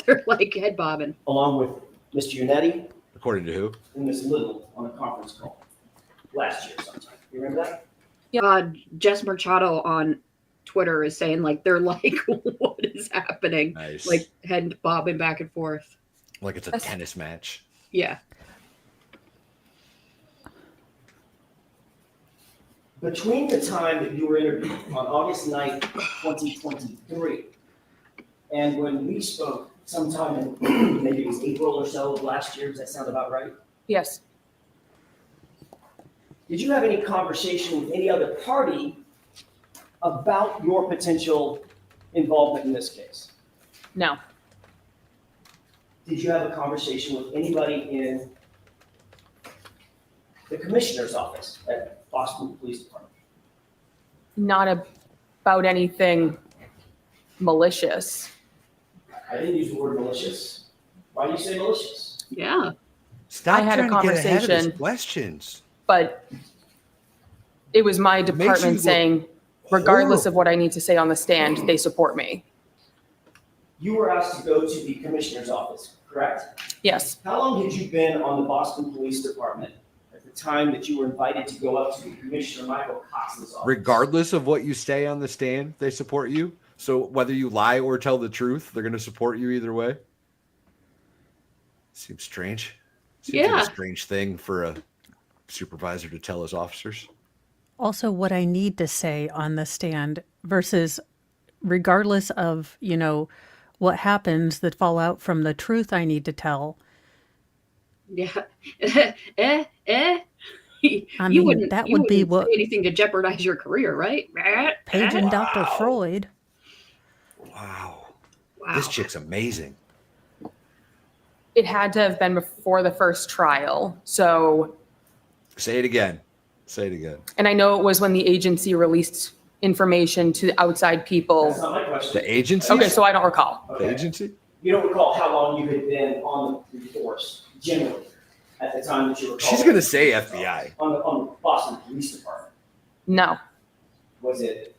they're like head bobbing. along with Mr. Unetti According to who? and Ms. Little on a conference call last year sometime. You remember that? Jess Machado on Twitter is saying like they're like, what is happening? Nice. Like head bobbing back and forth. Like it's a tennis match. Yeah. Between the time that you were interviewed on August 9th, 2023, and when we spoke sometime in maybe it was April or so of last year, does that sound about right? Yes. Did you have any conversation with any other party about your potential involvement in this case? No. Did you have a conversation with anybody in the commissioner's office at Boston Police Department? Not about anything malicious. I didn't use the word malicious. Why do you say malicious? Yeah. Stop I had a trying to get ahead of his conversation. questions. But it was my makes you department look saying, regardless horrible. of what I need to say on the stand, they support me. You were asked to go to the commissioner's office, correct? Yes. How long had you been on the Boston Police Department at the time that you were invited to go up to the Commissioner Michael Cox's office? Regardless of what you say on the stand, they support you. So whether you lie or tell the truth, they're going to support you either way. Seems strange. Seems like a strange thing for a supervisor to tell his officers. Also, what I need to say on the stand versus regardless of, you know, what happens that fall out from the truth I need to tell. Yeah. I You mean, wouldn't, that you would be wouldn't what say anything to jeopardize your career, right? Paige and Dr. Freud. Wow. Wow. This chick's amazing. It had to have been before the first trial. So, Say it again. Say it again. and I know it was when the agency released information to outside people. That's not my question. The agency? Okay, so I don't recall. The agency? You don't recall how long you had been on the force, generally, at the time that you were called? She's going to say FBI. On the Boston Police Department. No. Was it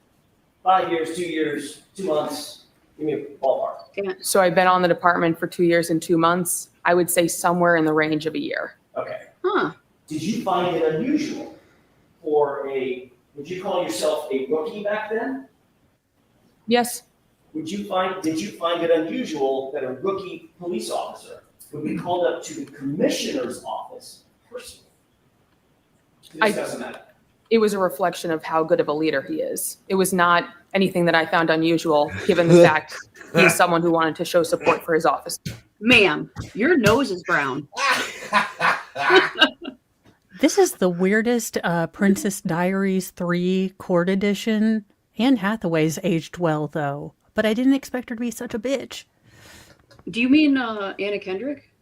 5 years, 2 years, 2 months? Give me a ballpark. So I've been on the department for 2 years and 2 months. I would say somewhere in the range of a year. Okay. Huh. Did you find it unusual for would you call yourself a rookie back then? Yes. Did you find it unusual that a rookie police officer would be called up to the commissioner's office personally to discuss a matter? It was a reflection of how good of a leader he is. It was not anything that I found unusual, given the fact he's someone who wanted to show support for his office. Ma'am, your nose is brown. This is the weirdest Princess Diaries 3 court edition. Anne Hathaway's aged well, though. But I didn't expect her to be such a bitch. Do you mean Anna Kendrick?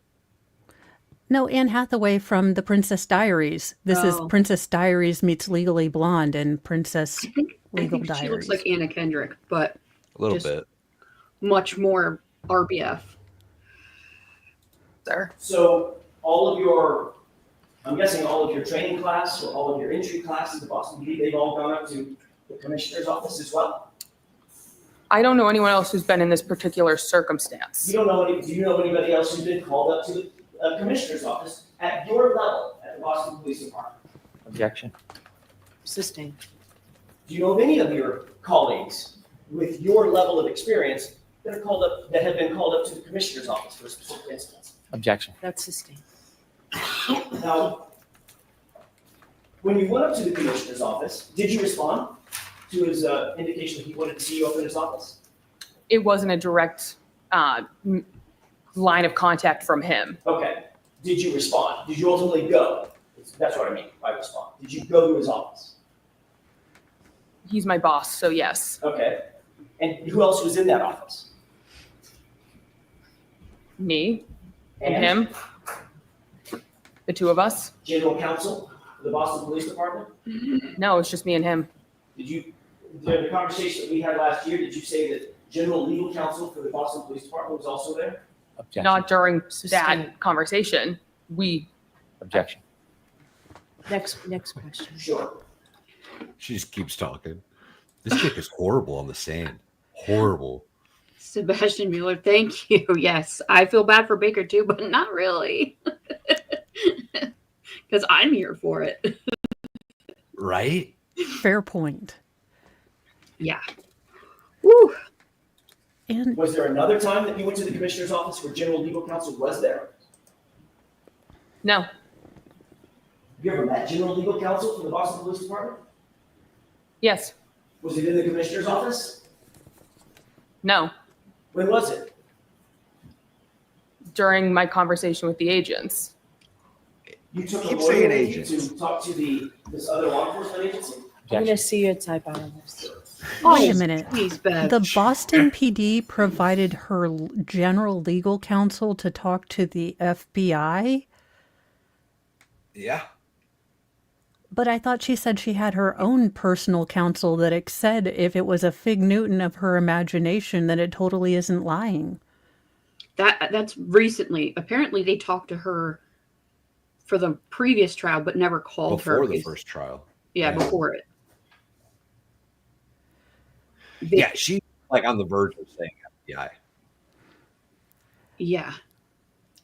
No, Anne Hathaway from the Princess Diaries. This is Princess Diaries meets Legally Blonde and Princess Legal I think Diaries. she looks like Anna Kendrick, but A little just bit. much more RBF. Sir. So I'm guessing all of your training class or all of your entry classes at Boston PD, they've all gone up to the commissioner's office as well? I don't know anyone else who's been in this particular circumstance. Do you know anybody else who's been called up to the commissioner's office at your level at the Boston Police Department? Objection. Sustained. Do you know of any of your colleagues with your level of experience that have been called up to the commissioner's office for a specific instance? Objection. That's sustained. Now, when you went up to the commissioner's office, did you respond to his indication that he wanted to see you up in his office? It wasn't a direct line of contact from him. Okay. Did you respond? Did you ultimately go? That's what I mean by respond. Did you go to his office? He's my boss, so yes. Okay. And who else was in that office? Me and him. The two of us. General counsel of the Boston Police Department? No, it's just me and him. During the conversation that we had last year, did you say that general legal counsel for the Boston Police Department was also there? Objection. Not during Sustained. that conversation. Objection. Next question. Sure. She just keeps talking. This chick is horrible on the sand. Horrible. Sebastian Mueller, thank you. Yes, I feel bad for Baker too, but not really. Because I'm here for it. Right? Fair point. Yeah. Woo. And Was there another time that you went to the commissioner's office where general legal counsel was there? No. Have you ever met general legal counsel from the Boston Police Department? Yes. Was it in the commissioner's office? No. When was it? During my conversation with the agents. You took Keep a lawyer saying with you agents. to talk to this other law enforcement agency? I'm going to see you type out on this. wait a minute. Please, Bev. The Boston PD provided her general legal counsel to talk to the FBI, Yeah. but I thought she said she had her own personal counsel that it said if it was a fig Newton of her imagination, that it totally isn't lying. That's recently. Apparently, they talked to her for the previous trial, but never called her. Before the first trial. Yeah, before it. Yeah, she's like on the verge of saying FBI. Yeah.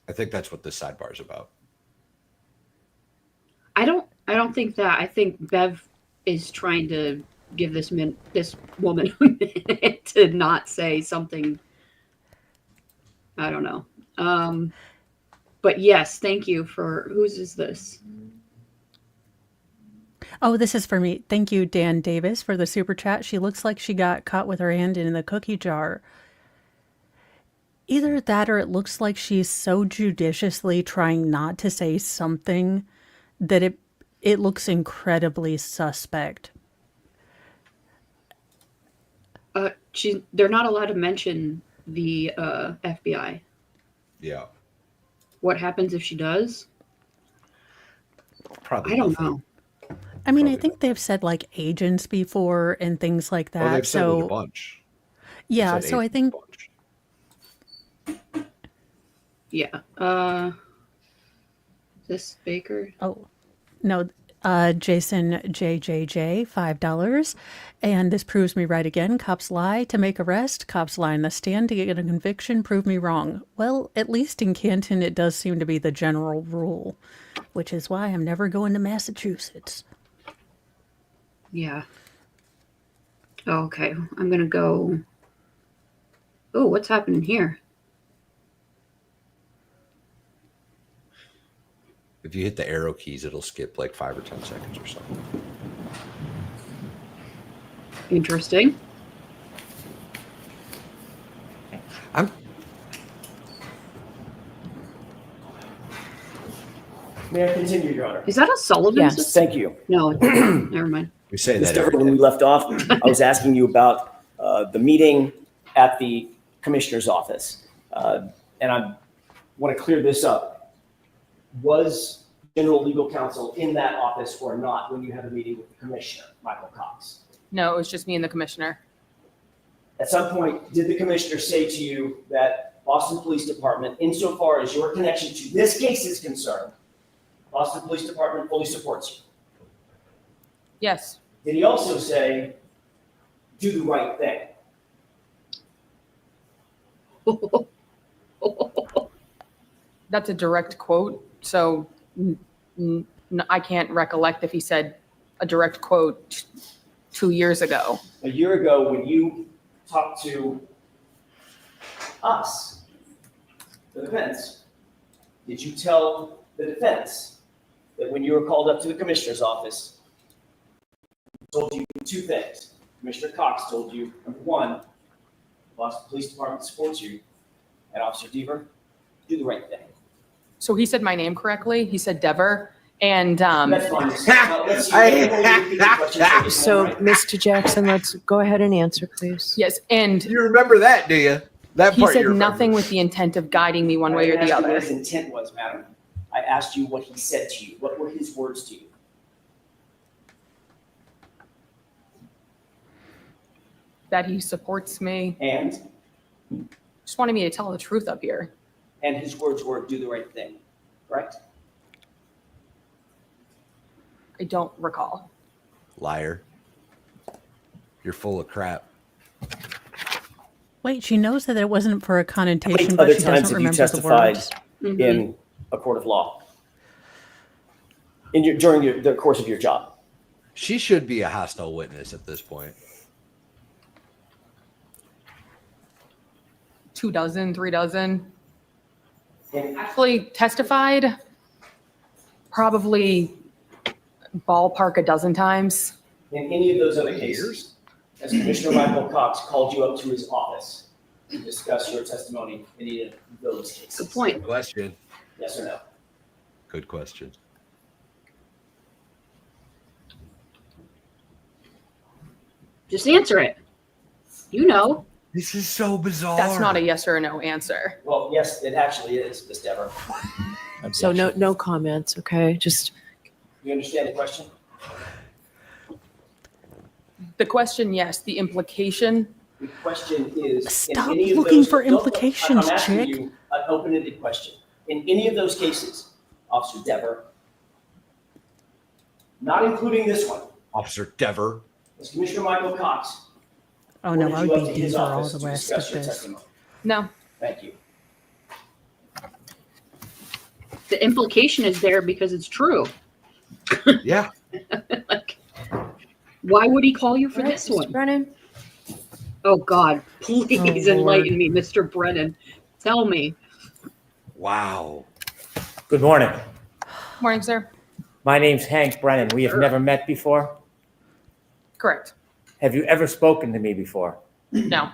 I think that's what this sidebar is about. I don't think that. I think Bev is trying to give this woman a minute to not say something. I don't know. But yes, thank you for whose is this? Oh, this is for me. Thank you, Dan Davis, for the super chat. She looks like she got caught with her hand in the cookie jar. Either that or it looks like she's so judiciously trying not to say something that it looks incredibly suspect. They're not allowed to mention the FBI. Yeah. What happens if she does? Probably. I don't know. I mean, I think they've said like agents before and things like that. Oh, they've said it so a bunch. yeah, so I think yeah. This Baker? Oh, no. Jason JJJ, $5. And this proves me right again. Cops lie to make arrest. Cops lie in the stand to get a conviction. Prove me wrong. Well, at least in Canton, it does seem to be the general rule, which is why I'm never going to Massachusetts. Yeah. Oh, okay. I'm going to go. Oh, what's happening here? If you hit the arrow keys, it'll skip like 5 or 10 seconds or something. Interesting. May I continue, Your Honor? Is that a Sullivan's? Yes. Thank you. No, never mind. We say It's that different every when we left off. I was asking you about the meeting at the commissioner's office. And I want to clear this up. Was general legal counsel in that office or not when you had a meeting with the commissioner, Michael Cox? No, it was just me and the commissioner. At some point, did the commissioner say to you that Boston Police Department, insofar as your connection to this case is concerned, Boston Police Department fully supports you? Yes. Did he also say, do the right thing? That's a direct quote, so I can't recollect if he said a direct quote 2 years ago. A year ago, when you talked to us, the defense, did you tell the defense that when you were called up to the commissioner's office, he told you two things? Commissioner Cox told you, number one, the Boston Police Department supports you, and Officer Deaver, do the right thing. So he said my name correctly. He said Dever. And That's fine. So, Mr. Jackson, let's go ahead and answer, please. yes, and You remember that, do you? That he part said you remember. nothing with the intent of guiding me one way or the I didn't ask you other. what his intent was, madam. I asked you what he said to you. What were his words to you? That he supports me. And Just wanted me to tell the truth up here. his words were, do the right thing, correct? I don't recall. Liar. You're full of crap. Wait, she knows that it wasn't for a How connotation, many but other she times doesn't have you remember the testified words. in a court of law? During the course of your job? She should be a hostile witness at this point. 2 dozen, 3 dozen. Actually testified probably ballpark a dozen times. In any of those other cases, has Commissioner Michael Cox called you up to his office to discuss your testimony in any of those cases? Good point. Good question. Yes or no? Good question. Just answer it. You know. This is so bizarre. That's not a yes or a no answer. Well, yes, it actually is, Ms. Dever. So no comments, okay? Just. You understand the question? The question, yes. The implication. The question is. Stop looking for implications, I'm asking chick. you an open-ended question. In any of those cases, Officer Dever, not including this one, Officer Dever. was Commissioner Michael Cox. Oh no, I ordered you would up be to D his for all office the to rest of discuss your this. testimony? No. Thank you. The implication is there because it's true. Yeah. Like, why would he call you for this Mr. one? Brennan? Oh God, please Oh, enlighten Lord. me, Mr. Brennan. Tell me. Wow. Good morning. Morning, sir. My name's Hank Brennan. We have never met before. Correct. Have you ever spoken to me before? No.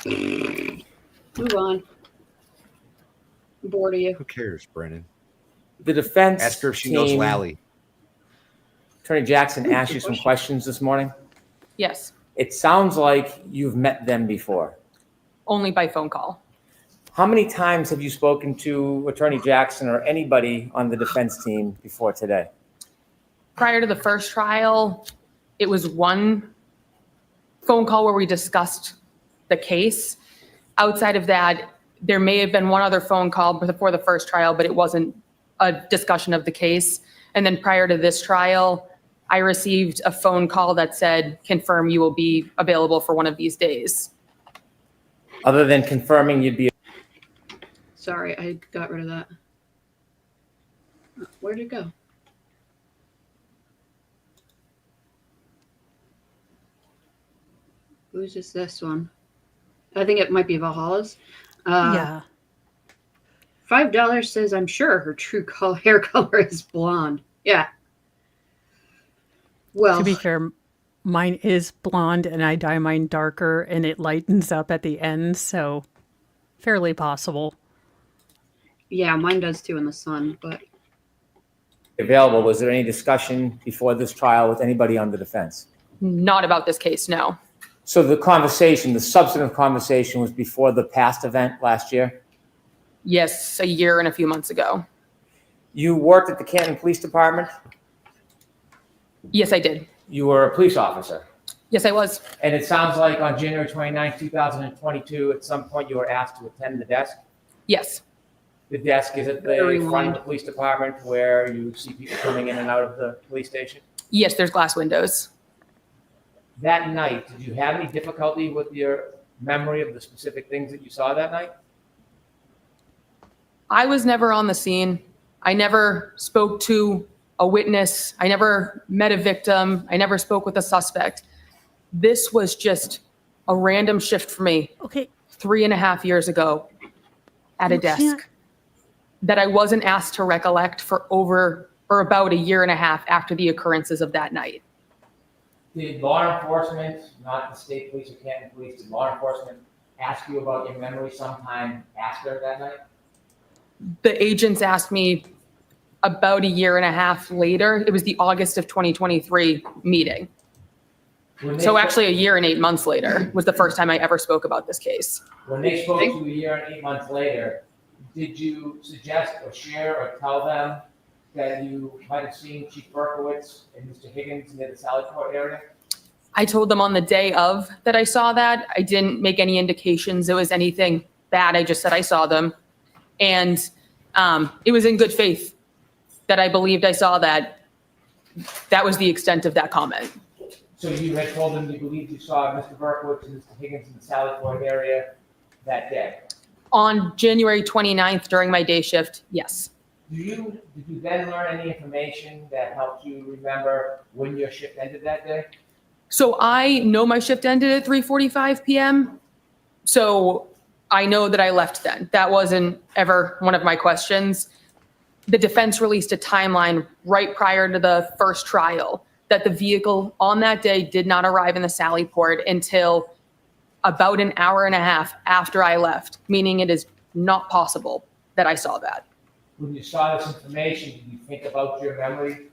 Move on. I'm bored of you. Who cares, Brennan? The defense Ask her if she team, knows Lally. Attorney Jackson asked you some questions this morning. Yes. It sounds like you've met them before. Only by phone call. How many times have you spoken to Attorney Jackson or anybody on the defense team before today? Prior to the first trial, it was one phone call where we discussed the case. Outside of that, there may have been one other phone call before the first trial, but it wasn't a discussion of the case. And then prior to this trial, I received a phone call that said, confirm you will be available for one of these days. Other than confirming you'd be. Sorry, I got rid of that. Where'd it go? Who's this one? I think it might be Valhalla's. Yeah. $5 says, I'm sure her true hair color is blonde. Yeah. Well, To be fair, mine is blonde and I dye mine darker and it lightens up at the end, so fairly possible. yeah, mine does too in the sun, but Available. Was there any discussion before this trial with anybody on the defense? Not about this case, no. So the conversation, the substantive conversation was before the past event last year? Yes, a year and a few months ago. You worked at the Canton Police Department? Yes, I did. You were a police officer? Yes, I was. And it sounds like on January 29, 2022, at some point you were asked to attend the desk? Yes. The desk is at the front of the police department where you see people coming in and out of the police station? Yes, there's glass windows. That night, did you have any difficulty with your memory of the specific things that you saw that night? I was never on the scene. I never spoke to a witness. I never met a victim. I never spoke with a suspect. This was just a random shift for me. Okay. 3.5 years ago at a desk that I wasn't asked to recollect for over or about a year and a half after the occurrences of that night. Did law enforcement, not the state police or Canton Police, did law enforcement ask you about your memory sometime after that night? The agents asked me about a year and a half later. It was the August of 2023 meeting. So actually a year and 8 months later was the first time I ever spoke about this case. When they spoke to you a year and 8 months later, did you suggest or share or tell them that you might have seen Chief Berkowitz and Mr. Higgins near the Sally Port area? I told them on the day of that I saw that. I didn't make any indications it was anything bad. I just said I saw them. And it was in good faith that I believed I saw that. That was the extent of that comment. So you had told them you believed you saw Mr. Berkowitz and Mr. Higgins in the Sally Port area that day? On January 29th during my day shift, yes. Did you then learn any information that helped you remember when your shift ended that day? So I know my shift ended at 3:45 p.m. So I know that I left then. That wasn't ever one of my questions. The defense released a timeline right prior to the first trial that the vehicle on that day did not arrive in the Sally Port until about an hour and a half after I left, meaning it is not possible that I saw that. When you saw this information, did you think about your memory?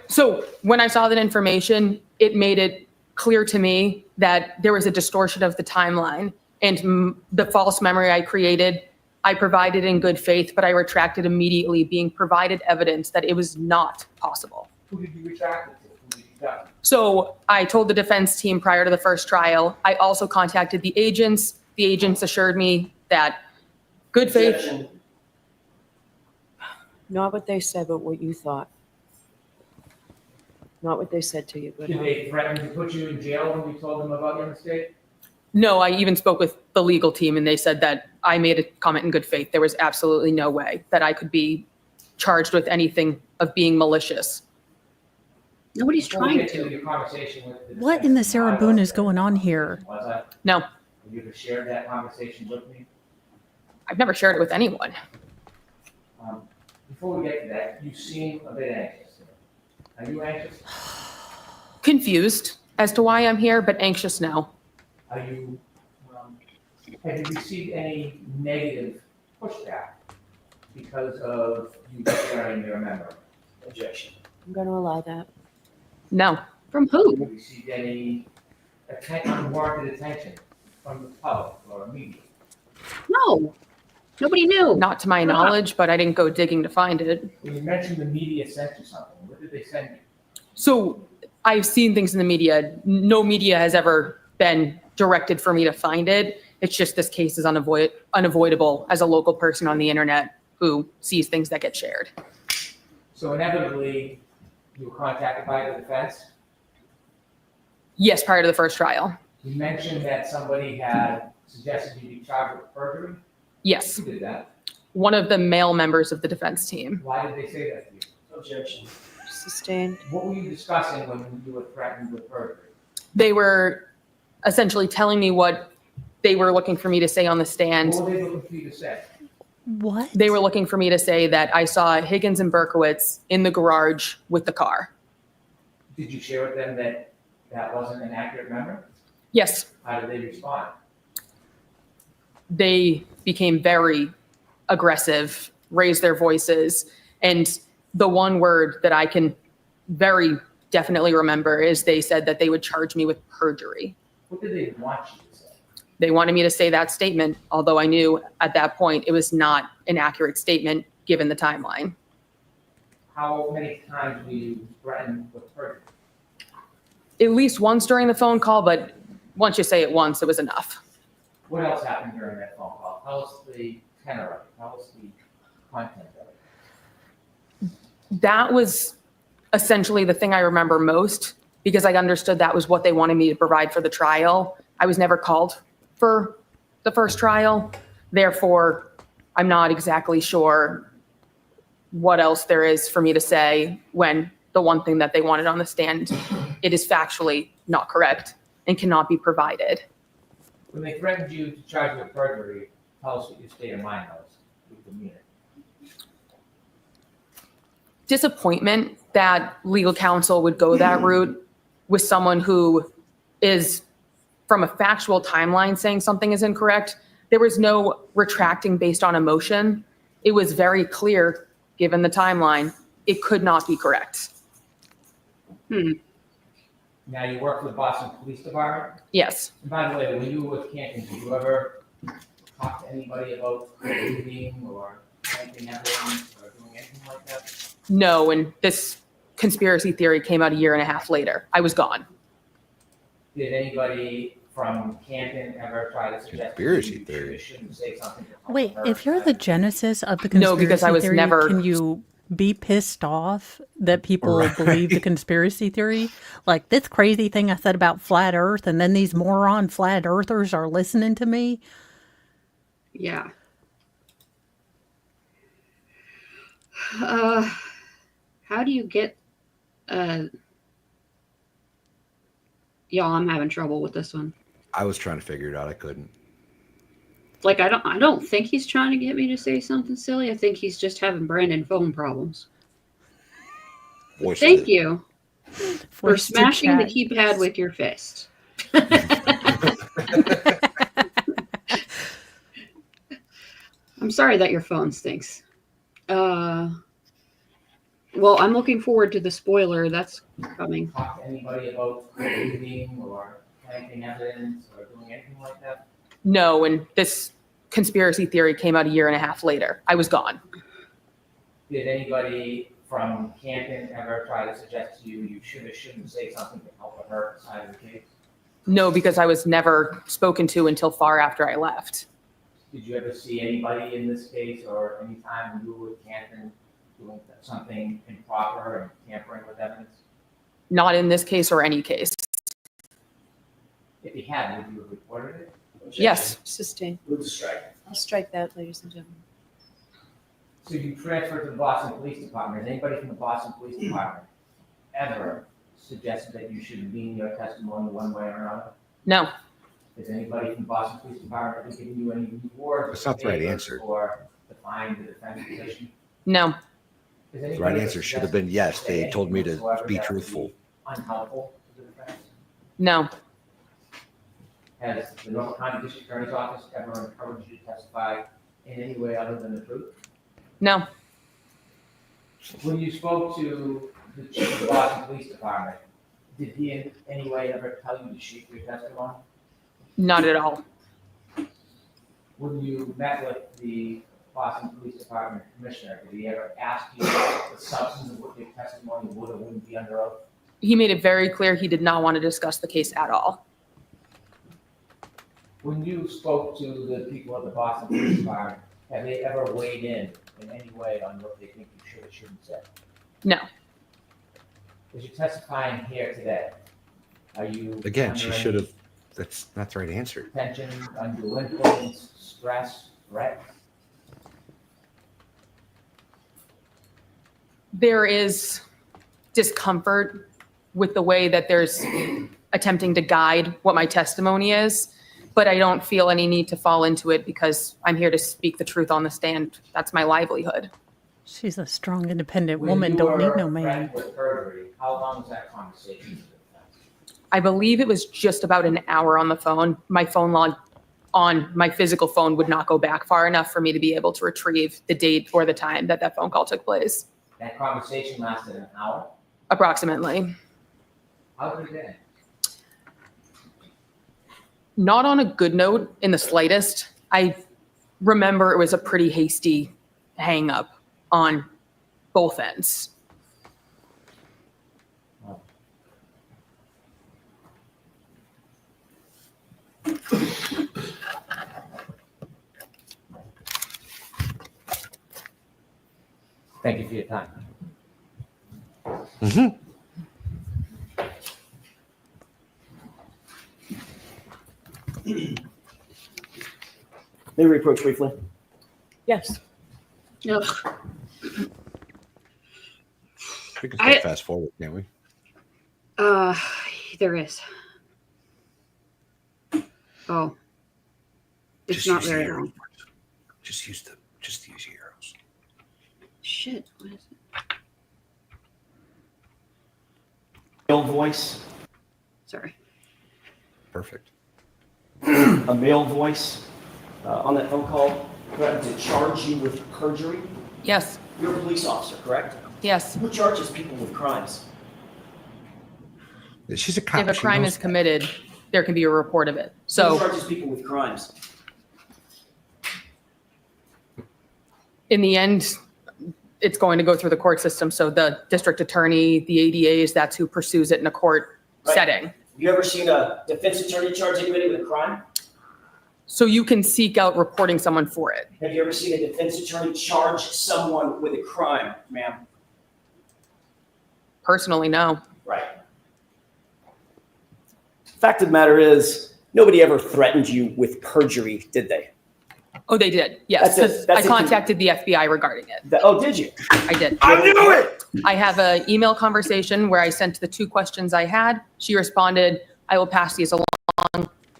So when I saw that information, it made it clear to me that there was a distortion of the timeline, and the false memory I created, I provided in good faith, but I retracted immediately, being provided evidence that it was not possible. Who did you retract it to? Who did you tell? So I told the defense team prior to the first trial. I also contacted the agents. The agents assured me that good faith. Not what they said, but what you thought. Not what they said to you, but. Did they threaten to put you in jail when you told them about your mistake? No, I even spoke with the legal team and they said that I made a comment in good faith. There was absolutely no way that I could be charged with anything of being malicious. Nobody's trying to. What in the Sarah Boone is going on here? Was that? No, Have you ever shared that conversation with me? I've never shared it with anyone. Before we get to that, you seem a bit anxious. Are you anxious? Confused as to why I'm here, but anxious now. Are you, have you received any negative pushback because of you sharing your memory? Objection. I'm going to allow that. No. From Have who? you received any unwarranted attention from the public or media? No. Nobody knew. Not to my knowledge, but I didn't go digging to find it. When you mentioned the media sent you something, what did they send you? So I've seen things in the media. No media has ever been directed for me to find it. It's just this case is unavoidable as a local person on the internet who sees things that get shared. So inevitably, you were contacted by the defense? Yes, prior to the first trial. You mentioned that somebody had suggested you be charged with perjury? Yes. Who did that? One of the male members of the defense team. Why did they say that to you? Objection. Sustained. What were you discussing when you were threatened with perjury? They were essentially telling me what they were looking for me to say on the stand. What were they looking for you to say? What? They were looking for me to say that I saw Higgins and Berkowitz in the garage with the car. Did you share with them that that wasn't an accurate memory? Yes. How did they respond? They became very aggressive, raised their voices, and the one word that I can very definitely remember is they said that they would charge me with perjury. What did they want you to say? They wanted me to say that statement, although I knew at that point it was not an accurate statement given the timeline. How many times were you threatened with perjury? At least once during the phone call, but once you say it once, it was enough. What else happened during that phone call? Tell us the tenor of it. Tell us the content of it. That was essentially the thing I remember most because I understood that was what they wanted me to provide for the trial. I was never called for the first trial. Therefore, I'm not exactly sure what else there is for me to say when the one thing that they wanted on the stand, it is factually not correct and cannot be provided. When they threatened you to charge you with perjury, tell us what your state of mind was. With the demeanor. Disappointment that legal counsel would go that route with someone who is from a factual timeline saying something is incorrect. There was no retracting based on emotion. It was very clear, given the timeline, it could not be correct. Now, you work for the Boston Police Department? Yes. And by the way, when you were with Canton, did you ever talk to anybody about looting or planting evidence or doing anything like that? No, and this conspiracy theory came out a year and a half later. I was gone. Did anybody from Canton ever try to suggest Conspiracy you theory. shouldn't say something? Wait, if you're the genesis of the conspiracy No, because I was theory, never- can you be pissed off that people Right. believe the conspiracy theory? Like this crazy thing I said about flat earth and then these moron flat earthers are listening to me? Yeah. How do you get y'all, I'm having trouble with this one. I was trying to figure it out. I couldn't. Like I don't think he's trying to get me to say something silly. I think he's just having Brandon phone problems. Thank you for smashing the keypad with your fist. I'm sorry that your phone stinks. Well, I'm looking forward to the spoiler that's coming. Talk to anybody about reading or planting evidence or doing anything like that? No, and this conspiracy theory came out a year and a half later. I was gone. Did anybody from Canton ever try to suggest to you you should or shouldn't say something to help her side of the case? No, because I was never spoken to until far after I left. Did you ever see anybody in this case or any time when you were with Canton doing something improper and tampering with evidence? Not in this case or any case. If you had, would you have reported it? Yes. Sustain. Move to strike. I'll strike that, ladies and gentlemen. So you transferred to the Boston Police Department. Has anybody from the Boston Police Department ever suggested that you should lean your testimony one way or another? No. Has anybody from the Boston Police Department ever given you any rewards? That's not the right answer. Or defying the defense position? No. The right answer should have been yes. They told me to be truthful. Unhelpful to the defense? No. Has the Norfolk County District Attorney's Office ever encouraged you to testify in any way other than the truth? No. When you spoke to the chief of the Boston Police Department, did he in any way ever tell you to shoot your testimony? Not at all. When you met with the Boston Police Department Commissioner, did he ever ask you the substance of what your testimony would or wouldn't be under oath? He made it very clear he did not want to discuss the case at all. When you spoke to the people at the Boston Police Department, have they ever weighed in any way on what they think you should or shouldn't say? No. As you're testifying here today, are you Again, she under should any have. That's not the right answer. tension, undue influence, stress, threat? There is discomfort with the way that there's attempting to guide what my testimony is, but I don't feel any need to fall into it because I'm here to speak the truth on the stand. That's my livelihood. She's a strong, independent When woman. you Don't need were no man. threatened with perjury, how long was that conversation with the defense? I believe it was just about an hour on the phone. My phone log on my physical phone would not go back far enough for me to be able to retrieve the date or the time that that phone call took place. That conversation lasted an hour? Approximately. How did it end? Not on a good note in the slightest. I remember it was a pretty hasty hang up on both ends. Thank you for your time. Mm-hmm. May we approach briefly? Yes. Ugh. We can still fast forward, can't we? There is. Oh. It's Just not use the very arrow. long. Just use the arrows. Shit, what is it? Male voice. Sorry. Perfect. A male voice on that phone call threatened to charge you with perjury. Yes. You're a police officer, correct? Yes. Who charges people with crimes? She's a cop. If a She crime knows is that. committed, there can be a report of it. Who So charges people with crimes? in the end, it's going to go through the court system. So the district attorney, the ADAs, that's who pursues it in a court Right. setting. Have you ever seen a defense attorney charge anybody with a crime? So you can seek out reporting someone for it. Have you ever seen a defense attorney charge someone with a crime, ma'am? Personally, no. Right. Fact of the matter is, nobody ever threatened you with perjury, did they? Oh, they did. Yes, That's 'cause that's I contacted the FBI regarding it. Oh, did you? I did. I knew it. I have an email conversation where I sent the 2 questions I had. She responded, I will pass these along.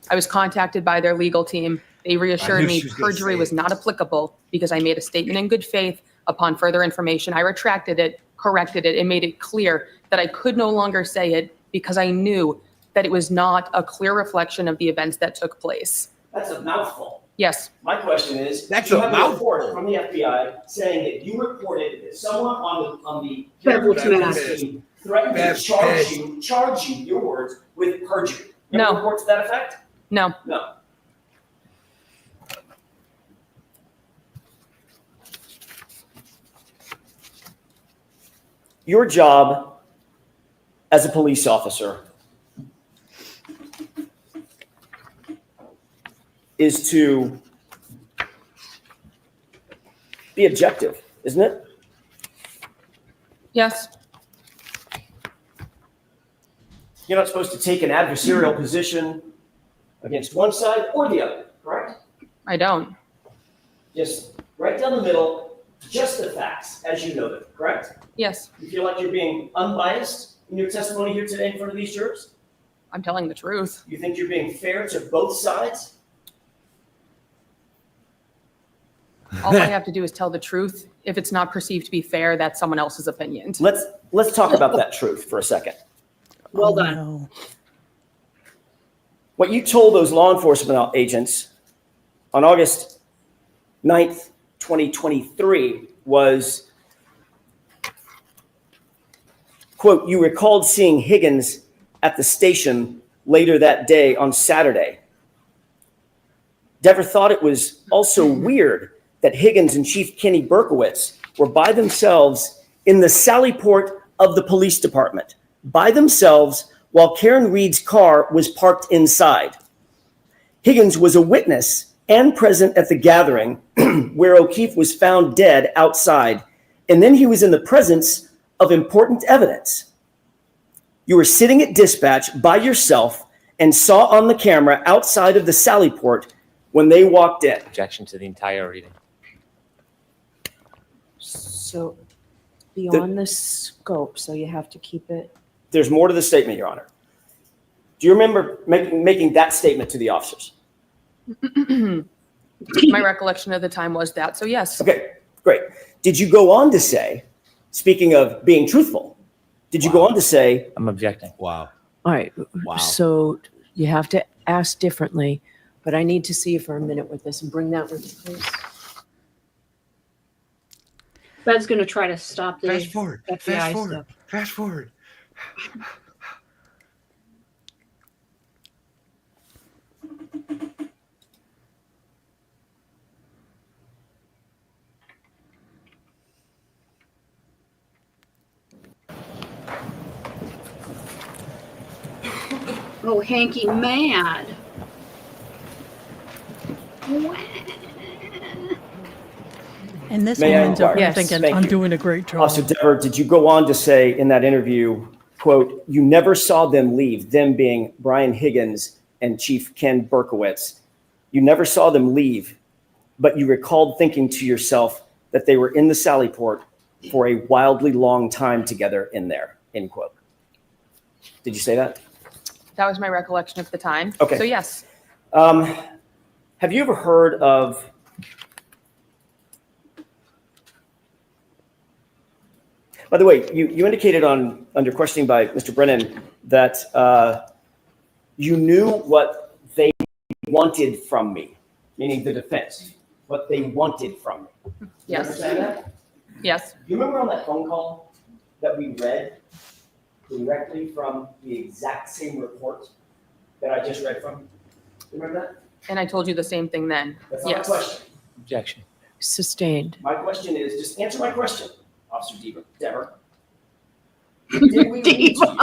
I was contacted by their legal team. They reassured me perjury was not applicable because I made a statement in good faith. Upon further information, I retracted it, corrected it, and made it clear that I could no longer say it because I knew that it was not a clear reflection of the events that took place. That's a mouthful. Yes. My question is, That's you a have mouthful. report from the FBI saying that you reported that someone on the Bevel Carolina smash. team threatened to Best charge you, your words, with perjury. You No. have a report to that effect? No. No. Your job as a police officer is to be objective, isn't it? Yes. You're not supposed to take an adversarial position against one side or the other, correct? I don't. Just right down the middle, just the facts as you know them, correct? Yes. You feel like you're being unbiased in your testimony here today in front of these jurors? I'm telling the truth. You think you're being fair to both sides? All I have to do is tell the truth. If it's not perceived to be fair, that's someone else's opinion. Let's talk about that truth for a second. Well done. No. What you told those law enforcement agents on August 9th, 2023 was, quote, you recalled seeing Higgins at the station later that day on Saturday. Dever thought it was also weird that Higgins and Chief Kenny Berkowitz were by themselves in the sally port of the police department, by themselves while Karen Reed's car was parked inside. Higgins was a witness and present at the gathering where O'Keefe was found dead outside, and then he was in the presence of important evidence. You were sitting at dispatch by yourself and saw on the camera outside of the sally port when they walked in. Objection to the entire reading. So beyond the scope, so you have to keep it. There's more to the statement, Your Honor. Do you remember making that statement to the officers? My recollection of the time was that. So yes. Okay, great. Did you go on to say, speaking of being truthful, did you go on to say, I'm objecting. Wow. All right. Wow. So you have to ask differently, but I need to see you for a minute with this and bring that with you, please. Ben's going to try to stop the Fast forward. FBI Fast forward. stuff. Fast forward. Oh, Hanky mad. And this May I woman's over inquire? here Yes, thinking, thank I'm you. doing a great job. Officer Dever, did you go on to say in that interview, quote, you never saw them leave, them being Brian Higgins and Chief Ken Berkowitz. You never saw them leave, but you recalled thinking to yourself that they were in the sally port for a wildly long time together in there, end quote. Did you say that? That was my recollection of the time. Okay. So yes. Have you ever heard of By the way, you indicated under questioning by Mr. Brennan that you knew what they wanted from me, meaning the defense, what they wanted from me. You Yes. understand that? Yes. Do you remember on that phone call that we read directly from the exact same report that I just read from? You remember that? And I told you the same thing then. That's not Yes. a question. Objection. Sustained. My question is, just answer my question, Officer Dever. Did we read to you,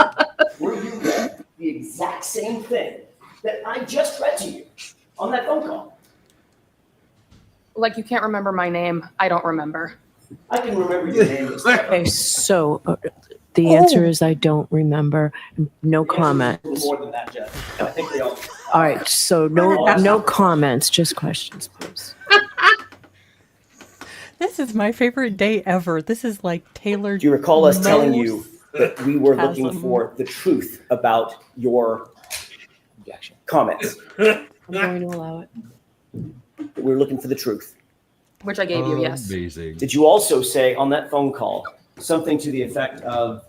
were you read the exact same thing that I just read to you on that phone call? Like you can't remember my name. I don't remember. I can remember your name. Okay, so the answer is I don't remember. No comment. More than that, Jeff. I think they all. All right, so no comments, just questions, please. This is my favorite day ever. This is like tailored. Do you recall us telling you most that we were looking chasm. for the truth about your Objection. comments? I'm going to allow it. That we were looking for the truth. Which I gave you, yes. Amazing. Did you also say on that phone call something to the effect of,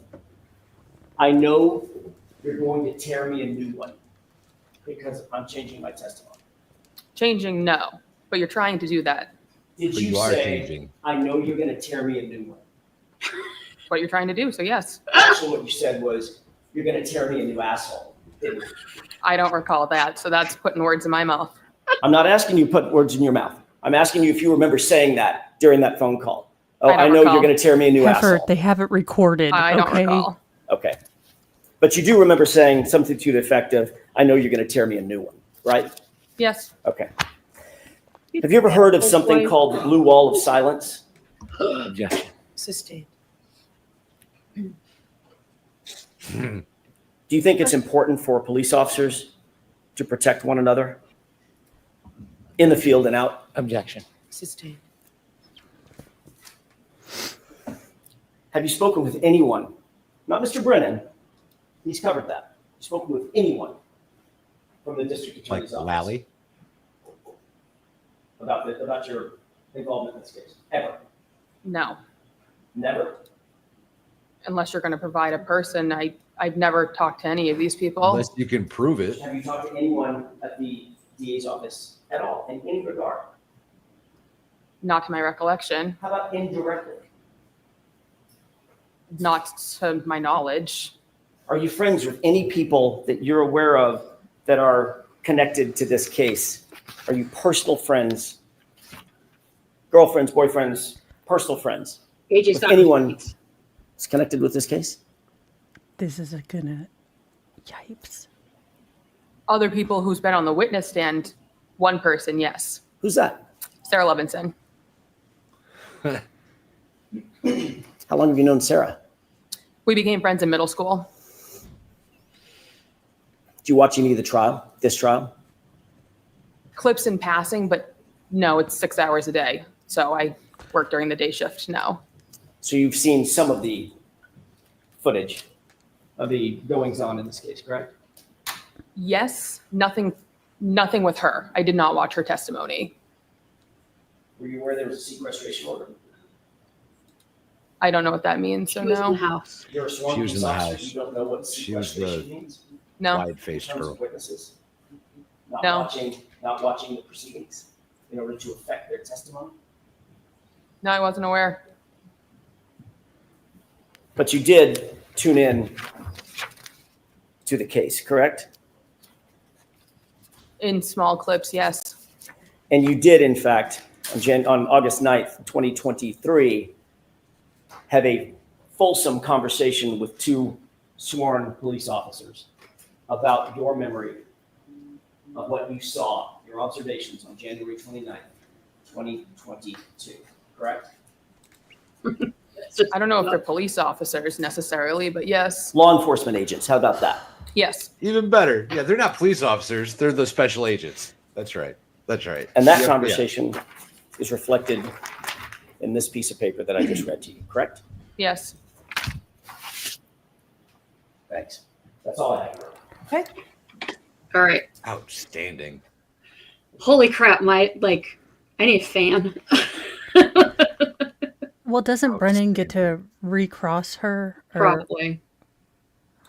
I know you're going to tear me a new one because I'm changing my testimony? Changing, no. But you're trying to do that. Did But you you are say, changing. I know you're going to tear me a new one? What you're trying to do, so yes. Actually, what you said was, you're going to tear me a new asshole. Didn't you? I don't recall that, so that's putting words in my mouth. I'm not asking you to put words in your mouth. I'm asking you if you remember saying that during that phone call. Oh, I know recall. you're going to tear me a new Heifer, asshole. they have it recorded. I don't okay. recall. Okay. But you do remember saying something to the effect of, I know you're going to tear me a new one, right? Yes. Okay. Have you ever heard of something called the blue wall of silence? Objection. Sustained. Do you think it's important for police officers to protect one another in the field and out? Objection. Sustained. Have you spoken with anyone, not Mr. Brennan, he's covered that. You spoken with anyone from the district Like attorney's office Lally? about your involvement in this case? Ever? No. Never? Unless you're going to provide a person. I've never talked to any of these people. Unless you can prove it. Have you talked to anyone at the DA's office at all, in any regard? Not to my recollection. How about indirectly? Not to my knowledge. Are you friends with any people that you're aware of that are connected to this case? Are you personal friends, girlfriends, boyfriends, personal friends? AJ, With stop. anyone is connected with this case? This is gonna. Yipes. Other people who's been on the witness stand, one person, yes. Who's that? Sarah Levinson. How long have you known Sarah? We became friends in middle school. Did you watch any of this trial? Clips in passing, but no, it's 6 hours a day. So I work during the day shift now. So you've seen some of the footage of the goings on in this case, correct? Yes, nothing with her. I did not watch her testimony. Were you aware there was a sequestration order? I don't know what that means, so She was in the no. house. You're a sworn She was in police the officer, house. you don't know what She was sequestration the means? No. wide-faced In terms girl. of witnesses? Not No. watching the proceedings in order to affect their testimony? No, I wasn't aware. But you did tune in to the case, correct? In small clips, yes. And you did, in fact, on August 9th, 2023, have a fulsome conversation with two sworn police officers about your memory of what you saw, your observations on January 29th, 2022, correct? I don't know if they're police officers necessarily, but yes. Law enforcement agents, how about that? Yes. Even better. Yeah, they're not police officers. They're the special agents. That's right. That's right. And that Yep, conversation is reflected in this piece of paper that I just read to you, correct? Yes. Thanks. That's all I have. Okay. All right. Yeah. Outstanding. Holy crap! I need a fan. Well, doesn't Brennan get to recross her? Or- Probably.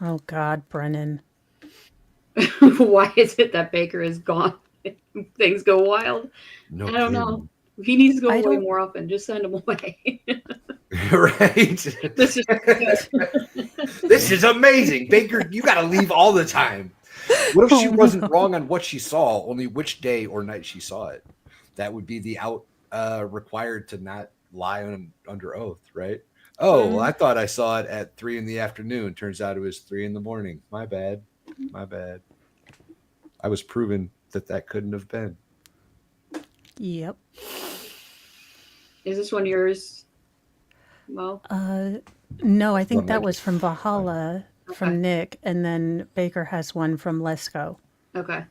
Oh God, Brennan. Why is it that Baker is gone? Things go wild. No I don't know. kidding. He needs to go I away don't- more often. Just send him away. Right. This is This is amazing. Baker, you got to leave all the time. What if she Oh, wasn't no. wrong on what she saw, only which day or night she saw it? That would be the required to not lie under oath, right? Oh, well, I thought I saw it at 3 p.m. Turns out it was 3 a.m. My bad. My bad. I was proven that couldn't have been. Yep. Is this one yours? Well, No, I think One that night. was from Valhalla from Okay. Nick, and then Baker has one from Lesko. okay.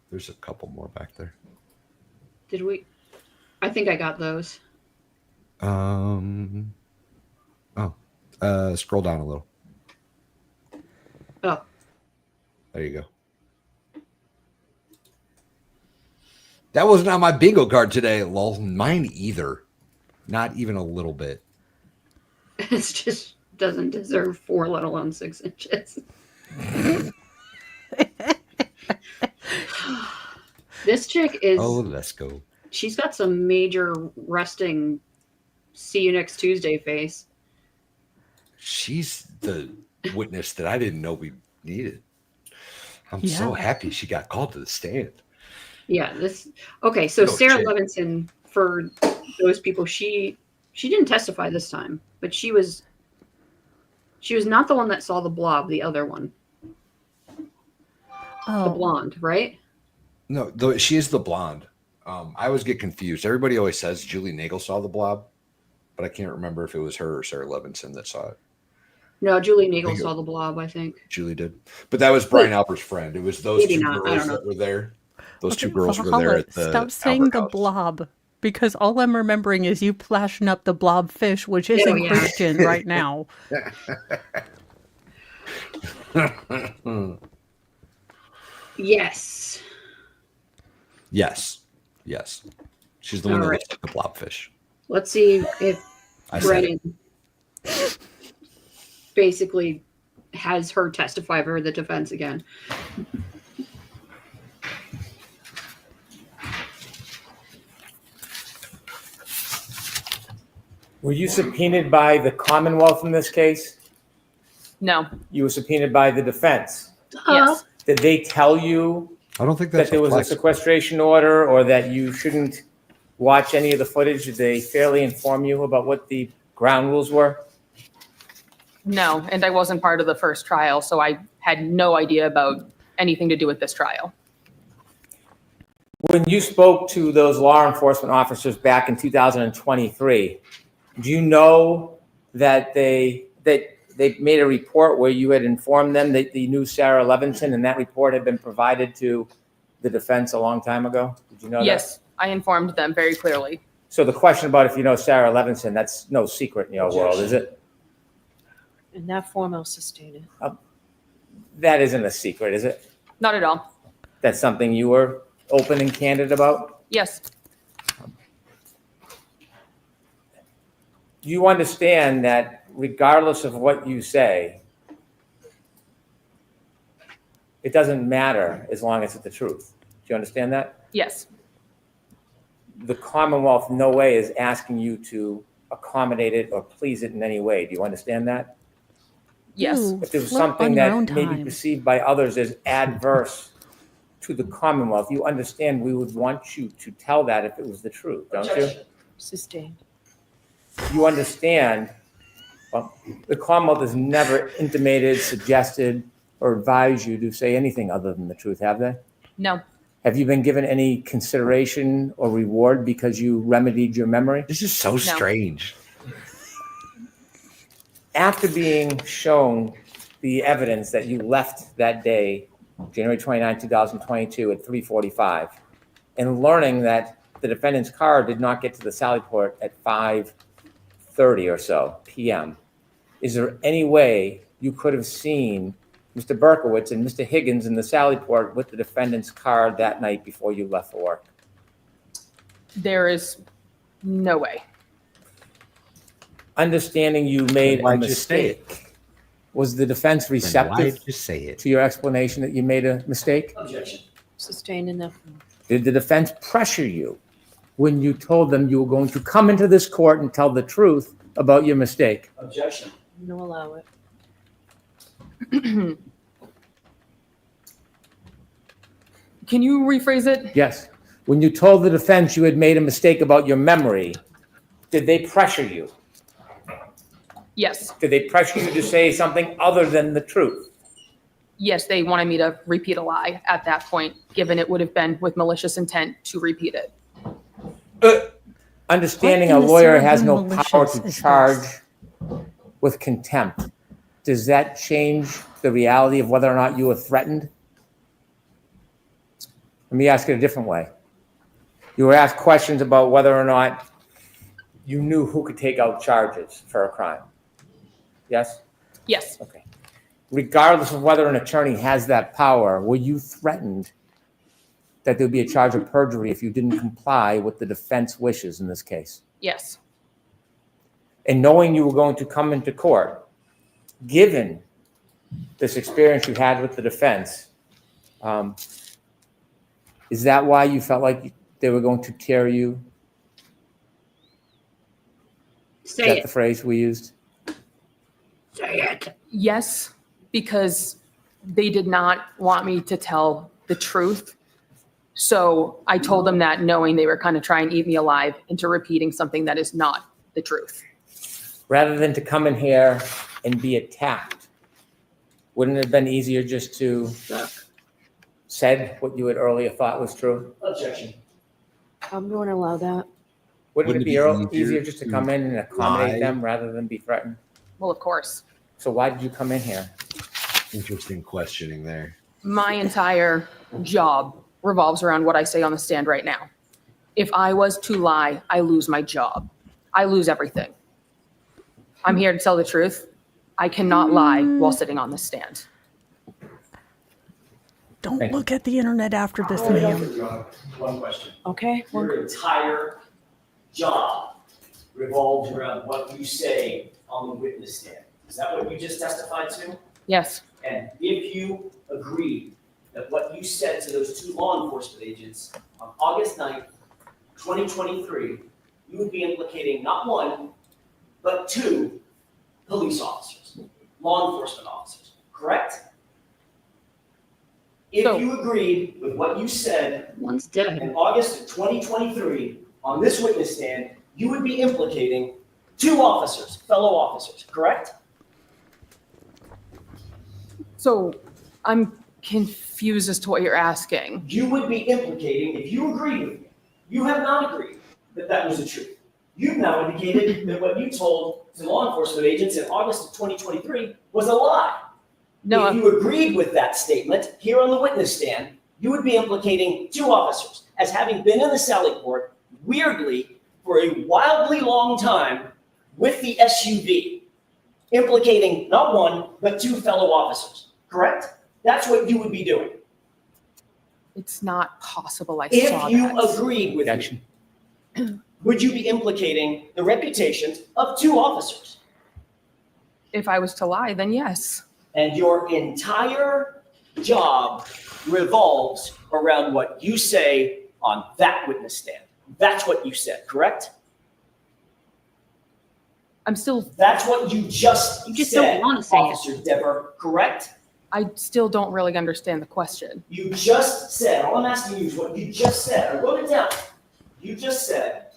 There's a couple more back there. Did we? I think I got those. Scroll down a little. Oh. There you go. That wasn't on my bingo card today, lol. Mine either. Not even a little bit. It just doesn't deserve 4, let alone 6 inches. This chick is... Oh, let's go. She's got some major resting see you next Tuesday face. She's the witness that I didn't know we needed. I'm so happy she got called to the stand. Yeah, this... Okay, so Sarah chick. Levinson, for those people, she didn't testify this time, but she was not the one that saw the blob, the other one. Oh. The blonde, right? No, she is the blonde. I always get confused. Everybody always says Julie Nagel saw the blob, but I can't remember if it was her or Sarah Levinson that saw it. No, Julie Nagel saw the blob, I think. Julie did. But that was Brian Alpert's friend. It was those Maybe two not. I girls don't know. that were there. Those Okay, two girls were Valhalla, there at the stop saying Albert the House. blob, because all I'm remembering is you flashing up the blob fish, which isn't yeah. Christian right now. Yes. Yes. She's the one that All right. looks like the blobfish. Let's see if I said it. Brennan basically has her testify for the defense again. Were you subpoenaed by the Commonwealth in this case? No. You were subpoenaed by the defense. Yes. Did they tell you I don't think that that's there was a sequestration order or that you shouldn't watch any of the footage? Did they fairly inform you about what the ground rules were? No, and I wasn't part of the first trial, so I had no idea about anything to do with this trial. When you spoke to those law enforcement officers back in 2023, do you know that they made a report where you had informed them that you knew Sarah Levinson, and that report had been provided to the defense a long time ago? Did you know that? Yes, I informed them very clearly. So the question about if you know Sarah Levinson, that's no secret in your world, is it? In that form, I'll sustain it. That isn't a secret, is it? Not at all. That's something you were open and candid about? Yes. You understand that regardless of what you say, it doesn't matter as long as it's the truth. Do you understand that? Yes. The Commonwealth in no way is asking you to accommodate it or please it in any way. Do you understand that? Yes. Ooh, If there was flirt something on your that own may be time. perceived by others as adverse to the Commonwealth, you understand we would want you to tell that if it was the truth, don't you? Sustained. You understand, well, the Commonwealth has never intimated, suggested, or advised you to say anything other than the truth, have they? No. Have you been given any consideration or reward because you remedied your memory? This is so strange. After being shown the evidence that you left that day, January 29, 2022 at 3:45, and learning that the defendant's car did not get to the Sallyport at 5:30 or so p.m., is there any way you could have seen Mr. Berkowitz and Mr. Higgins in the Sallyport with the defendant's car that night before you left for work? There is no way. Understanding you made a Why'd you say it? mistake, was the defense Why'd receptive you say it? to your explanation that you made a mistake? Objection. Sustained in that form. Did the defense pressure you when you told them you were going to come into this court and tell the truth about your mistake? Objection. No, allow it. Can you rephrase it? Yes. When you told the defense you had made a mistake about your memory, did they pressure you? Yes. Did they pressure you to say something other than the truth? Yes, they wanted me to repeat a lie at that point, given it would have been with malicious intent to repeat it. Understanding What a in the lawyer Sarah has no malicious power to is charge this? with contempt, does that change the reality of whether or not you were threatened? Let me ask it a different way. You were asked questions about whether or not you knew who could take out charges for a crime. Yes? Yes. Okay. Regardless of whether an attorney has that power, were you threatened that there'd be a charge of perjury if you didn't comply with the defense wishes in this case? Yes. And knowing you were going to come into court, given this experience you had with the defense, is that why you felt like they were going to tear you? Say Is that it. the phrase we used? Say it. Yes, because they did not want me to tell the truth. So I told them that knowing they were kind of trying to eat me alive into repeating something that is not the truth. Rather than to come in here and be attacked, wouldn't it have been easier just to said what you had earlier thought was true? Objection. I'm going to allow that. Wouldn't it be easier just to to come in and accommodate lie? them rather than be threatened? Well, of course. So why did you come in here? Interesting questioning there. My entire job revolves around what I say on the stand right now. If I was to lie, I lose my job. I lose everything. I'm here to tell the truth. I cannot lie while sitting on the stand. Don't look at the internet after this, ma'am. One question. Okay. Your entire job revolves around what you say on the witness stand. Is that what you just testified to? Yes. And if you agreed that what you said to those two law enforcement agents on August 9th, 2023, you would be implicating not one, but two police officers, law enforcement officers, correct? If you agreed with what you said One's dead. in August of 2023 on this witness stand, you would be implicating two officers, fellow officers, correct? So I'm confused as to what you're asking. You would be implicating, if you agreed with me, you have not agreed that that was the truth. You've now indicated that what you told to law enforcement agents in August of 2023 was a lie. No. If you agreed with that statement here on the witness stand, you would be implicating two officers as having been in the Sally Port, weirdly, for a wildly long time with the SUV, implicating not one, but two fellow officers, correct? That's what you would be doing. It's not possible I If saw you that. agreed with me, would you be implicating the reputations of two officers? If I was to lie, then yes. And your entire job revolves around what you say on that witness stand. That's what you said, correct? I'm still. That's what you just said, don't want to say Officer Dever, correct? I still don't really understand the question. You just said, all I'm asking you is what you just said. I wrote it down. You just said,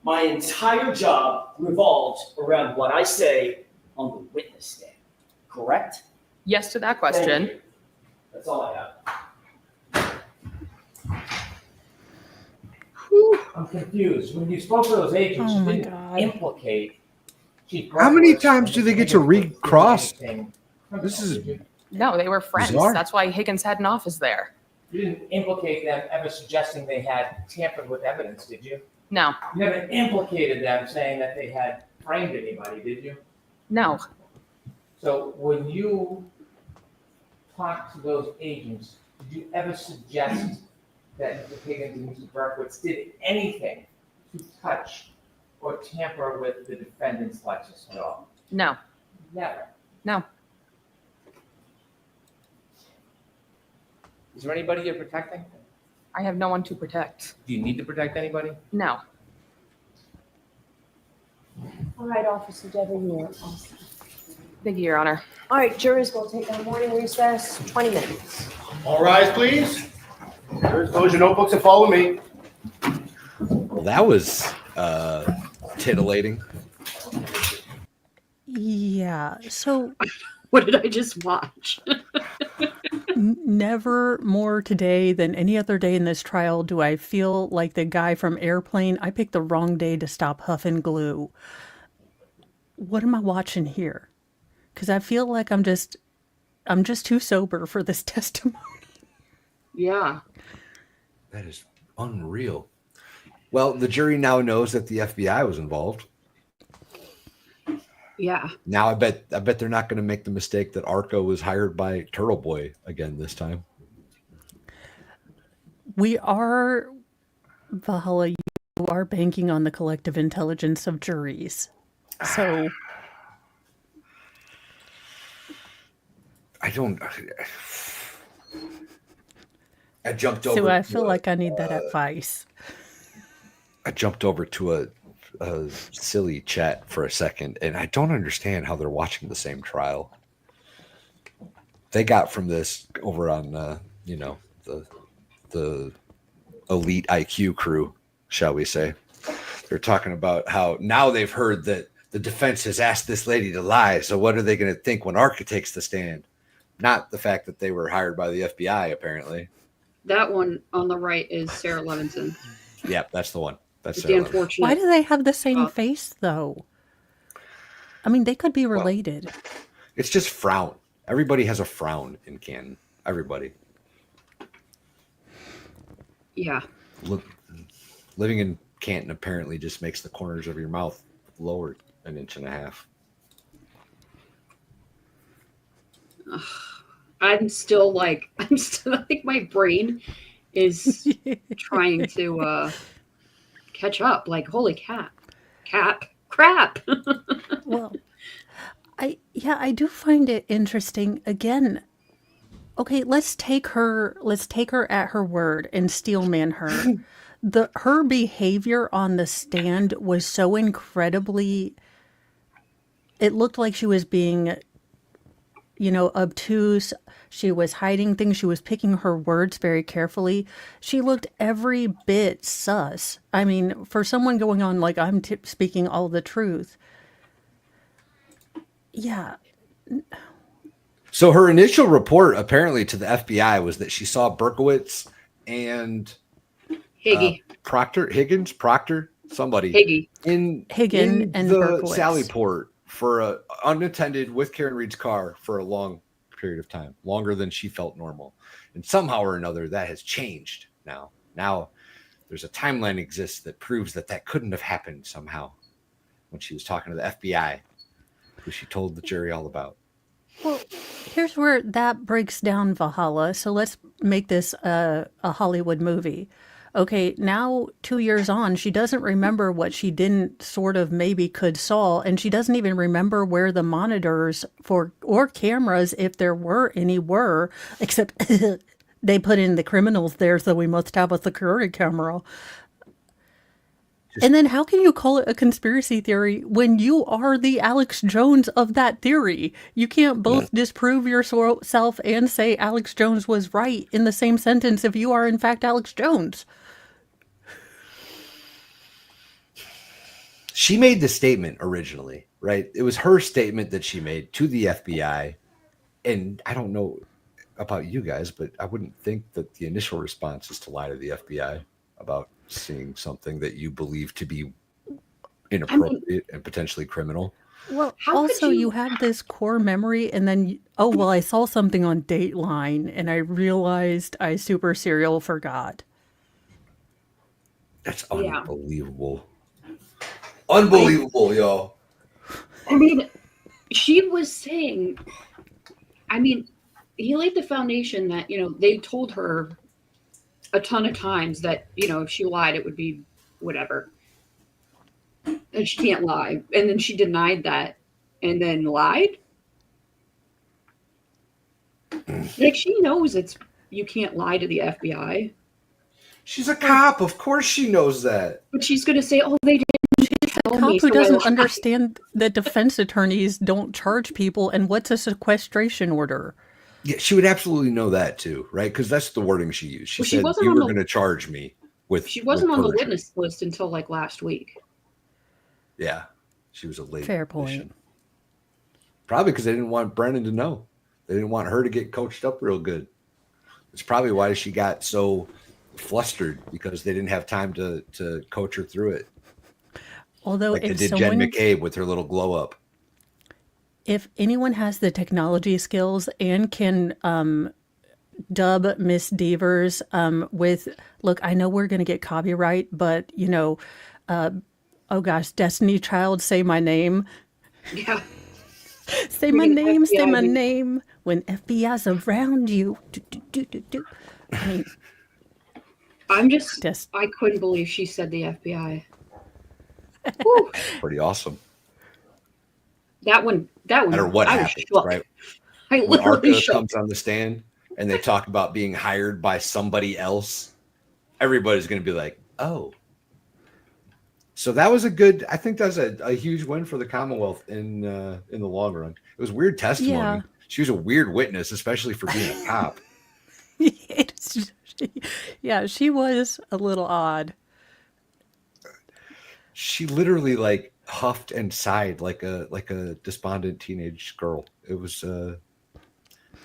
my entire job revolves around what I say on the witness stand, correct? Yes to that Thank question. you. That's all I have. I'm confused. When you spoke to those agents, Oh you my didn't God. implicate Chief How many Brockwitz times in do they get to anything recross? criminal, This is did you? No, they were friends. Bizarre. That's why Higgins had an office there. You didn't implicate them ever suggesting they had tampered with evidence, did you? No, You never implicated them saying that they had framed anybody, did you? no. So when you talked to those agents, did you ever suggest that Mr. Higgins and Mr. Berkowitz did anything to touch or tamper with the defendant's Lexus at all? No, Never. no. Is there anybody you're protecting? I have no one to protect. Do you need to protect anybody? No. All right, Officer Dever, you're awesome. Thank you, Your Honor. All right, jurors will take a morning recess, 20 minutes. All rise, please. Close your notebooks and follow me. Well, that was titillating. Yeah. So What did I just watch? never more today than any other day in this trial do I feel like the guy from Airplane. I picked the wrong day to stop huffing glue. What am I watching here? Because I feel like I'm just too sober for this testimony. Yeah. That is unreal. Well, the jury now knows that the FBI was involved. Yeah. Now I bet they're not going to make the mistake that Arco was hired by Turtle Boy again this time. We are, Valhalla, you are banking on the collective intelligence of juries. So I jumped over. So I feel like I need that advice. I jumped over to a silly chat for a second, and I don't understand how they're watching the same trial. They got from this over on the elite IQ crew, shall we say. They're talking about how now they've heard that the defense has asked this lady to lie, so what are they going to think when Arca takes the stand? Not the fact that they were hired by the FBI, apparently. That one on the right is Sarah Levinson. Yep, that's the one. That's the unfortunate. Why do they have the same face, though? I mean, they could be related. Well, it's just frown. Everybody has a frown in Canton. Everybody. Yeah. Living in Canton apparently just makes the corners of your mouth lower an inch and a half. I'm still like I think my brain is trying to catch up. Like, holy crap. Well, I do find it interesting. Again, okay, let's take her at her word and steelman her. Her behavior on the stand was so incredibly, it looked like she was being, obtuse. She was hiding things. She was picking her words very carefully. She looked every bit sus. I mean, for someone going on like I'm speaking all the truth. Yeah. So her initial report apparently to the FBI was that she saw Berkowitz and Proctor, somebody Higgy. in and the Berkowitz. Sallyport for unattended with Karen Reed's car for a long period of time, longer than she felt normal. And somehow or another that has changed now. Now there's a timeline exists that proves that couldn't have happened somehow when she was talking to the FBI, who she told the jury all about. Well, here's where that breaks down, Valhalla. So let's make this a Hollywood movie. Okay, now 2 years on, she doesn't remember what she didn't sort of maybe could saw, and she doesn't even remember where the monitors or cameras, if there were any, were, except they put in the criminals there, so we must have a security camera. And then how can you call it a conspiracy theory when you are the Alex Jones of that theory? You can't both disprove yourself and say Alex Jones was right in the same sentence if you are in fact Alex Jones. She made the statement originally, right? It was her statement that she made to the FBI. And I don't know about you guys, but I wouldn't think that the initial response is to lie to the FBI about seeing something that you believe to be inappropriate and potentially criminal. Well, also you have this core memory and then, I saw something on Dateline and I realized I super serial forgot. That's unbelievable. Unbelievable, yo. I mean, she was saying, he laid the foundation that, they told her a ton of times that, if she lied, it would be whatever. And she can't lie. And then she denied that and then lied. Like, she knows you can't lie to the FBI. She's a cop. Of course she knows that. But she's going to say, they didn't tell me. A cop who doesn't understand that defense attorneys don't charge people and what's a sequestration order. Yeah, she would absolutely know that too, right? Because that's the wording she used. She said you were going to charge me with. She wasn't on the perjury. witness list until like last week. Yeah, she was a late. Fair point. Addition. Probably because they didn't want Brennan to know. They didn't want her to get coached up real good. It's probably why she got so flustered, because they didn't have time to coach her through it. Although like if they did Jen McCabe with her little glow up. If anyone has the technology skills and can dub Miss Devers with, look, I know we're going to get copyright, but, you know, oh gosh, Destiny Child, say my name. Yeah. Say my Freaking name, say FBI my dude. name when FBI's around you. Do, do, do, do, do. I mean, I couldn't believe she said the FBI. Whew. Pretty awesome. That one, No matter what I was happens, shook. right? I When literally Arca shook. comes on the stand and they talk about being hired by somebody else, everybody's going to be like, oh. So that was I think that's a huge win for the Commonwealth in the long run. It was weird testimony. Yeah. She was a weird witness, especially for being a cop. Yeah, she was a little odd. She literally like huffed and sighed like a despondent teenage girl. It was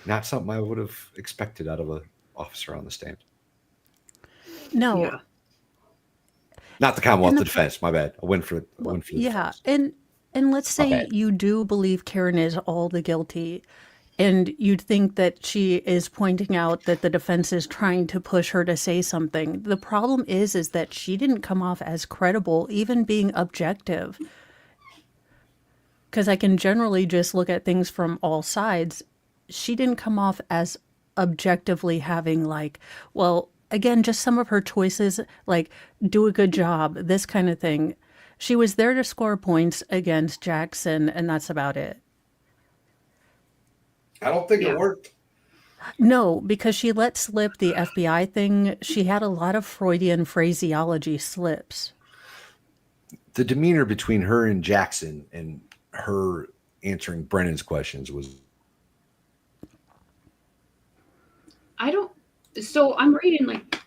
not something I would have expected out of an officer on the stand. No. Yeah. Not the Commonwealth, And the defense. My bad. I went for the Yeah, and let's say bad. you do believe Karen is all the guilty, and you'd think that she is pointing out that the defense is trying to push her to say something. The problem is that she didn't come off as credible, even being objective. Because I can generally just look at things from all sides. She didn't come off as objectively having like, well, again, just some of her choices, like do a good job, this kind of thing. She was there to score points against Jackson, and that's about it. I don't think it worked. No, because she let slip the FBI thing. She had a lot of Freudian phraseology slips. The demeanor between her and Jackson and her answering Brennan's questions was. So I'm reading like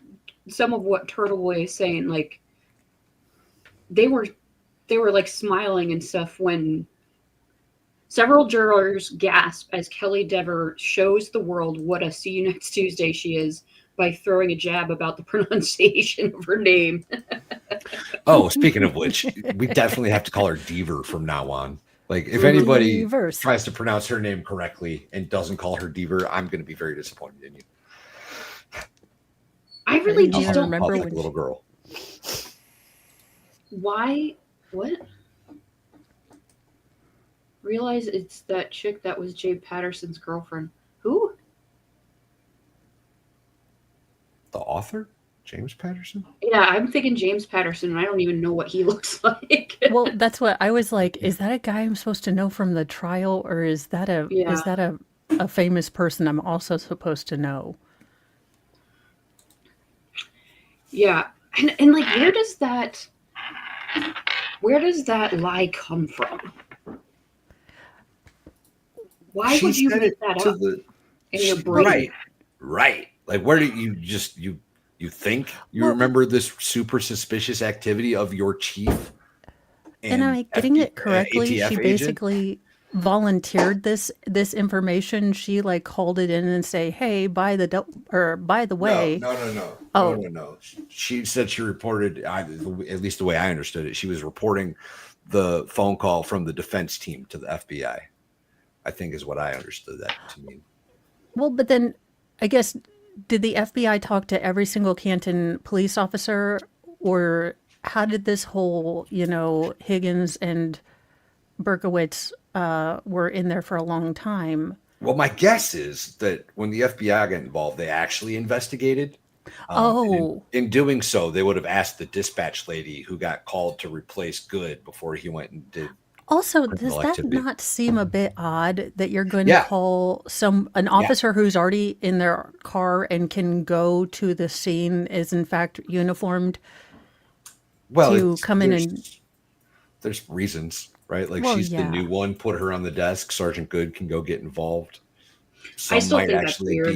some of what Turtleboy is saying. Like they were like smiling and stuff when several jurors gasp as Kelly Dever shows the world what a see you next Tuesday she is by throwing a jab about the pronunciation of her name. Oh, speaking of which, we definitely have to call her Deaver from now on. Like, if anybody tries to pronounce her name correctly and doesn't call her Deaver, I'm going to be very disappointed in you. I really just don't remember like a little girl. Why? What? Realize it's that chick that was Jay Patterson's girlfriend. Who? The author? James Patterson? Yeah, I'm thinking James Patterson, and I don't even know what he looks like. Well, that's what I was like. Is that a guy I'm supposed to know from the trial, or is that a famous person I'm also supposed to know? Yeah, and like, where does that lie come from? Why would you make that up in your brain? Right. Like, where do you think you remember this super suspicious activity of your chief? And am I getting it correctly? ATF She agent? basically volunteered this information. She like called it in and say, "Hey, by the way." No. Oh. No. She said she reported, at least the way I understood it, she was reporting the phone call from the defense team to the FBI. I think is what I understood that to mean. Well, but then I guess, did the FBI talk to every single Canton police officer, or how did this whole, Higgins and Berkowitz were in there for a long time? Well, my guess is that when the FBI got involved, they actually investigated. In doing so, they would have asked the dispatch lady who got called to replace Good before he went and did. Also, does that not seem a bit odd that you're going to call an officer who's already in their car and can go to the scene is in fact uniformed to come in and... There's reasons, right? Like, Well, she's the yeah. new one, put her on the desk, Sergeant Good can go get involved. I still think that's weird.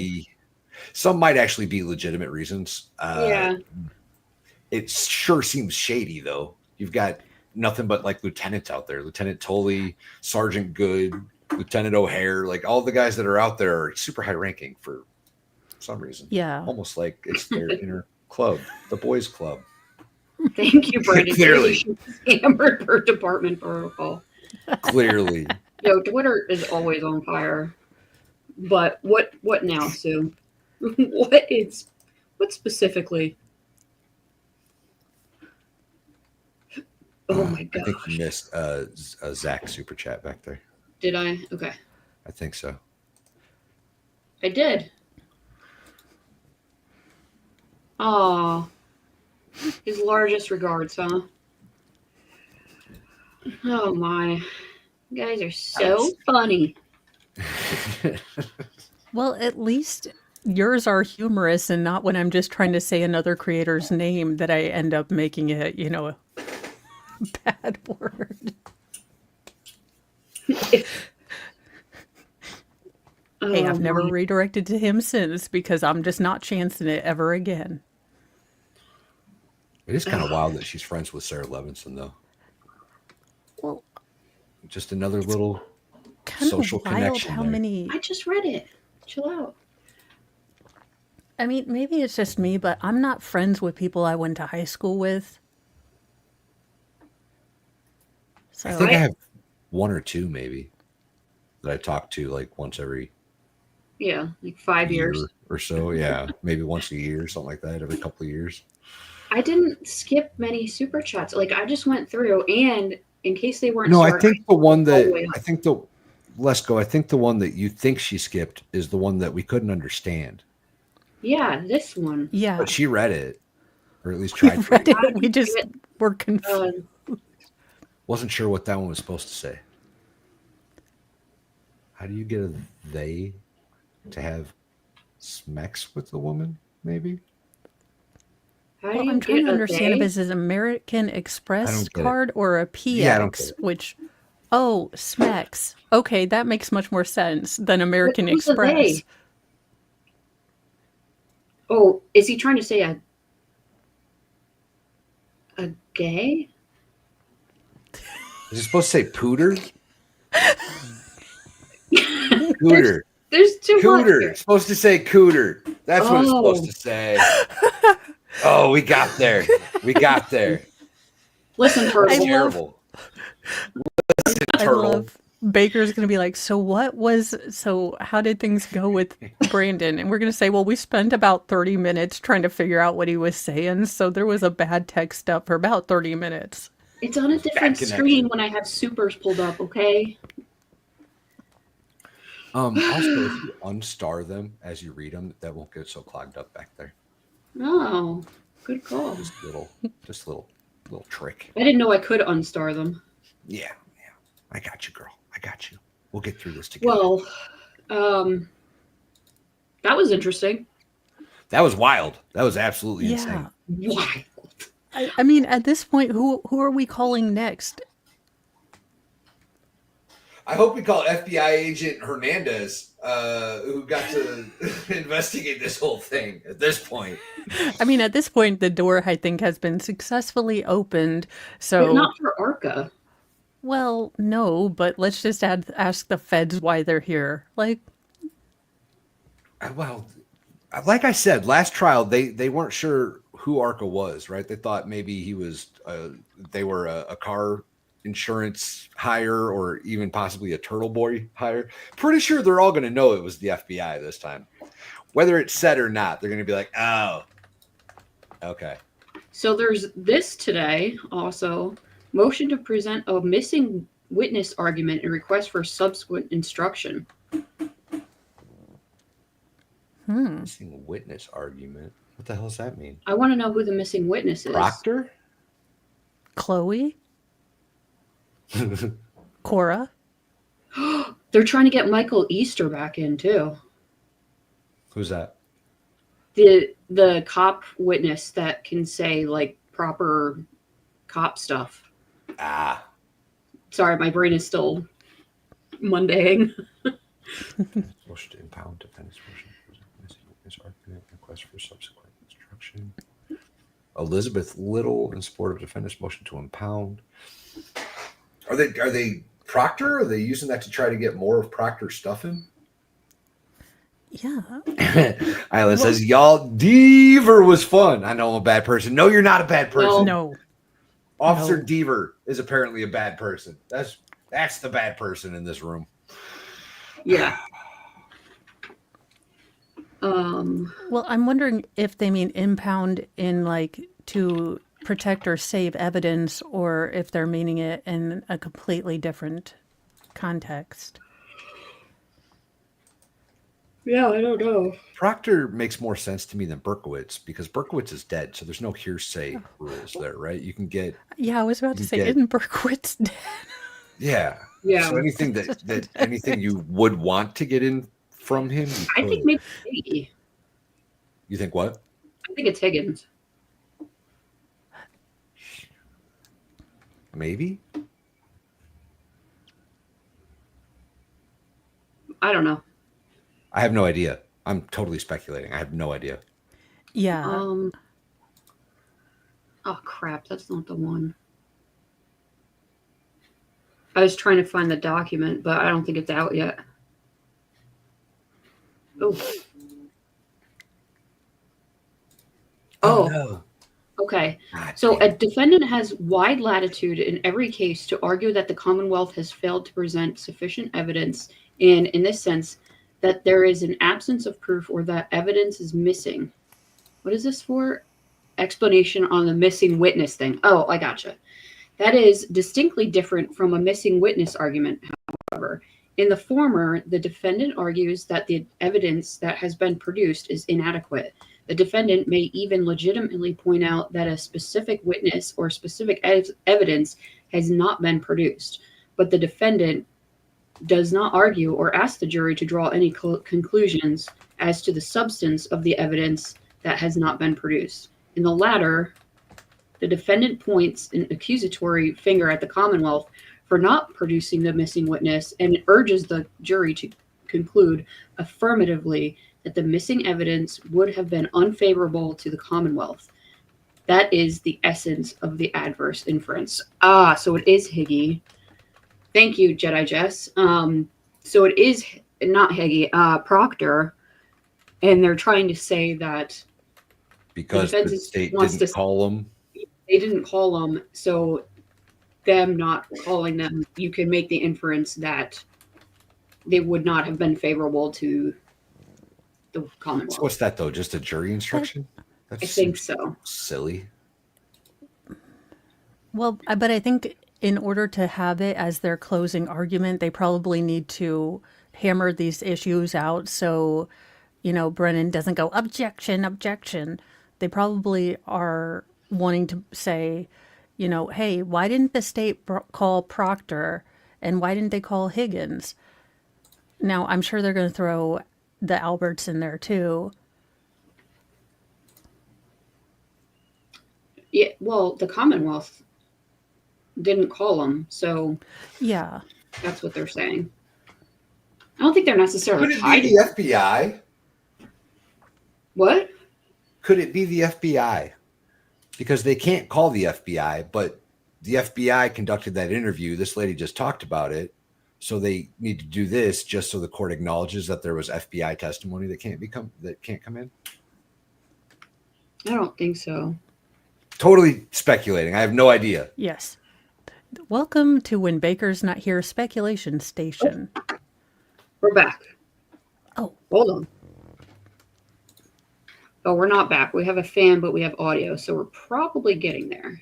Some might actually be legitimate reasons. Yeah. It sure seems shady, though. You've got nothing but like lieutenants out there. Lieutenant Tolley, Sergeant Good, Lieutenant O'Hare, like all the guys that are out there are super high ranking for some reason. Yeah. Almost like it's their inner club, the boys club. Thank you, Brandon. Clearly. Hammered per department protocol. Clearly. Twitter is always on fire. But what now, Sue? What specifically? Oh my I think gosh. you missed a Zach super chat back there. Did I? Okay. I think so. I did. Oh. His largest regards, huh? Oh my. You guys are so funny. Well, at least yours are humorous and not when I'm just trying to say another creator's name that I end up making it, a bad word. Hey, I've never redirected to him since because I'm just not chancing it ever again. It is kind of wild that she's friends with Sarah Levinson, though. Well, just another little kind social of wild connection. How there. many? I just read it. Chill out. I mean, maybe it's just me, but I'm not friends with people I went to high school with. So I think I have one or two maybe that I talk to like once every like 5 years or so. Yeah, maybe once a year, something like that, every couple of years. I didn't skip many super chats. Like I just went through, and in case they weren't. No, started, I think the one that I think the one that you think she skipped is the one that we couldn't understand. Yeah, this one. Yeah, but she read it, or at least tried to read it. We just were confused. Wasn't sure what that one was supposed to say. How do you get a they to have smacks with the woman? Maybe. Well, I'm trying to understand if it's an American Express card or a PX, which, Smex. Okay, that makes much more sense than American Express. Oh, is he trying to say a gay? Is it supposed to say pooter? Cooter. There's too much. Cooter. It's supposed to say cooter. That's what it's supposed to say. Oh, we got there. We got there. Listen, Turtle. Terrible. I love Baker's going to be like, so how did things go with Brandon? And we're going to say, well, we spent about 30 minutes trying to figure out what he was saying. So there was a bad text up for about 30 minutes. It's on a different screen when I have supers pulled up, okay? Also, if you unstar them as you read them, that won't get so clogged up back there. Oh, good call. Just a little trick. I didn't know I could unstar them. Yeah. I got you, girl. I got you. We'll get through this together. Well, that was interesting. That was wild. That was absolutely insane. Wild. I mean, at this point, who are we calling next? I hope we call FBI agent Hernandez, who got to investigate this whole thing at this point. I mean, at this point, the door, I think, has been successfully opened. So, but not for ARCA. Well, no, but let's just ask the feds why they're here. Like I said, last trial, they weren't sure who ARCA was, right? They thought maybe he was, they were a car insurance hire or even possibly a Turtle Boy hire. Pretty sure they're all going to know it was the FBI this time. Whether it's said or not, they're going to be like, oh, okay. So there's this today also. Motion to present a missing witness argument and request for subsequent instruction. Missing witness argument? What the hell does that mean? I want to know who the missing witness is. Proctor? Chloe? Cora? They're trying to get Michael Easter back in too. Who's that? The cop witness that can say like proper cop stuff. Sorry, my brain is still Mondaying. Motion to impound defendant's motion. Missing witness argument. Request for subsequent instruction. Elizabeth Little in support of defendant's motion to impound. Are they Proctor? Are they using that to try to get more of Proctor's stuff in? Yeah. Isla says, y'all, Deaver was fun. I know I'm a bad person. No, you're not a bad person. No. Officer Deaver is apparently a bad person. That's the bad person in this room. Yeah. Well, I'm wondering if they mean impound in like to protect or save evidence, or if they're meaning it in a completely different context. Yeah, I don't know. Proctor makes more sense to me than Berkowitz because Berkowitz is dead, so there's no hearsay rules there, right? You can get. Yeah, I was about to say, isn't Berkowitz dead? Yeah. Yeah. So anything you would want to get in from him, you I could. think maybe Higgy. You think what? I think it's Higgins. Maybe. I don't know. I have no idea. I'm totally speculating. I have no idea. Yeah. Oh crap, that's not the one. I was trying to find the document, but I don't think it's out yet. Oh. No. Okay. So a defendant has wide latitude in every case to argue that the Commonwealth has failed to present sufficient evidence, and in this sense, that there is an absence of proof or that evidence is missing. What is this for? Explanation on the missing witness thing. Oh, I gotcha. That is distinctly different from a missing witness argument, however. In the former, the defendant argues that the evidence that has been produced is inadequate. The defendant may even legitimately point out that a specific witness or specific evidence has not been produced, but the defendant does not argue or ask the jury to draw any conclusions as to the substance of the evidence that has not been produced. In the latter, the defendant points an accusatory finger at the Commonwealth for not producing the missing witness and urges the jury to conclude affirmatively that the missing evidence would have been unfavorable to the Commonwealth. That is the essence of the adverse inference. So it is Higgy. Thank you, Jedi Jess. So it is not Higgy, Proctor, and they're trying to say that because the state didn't call them. They didn't call them, so them not calling them, you can make the inference that they would not have been favorable to the Commonwealth. So what's that though? Just a jury instruction? I think so. Silly. Well, but I think in order to have it as their closing argument, they probably need to hammer these issues out so, Brennan doesn't go, objection, objection. They probably are wanting to say, hey, why didn't the state call Proctor and why didn't they call Higgins? Now, I'm sure they're going to throw the Alberts in there too. Yeah, well, the Commonwealth didn't call them, so yeah, that's what they're saying. I don't think they're necessarily Could it be the FBI? What? Could it be the FBI? Because they can't call the FBI, but the FBI conducted that interview. This lady just talked about it. So they need to do this just so the court acknowledges that there was FBI testimony that can't come in. I don't think so. Totally speculating. I have no idea. Yes. Welcome to When Baker's Not Here Speculation Station. We're back. Oh. Hold on. Oh, we're not back. We have a fan, but we have audio, so we're probably getting there.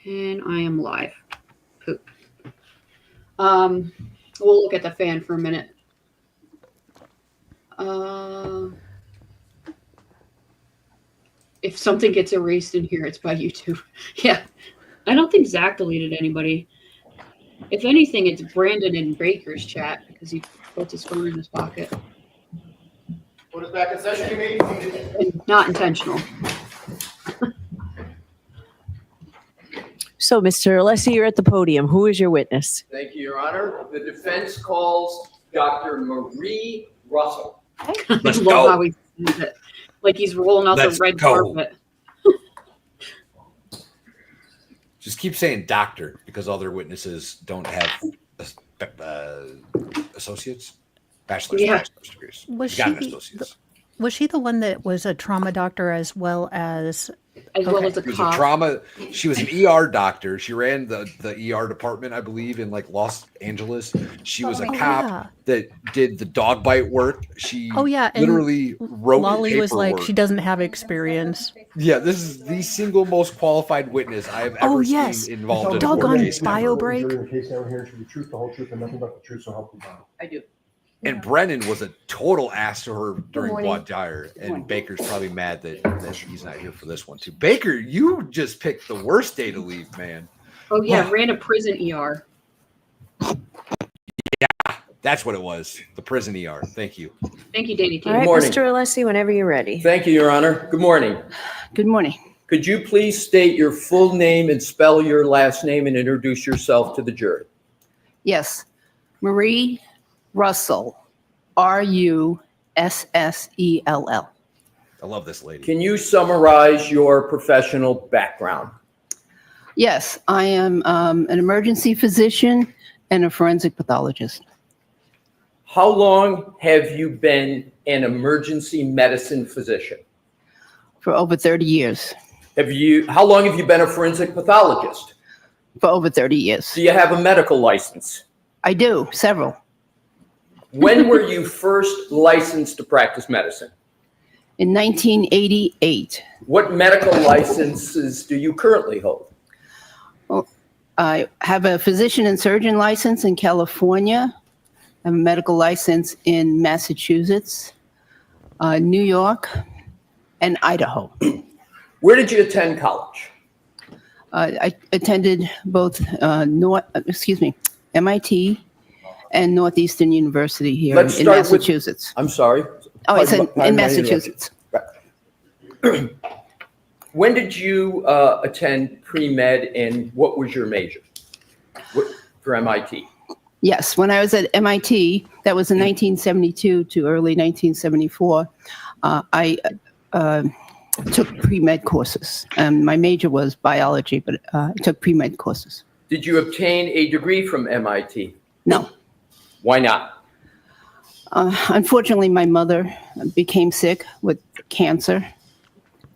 And I am live. Poop. We'll look at the fan for a minute. If something gets erased in here, it's by YouTube. Yeah. I don't think Zach deleted anybody. If anything, it's Brandon and Baker's chat because he puts his phone in his pocket. Put it back in session, you mean? And not intentional. So, Mr. Alessi, you're at the podium. Who is your witness? Thank you, Your Honor. The defense calls Dr. Marie Russell. Let's I love go. how he says it. Like he's rolling out Let's the red go. carpet. Just keep saying doctor because other witnesses don't have associates, bachelor's degrees. Was You got an she associate's. Was she the one that was a trauma doctor as well as as well as a She was a cop. trauma. She was an ER doctor. She ran the ER department, I believe, in like Los Angeles. She was a cop that did the dog bite work. She and literally wrote Lolly was like, paperwork. she doesn't have experience. Yeah, this is the single most qualified witness I have ever seen involved in a court Doggone case. bio break. During the case now, we're hearing the truth, the whole truth, and nothing but the truth, so help you God. I do. And Brennan was a total ass to her during morning. voir dire. And Baker's probably mad that he's not here for this one too. Baker, you just picked the worst day to leave, man. Oh yeah, ran a prison ER. Yeah, that's what it was. The prison ER. Thank you. Thank you, Danny. All right, morning. Mr. Alessi, whenever you're ready. Thank you, Your Honor. Good morning. Good morning. Could you please state your full name and spell your last name and introduce yourself to the jury? Yes, Marie Russell, Russell. I love this lady. Can you summarize your professional background? Yes, I am an emergency physician and a forensic pathologist. How long have you been an emergency medicine physician? For over 30 years. How long have you been a forensic pathologist? For over 30 years. Do you have a medical license? I do, several. When were you first licensed to practice medicine? In 1988. What medical licenses do you currently hold? Well, I have a physician and surgeon license in California. I have a medical license in Massachusetts, New York, and Idaho. Where did you attend college? I attended both MIT and Northeastern University here in Massachusetts. I'm sorry. Oh, I said in Massachusetts. When did you attend pre-med and what was your major for MIT? Yes, when I was at MIT, that was in 1972 to early 1974, I took pre-med courses. My major was biology, but I took pre-med courses. Did you obtain a degree from MIT? No. Why not? Unfortunately, my mother became sick with cancer,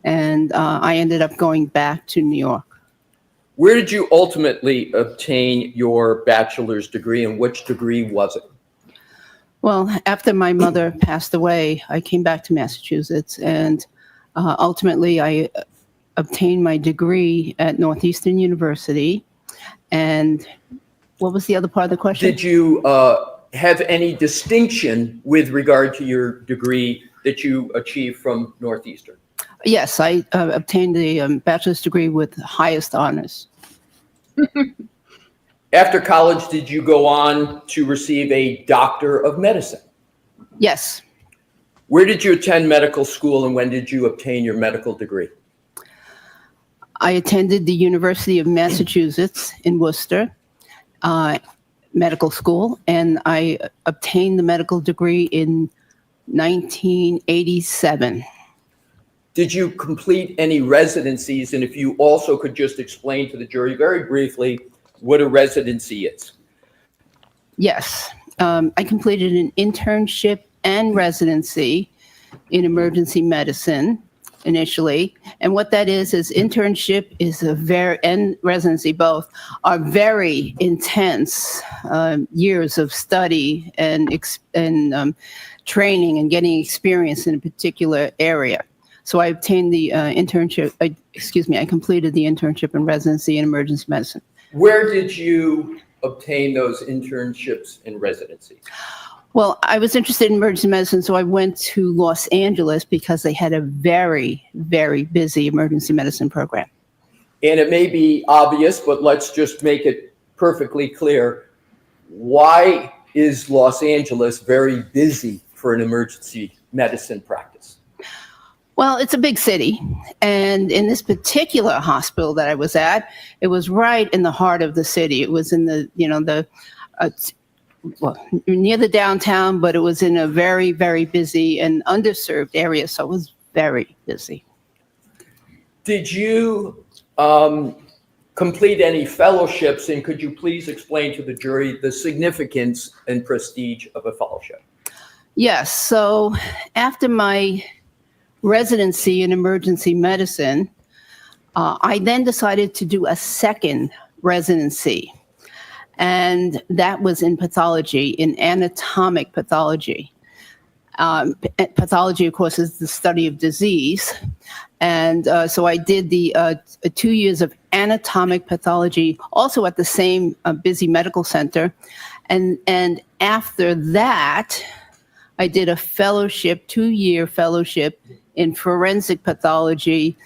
and I ended up going back to New York. Where did you ultimately obtain your bachelor's degree, and which degree was it? Well, after my mother passed away, I came back to Massachusetts, and ultimately I obtained my degree at Northeastern University. And what was the other part of the question? Did you have any distinction with regard to your degree that you achieved from Northeastern? Yes, I obtained a bachelor's degree with highest honors. After college, did you go on to receive a Doctor of Medicine? Yes. Where did you attend medical school and when did you obtain your medical degree? I attended the University of Massachusetts in Worcester medical school, and I obtained the medical degree in 1987. Did you complete any residencies? And if you also could just explain to the jury very briefly what a residency is. Yes. I completed an internship and residency in emergency medicine initially. And what that is internship is and residency both are very intense years of study and training and getting experience in a particular area. So I obtained the internship, I completed the internship and residency in emergency medicine. Where did you obtain those internships and residencies? Well, I was interested in emergency medicine, so I went to Los Angeles because they had a very, very busy emergency medicine program. And it may be obvious, but let's just make it perfectly clear. Why is Los Angeles very busy for an emergency medicine practice? Well, it's a big city, and in this particular hospital that I was at, it was right in the heart of the city. It was in the, near the downtown, but it was in a very, very busy and underserved area, so it was very busy. Did you complete any fellowships, and could you please explain to the jury the significance and prestige of a fellowship? Yes, so after my residency in emergency medicine, I then decided to do a second residency, and that was in pathology, in anatomic pathology. Pathology, of course, is the study of disease. And so I did the 2 years of anatomic pathology, also at the same busy medical center. And after that, I did a fellowship, 2-year fellowship in forensic pathology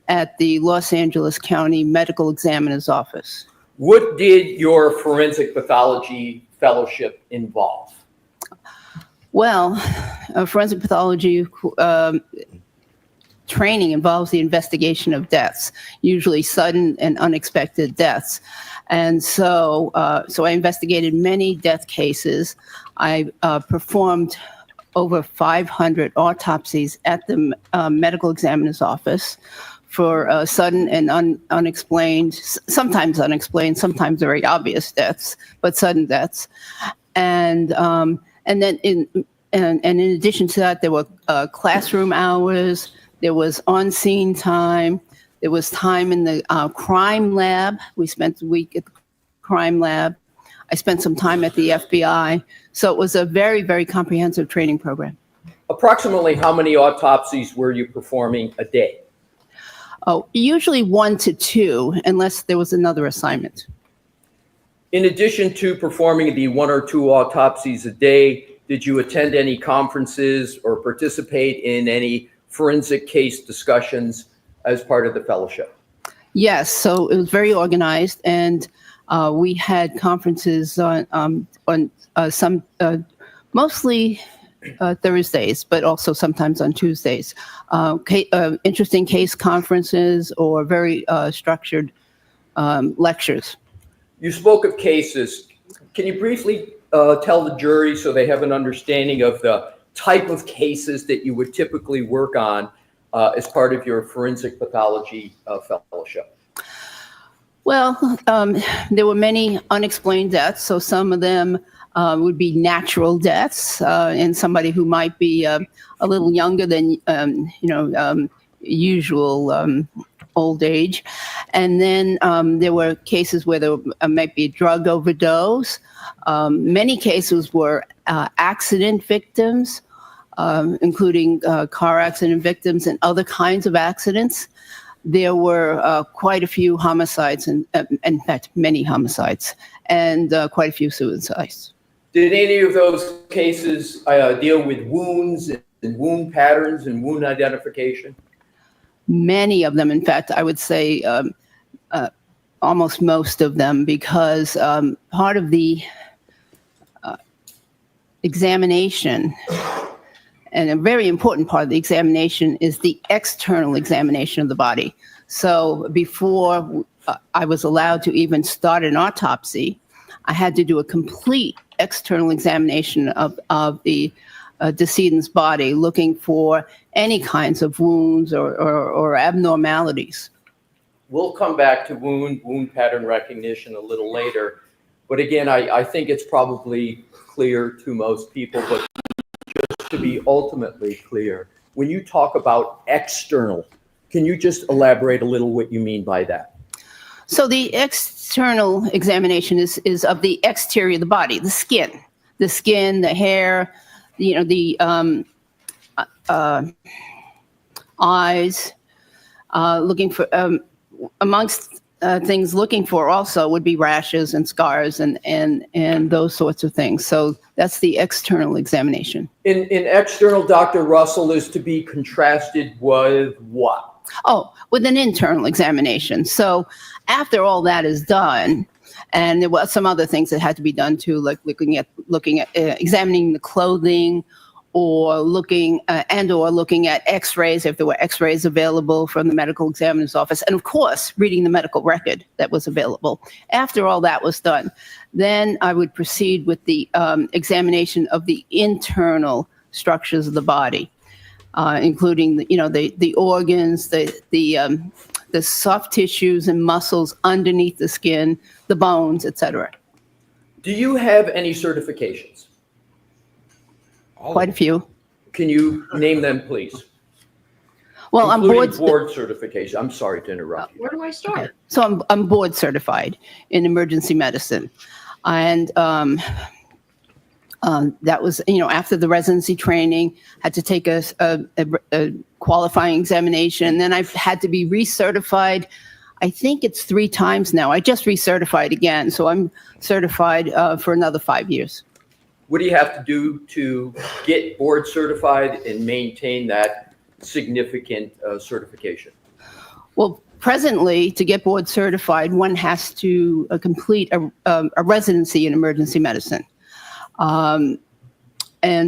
at the Los Angeles County Medical Examiner's Office. What did your forensic pathology fellowship involve? Well, forensic pathology training involves the investigation of deaths, usually sudden and unexpected deaths. And so I investigated many death cases. I performed over 500 autopsies at the medical examiner's office for sudden and unexplained, sometimes unexplained, sometimes very obvious deaths, but sudden deaths. And then in addition to that, there were classroom hours, there was on-scene time, there was time in the crime lab. We spent the week at the crime lab. I spent some time at the FBI. So it was a very, very comprehensive training program. Approximately how many autopsies were you performing a day? Oh, usually 1 to 2, unless there was another assignment. In addition to performing the 1 or 2 autopsies a day, did you attend any conferences or participate in any forensic case discussions as part of the fellowship? Yes, so it was very organized, and we had conferences on some, mostly Thursdays, but also sometimes on Tuesdays. Interesting case conferences or very structured lectures. You spoke of cases. Can you briefly tell the jury so they have an understanding of the type of cases that you would typically work on as part of your forensic pathology fellowship? Well, there were many unexplained deaths, so some of them would be natural deaths in somebody who might be a little younger than usual old age. And then there were cases where there might be drug overdose. Many cases were accident victims, including car accident victims and other kinds of accidents. There were quite a few homicides, and in fact, many homicides, and quite a few suicides. Did any of those cases deal with wounds and wound patterns and wound identification? Many of them, in fact, I would say almost most of them, because part of the examination, and a very important part of the examination, is the external examination of the body. So before I was allowed to even start an autopsy, I had to do a complete external examination of the decedent's body, looking for any kinds of wounds or abnormalities. We'll come back to wound pattern recognition a little later. But again, I think it's probably clear to most people, but just to be ultimately clear, when you talk about external, can you just elaborate a little what you mean by that? So the external examination is of the exterior of the body, the skin, the hair, the eyes, looking for, amongst things looking for also would be rashes and scars and those sorts of things. So that's the external examination. In external, Dr. Russell, is to be contrasted with what? Oh, with an internal examination. So after all that is done, and there were some other things that had to be done too, like looking at examining the clothing, or looking at x-rays, if there were x-rays available from the medical examiner's office, and of course, reading the medical record that was available. After all that was done, then I would proceed with the examination of the internal structures of the body, including the organs, the soft tissues and muscles underneath the skin, the bones, etc. Do you have any certifications? Quite a few. Can you name them, please? Well, I'm including board. board certification. I'm sorry to interrupt you. Where do I start? So I'm board certified in emergency medicine, and that was, after the residency training, had to take a qualifying examination. Then I've had to be recertified. I think it's 3 times now. I just recertified again, so I'm certified for another 5 years. What do you have to do to get board certified and maintain that significant certification? Well, presently, to get board certified, one has to complete a residency in emergency medicine. And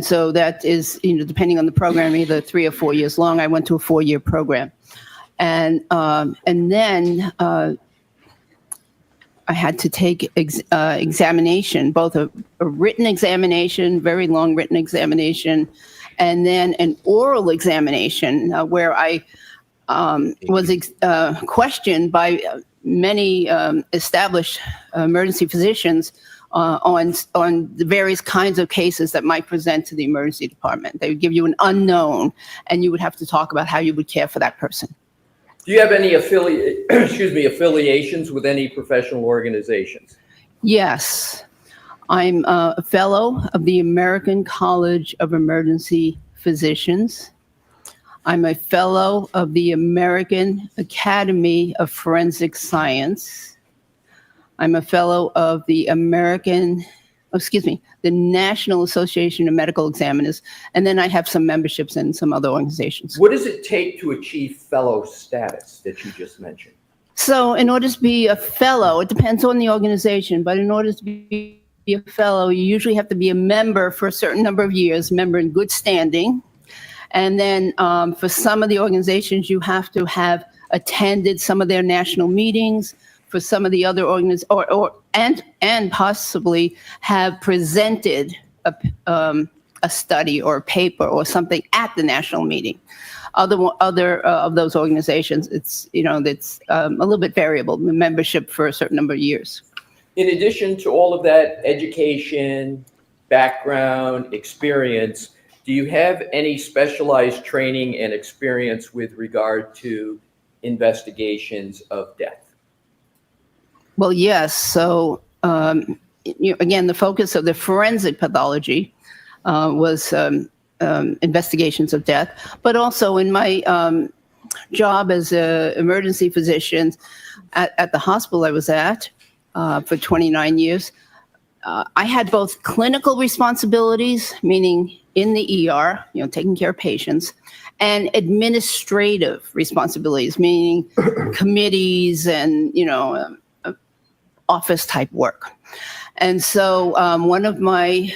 so that is, depending on the program, either 3 or 4 years long. I went to a 4-year program. And then I had to take examination, both a written examination, very long written examination, and then an oral examination where I was questioned by many established emergency physicians on the various kinds of cases that might present to the emergency department. They would give you an unknown, and you would have to talk about how you would care for that person. Do you have any affiliations with any professional organizations? Yes. I'm a fellow of the American College of Emergency Physicians. I'm a fellow of the American Academy of Forensic Science. I'm a fellow of the the National Association of Medical Examiners, and then I have some memberships in some other organizations. What does it take to achieve fellow status that you just mentioned? So in order to be a fellow, it depends on the organization, but in order to be a fellow, you usually have to be a member for a certain number of years, member in good standing. And then for some of the organizations, you have to have attended some of their national meetings. For some of the other organizations, and possibly have presented a study or a paper or something at the national meeting. Other of those organizations, it's a little bit variable, membership for a certain number of years. In addition to all of that education, background, experience, do you have any specialized training and experience with regard to investigations of death? Well, yes. So again, the focus of the forensic pathology was investigations of death, but also in my job as an emergency physician at the hospital I was at for 29 years, I had both clinical responsibilities, meaning in the ER, taking care of patients, and administrative responsibilities, meaning committees and, office type work. And so one of my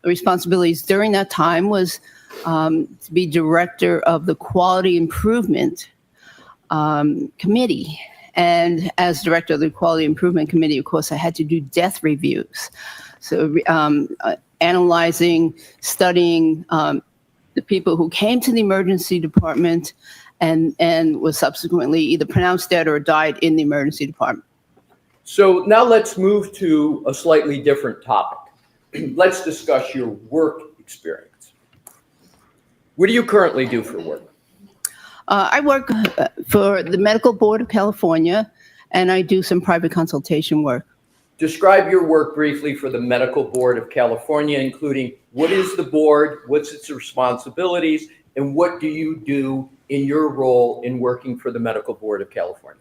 responsibilities during that time was to be director of the Quality Improvement Committee. And as director of the Quality Improvement Committee, of course, I had to do death reviews. So analyzing, studying the people who came to the emergency department and was subsequently either pronounced dead or died in the emergency department. So now let's move to a slightly different topic. Let's discuss your work experience. What do you currently do for work? I work for the Medical Board of California, and I do some private consultation work. Describe your work briefly for the Medical Board of California, including what is the board, what's its responsibilities, and what do you do in your role in working for the Medical Board of California?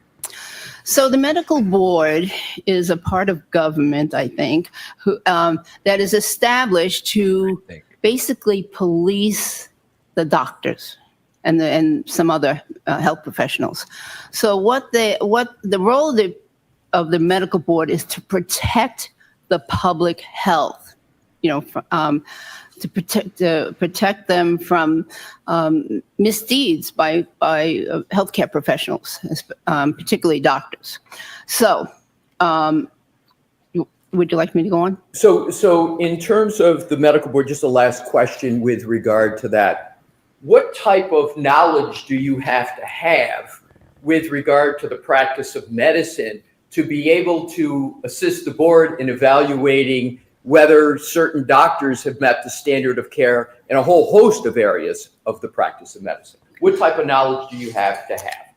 So the medical board is a part of government, I think, that is established to basically police the doctors and some other health professionals. So what the role of the medical board is to protect the public health, to protect them from misdeeds by healthcare professionals, particularly doctors. So, would you like me to go on? So in terms of the medical board, just a last question with regard to that. What type of knowledge do you have to have with regard to the practice of medicine to be able to assist the board in evaluating whether certain doctors have met the standard of care in a whole host of areas of the practice of medicine? What type of knowledge do you have to have?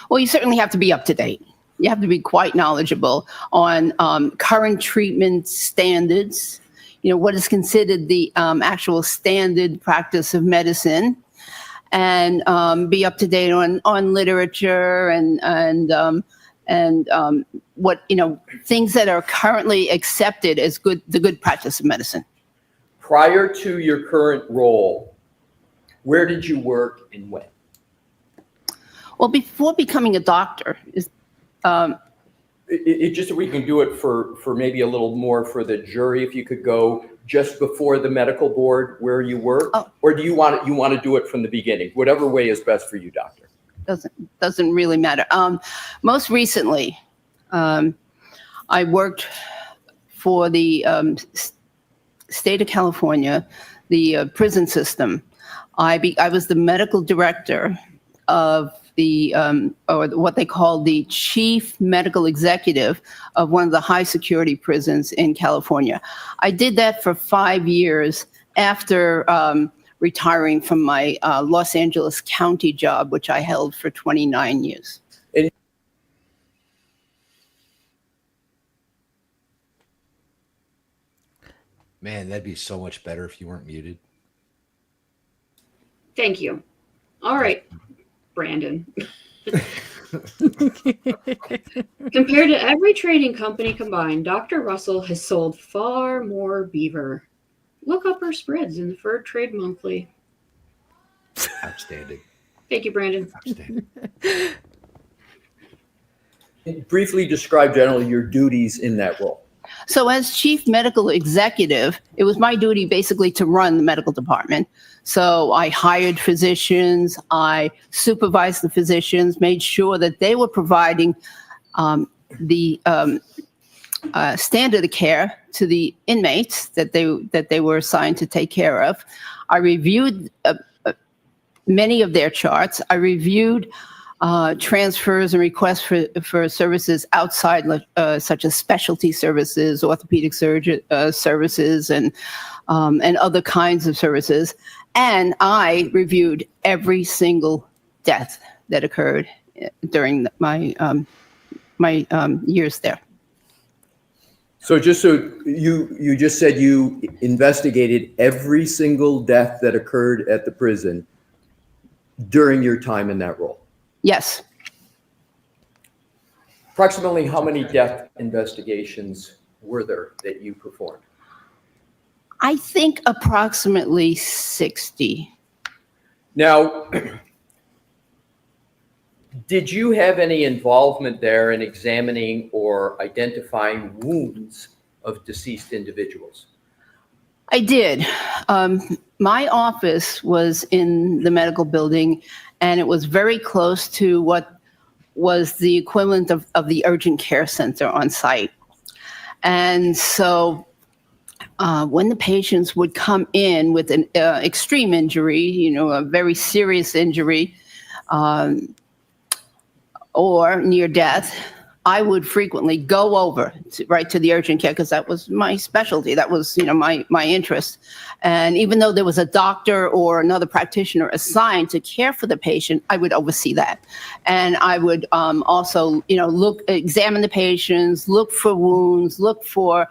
Well, you certainly have to be up to date. You have to be quite knowledgeable on current treatment standards, what is considered the actual standard practice of medicine, and be up to date on literature and what, things that are currently accepted as the good practice of medicine. Prior to your current role, where did you work and when? Well, before becoming a doctor, Just so we can do it for maybe a little more for the jury, if you could go just before the medical board where you work, or do you want to do it from the beginning? Whatever way is best for you, doctor. Doesn't really matter. Most recently, I worked for the state of California, the prison system. I was the medical director of the, or what they call the chief medical executive of one of the high security prisons in California. I did that for 5 years after retiring from my Los Angeles County job, which I held for 29 years. Man, that'd be so much better if you weren't muted. Thank you. All right, Brandon. Compared to every trading company combined, Dr. Russell has sold far more beaver. Look up her spreads in the Fur Trade Monthly. Outstanding. Thank you, Brandon. Outstanding. Briefly describe generally your duties in that role. So as chief medical executive, it was my duty basically to run the medical department. So I hired physicians, I supervised the physicians, made sure that they were providing the standard of care to the inmates that they were assigned to take care of. I reviewed many of their charts. I reviewed transfers and requests for services outside, such as specialty services, orthopedic surgery services, and other kinds of services. And I reviewed every single death that occurred during my years there. So you just said you investigated every single death that occurred at the prison during your time in that role? Yes. Approximately how many death investigations were there that you performed? I think approximately 60. Now, did you have any involvement there in examining or identifying wounds of deceased individuals? I did. My office was in the medical building, and it was very close to what was the equivalent of the urgent care center on site. And so when the patients would come in with an extreme injury, a very serious injury, or near death, I would frequently go over right to the urgent care because that was my specialty. That was, my interest. And even though there was a doctor or another practitioner assigned to care for the patient, I would oversee that. And I would also, examine the patients, look for wounds, look for,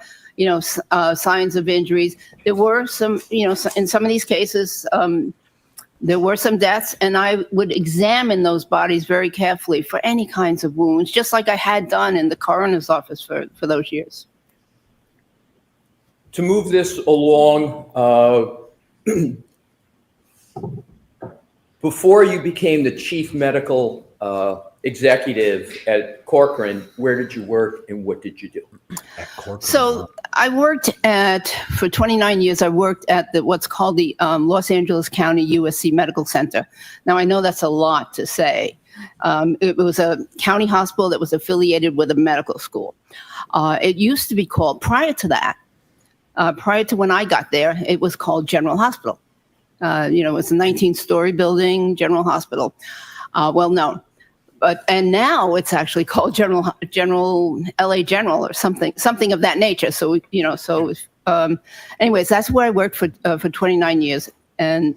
signs of injuries. There were some, in some of these cases, there were some deaths, and I would examine those bodies very carefully for any kinds of wounds, just like I had done in the coroner's office for those years. To move this along, before you became the chief medical executive at Corcoran, where did you work and what did you do? At Corcoran. So I worked for 29 years, I worked at what's called the Los Angeles County USC Medical Center. Now, I know that's a lot to say. It was a county hospital that was affiliated with a medical school. It used to be called, prior to that, prior to when I got there, it was called General Hospital. It was a 19-story building, General Hospital, well known. And now it's actually called General LA General or something of that nature. So anyways, that's where I worked for 29 years, and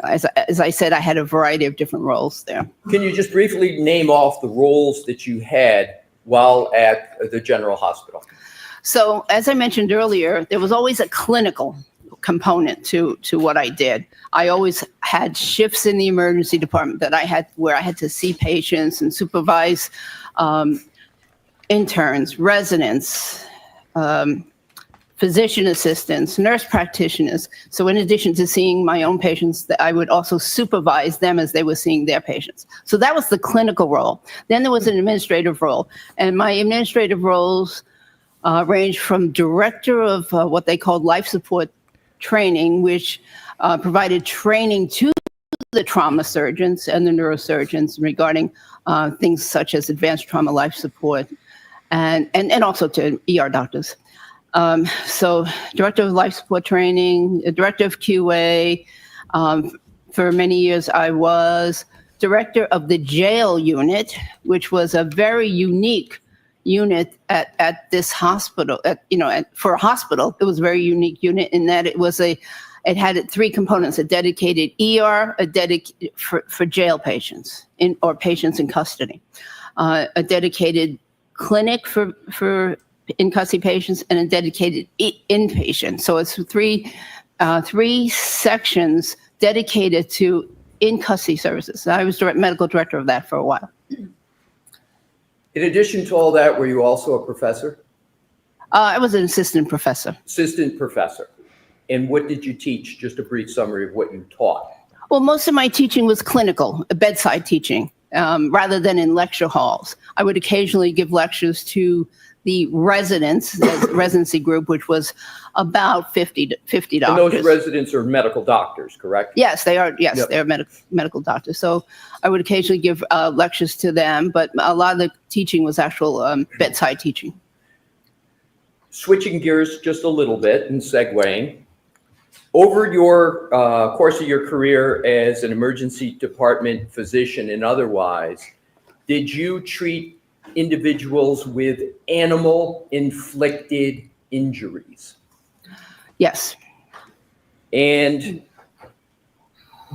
as I said, I had a variety of different roles there. Can you just briefly name off the roles that you had while at the general hospital? So as I mentioned earlier, there was always a clinical component to what I did. I always had shifts in the emergency department where I had to see patients and supervise interns, residents, physician assistants, nurse practitioners. So in addition to seeing my own patients, I would also supervise them as they were seeing their patients. So that was the clinical role. Then there was an administrative role, and my administrative roles ranged from director of what they called life support training, which provided training to the trauma surgeons and the neurosurgeons regarding things such as advanced trauma life support, and also to ER doctors. So director of life support training, director of QA. For many years, I was director of the jail unit, which was a very unique unit at this hospital. For a hospital, it was a very unique unit in that it had three components: a dedicated ER, for jail patients or patients in custody, a dedicated clinic for in custody patients, and a dedicated inpatient. So it's three sections dedicated to in custody services. I was medical director of that for a while. In addition to all that, were you also a professor? I was an assistant professor. Assistant professor. And what did you teach? Just a brief summary of what you taught. Well, most of my teaching was clinical, bedside teaching, rather than in lecture halls. I would occasionally give lectures to the residents, the residency group, which was about 50 doctors. And those residents are medical doctors, correct? Yes, they are. Yes, Yep. they're medical doctors. So I would occasionally give lectures to them, but a lot of the teaching was actual bedside teaching. Switching gears just a little bit and segueing, over your course of your career as an emergency department physician and otherwise, did you treat individuals with animal-inflicted injuries? Yes. And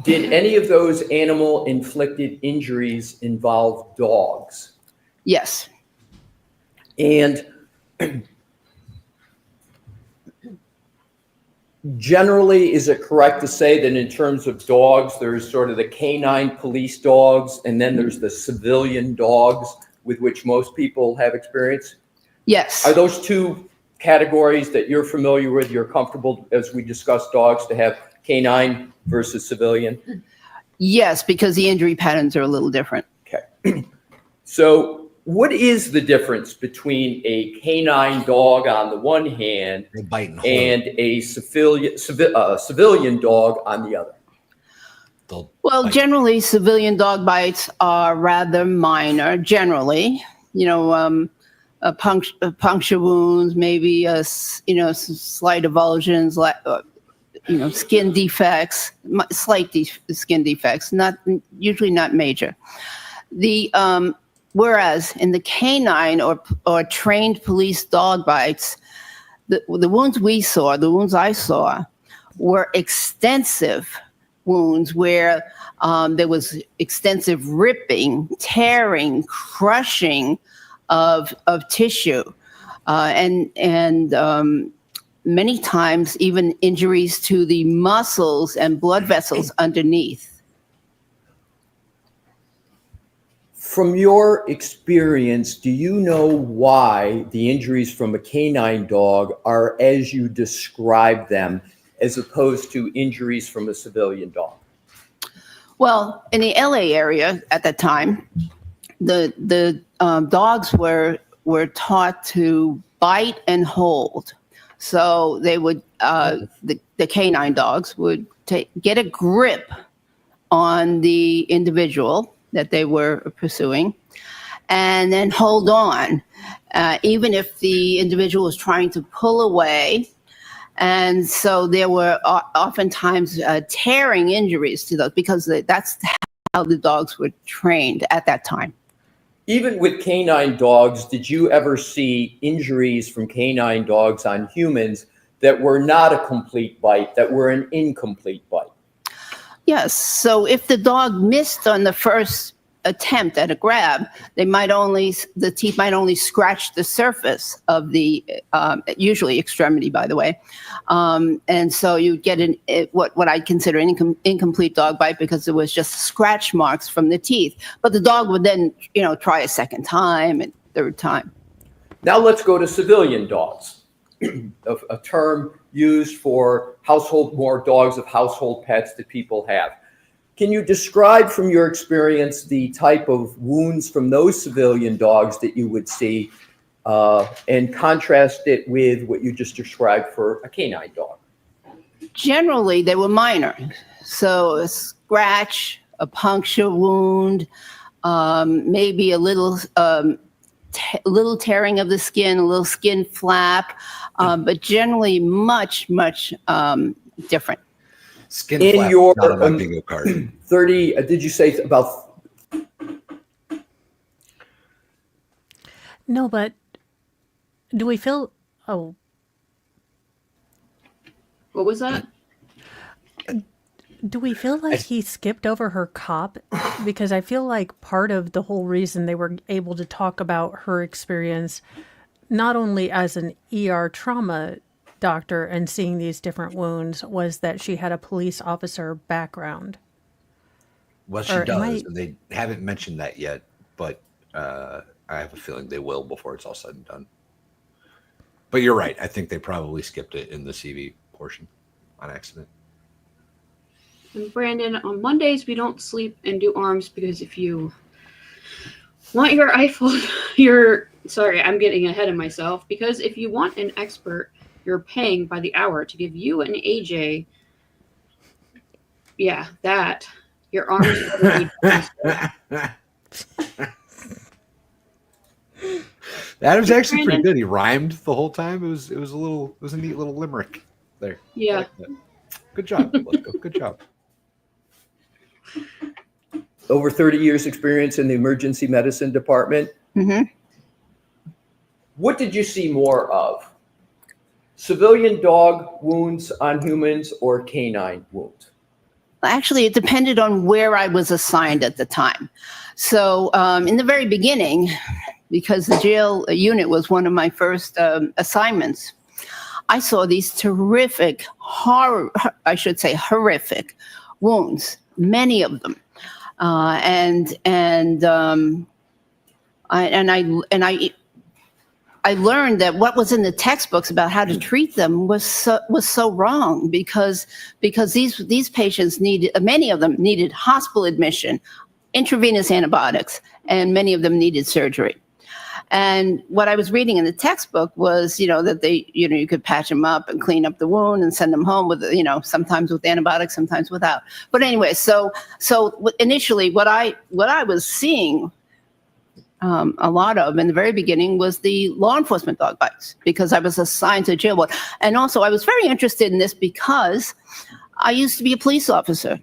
did any of those animal-inflicted injuries involve dogs? Yes. And generally, is it correct to say that in terms of dogs, there's sort of the canine police dogs, and then there's the civilian dogs with which most people have experience? Yes. Are those two categories that you're familiar with, you're comfortable, as we discussed dogs, to have canine versus civilian? Yes, because the injury patterns are a little different. Okay. So what is the difference between a canine dog on the one hand and a civilian dog on the other? Well, generally, civilian dog bites are rather minor. Generally, puncture wounds, maybe some slight avulsions, skin defects, slight skin defects, usually not major. Whereas in the canine or trained police dog bites, the wounds I saw were extensive wounds where there was extensive ripping, tearing, crushing of tissue, and many times even injuries to the muscles and blood vessels underneath. From your experience, do you know why the injuries from a canine dog are as you describe them, as opposed to injuries from a civilian dog? Well, in the LA area at that time, the dogs were taught to bite and hold. So they would, the canine dogs would get a grip on the individual that they were pursuing, and then hold on, even if the individual was trying to pull away. And so there were oftentimes tearing injuries to those, because that's how the dogs were trained at that time. Even with canine dogs, did you ever see injuries from canine dogs on humans that were not a complete bite, that were an incomplete bite? Yes. So if the dog missed on the first attempt at a grab, the teeth might only scratch the surface of the usually extremity, by the way, and so you get what I consider an incomplete dog bite because it was just scratch marks from the teeth. But the dog would then, try a second time and third time. Now let's go to civilian dogs, a term used for more dogs of household pets that people have. Can you describe from your experience the type of wounds from those civilian dogs that you would see and contrast it with what you just described for a canine dog? Generally, they were minor. So a scratch, a puncture wound, maybe a little tearing of the skin, a little skin flap, but generally much different. Skin in flap, your not on my bingo card. 30, did you say about? No, but do we feel? Oh, what was that? Do we feel like he skipped over her cop? Because I feel like part of the whole reason they were able to talk about her experience, not only as an ER trauma doctor and seeing these different wounds, was that she had a police officer background. Well, she does, and they haven't mentioned that yet, but I have a feeling they will before it's all said and done. But you're right. I think they probably skipped it in the CV portion on accident. And Brandon, on Mondays we don't sleep and do arms because if you want your sorry, I'm getting ahead of myself, because if you want an expert, you're paying by the hour to give you an AJ. Yeah, that. Your arms That was actually pretty good. He rhymed the whole time. It was a neat little limerick there. Yeah. Good job. Good job. Over 30 years experience in the emergency medicine department. Mm-hmm. What did you see more of? Civilian dog wounds on humans or canine wounds? Actually, it depended on where I was assigned at the time. So in the very beginning, because the jail unit was one of my first assignments, I saw these horrific wounds, many of them. I learned that what was in the textbooks about how to treat them was so wrong because these patients many of them needed hospital admission, intravenous antibiotics, and many of them needed surgery. And what I was reading in the textbook was, that you could patch them up and clean up the wound and send them home with, sometimes with antibiotics, sometimes without. But anyway, so initially what I was seeing a lot of in the very beginning was the law enforcement dog bites, because I was assigned to jail ward. And also I was very interested in this because I used to be a police officer.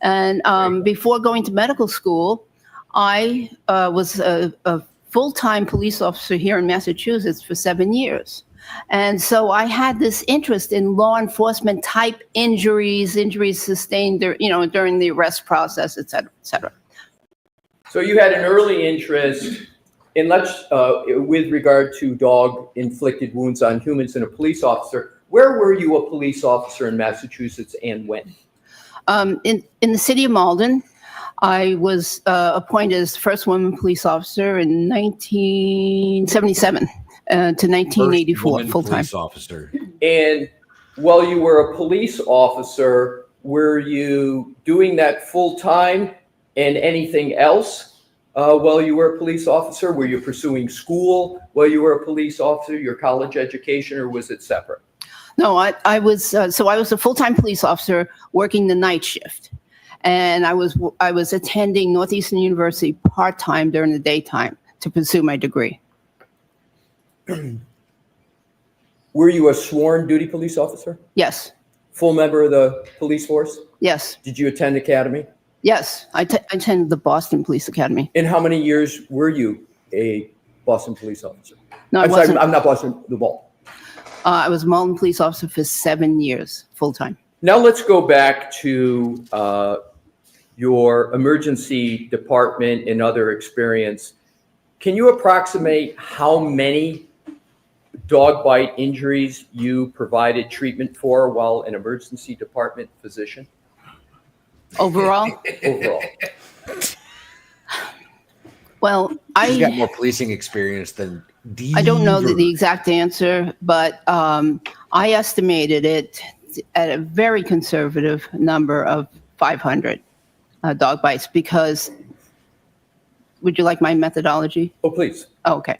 And before going to medical school, I was a full-time police officer here in Massachusetts for 7 years. And so I had this interest in law enforcement type injuries sustained during the arrest process, et cetera, et cetera. So you had an early interest in with regard to dog-inflicted wounds on humans and a police officer. Where were you a police officer in Massachusetts and when? In the city of Malden. I was appointed as first woman police officer in 1977 to 1984, full-time. Police officer. And while you were a police officer, were you doing that full-time and anything else while you were a police officer? Were you pursuing school while you were a police officer, your college education, or was it separate? No, I was a full-time police officer working the night shift. And I was attending Northeastern University part-time during the daytime to pursue my degree. Were you a sworn duty police officer? Yes. Full member of the police force? Yes. Did you attend academy? Yes, I attended the Boston Police Academy. And how many years were you a Boston police officer? No, I'm sorry, I'm not Boston, the Ball. I was a Malden police officer for 7 years, full-time. Now let's go back to your emergency department and other experience. Can you approximate how many dog bite injuries you provided treatment for while an emergency department physician? Overall? Overall. Well, He's got more policing experience than I don't know the exact answer, but I estimated it at a very conservative number of 500 dog bites because, would you like my methodology? Oh, please. Oh, okay.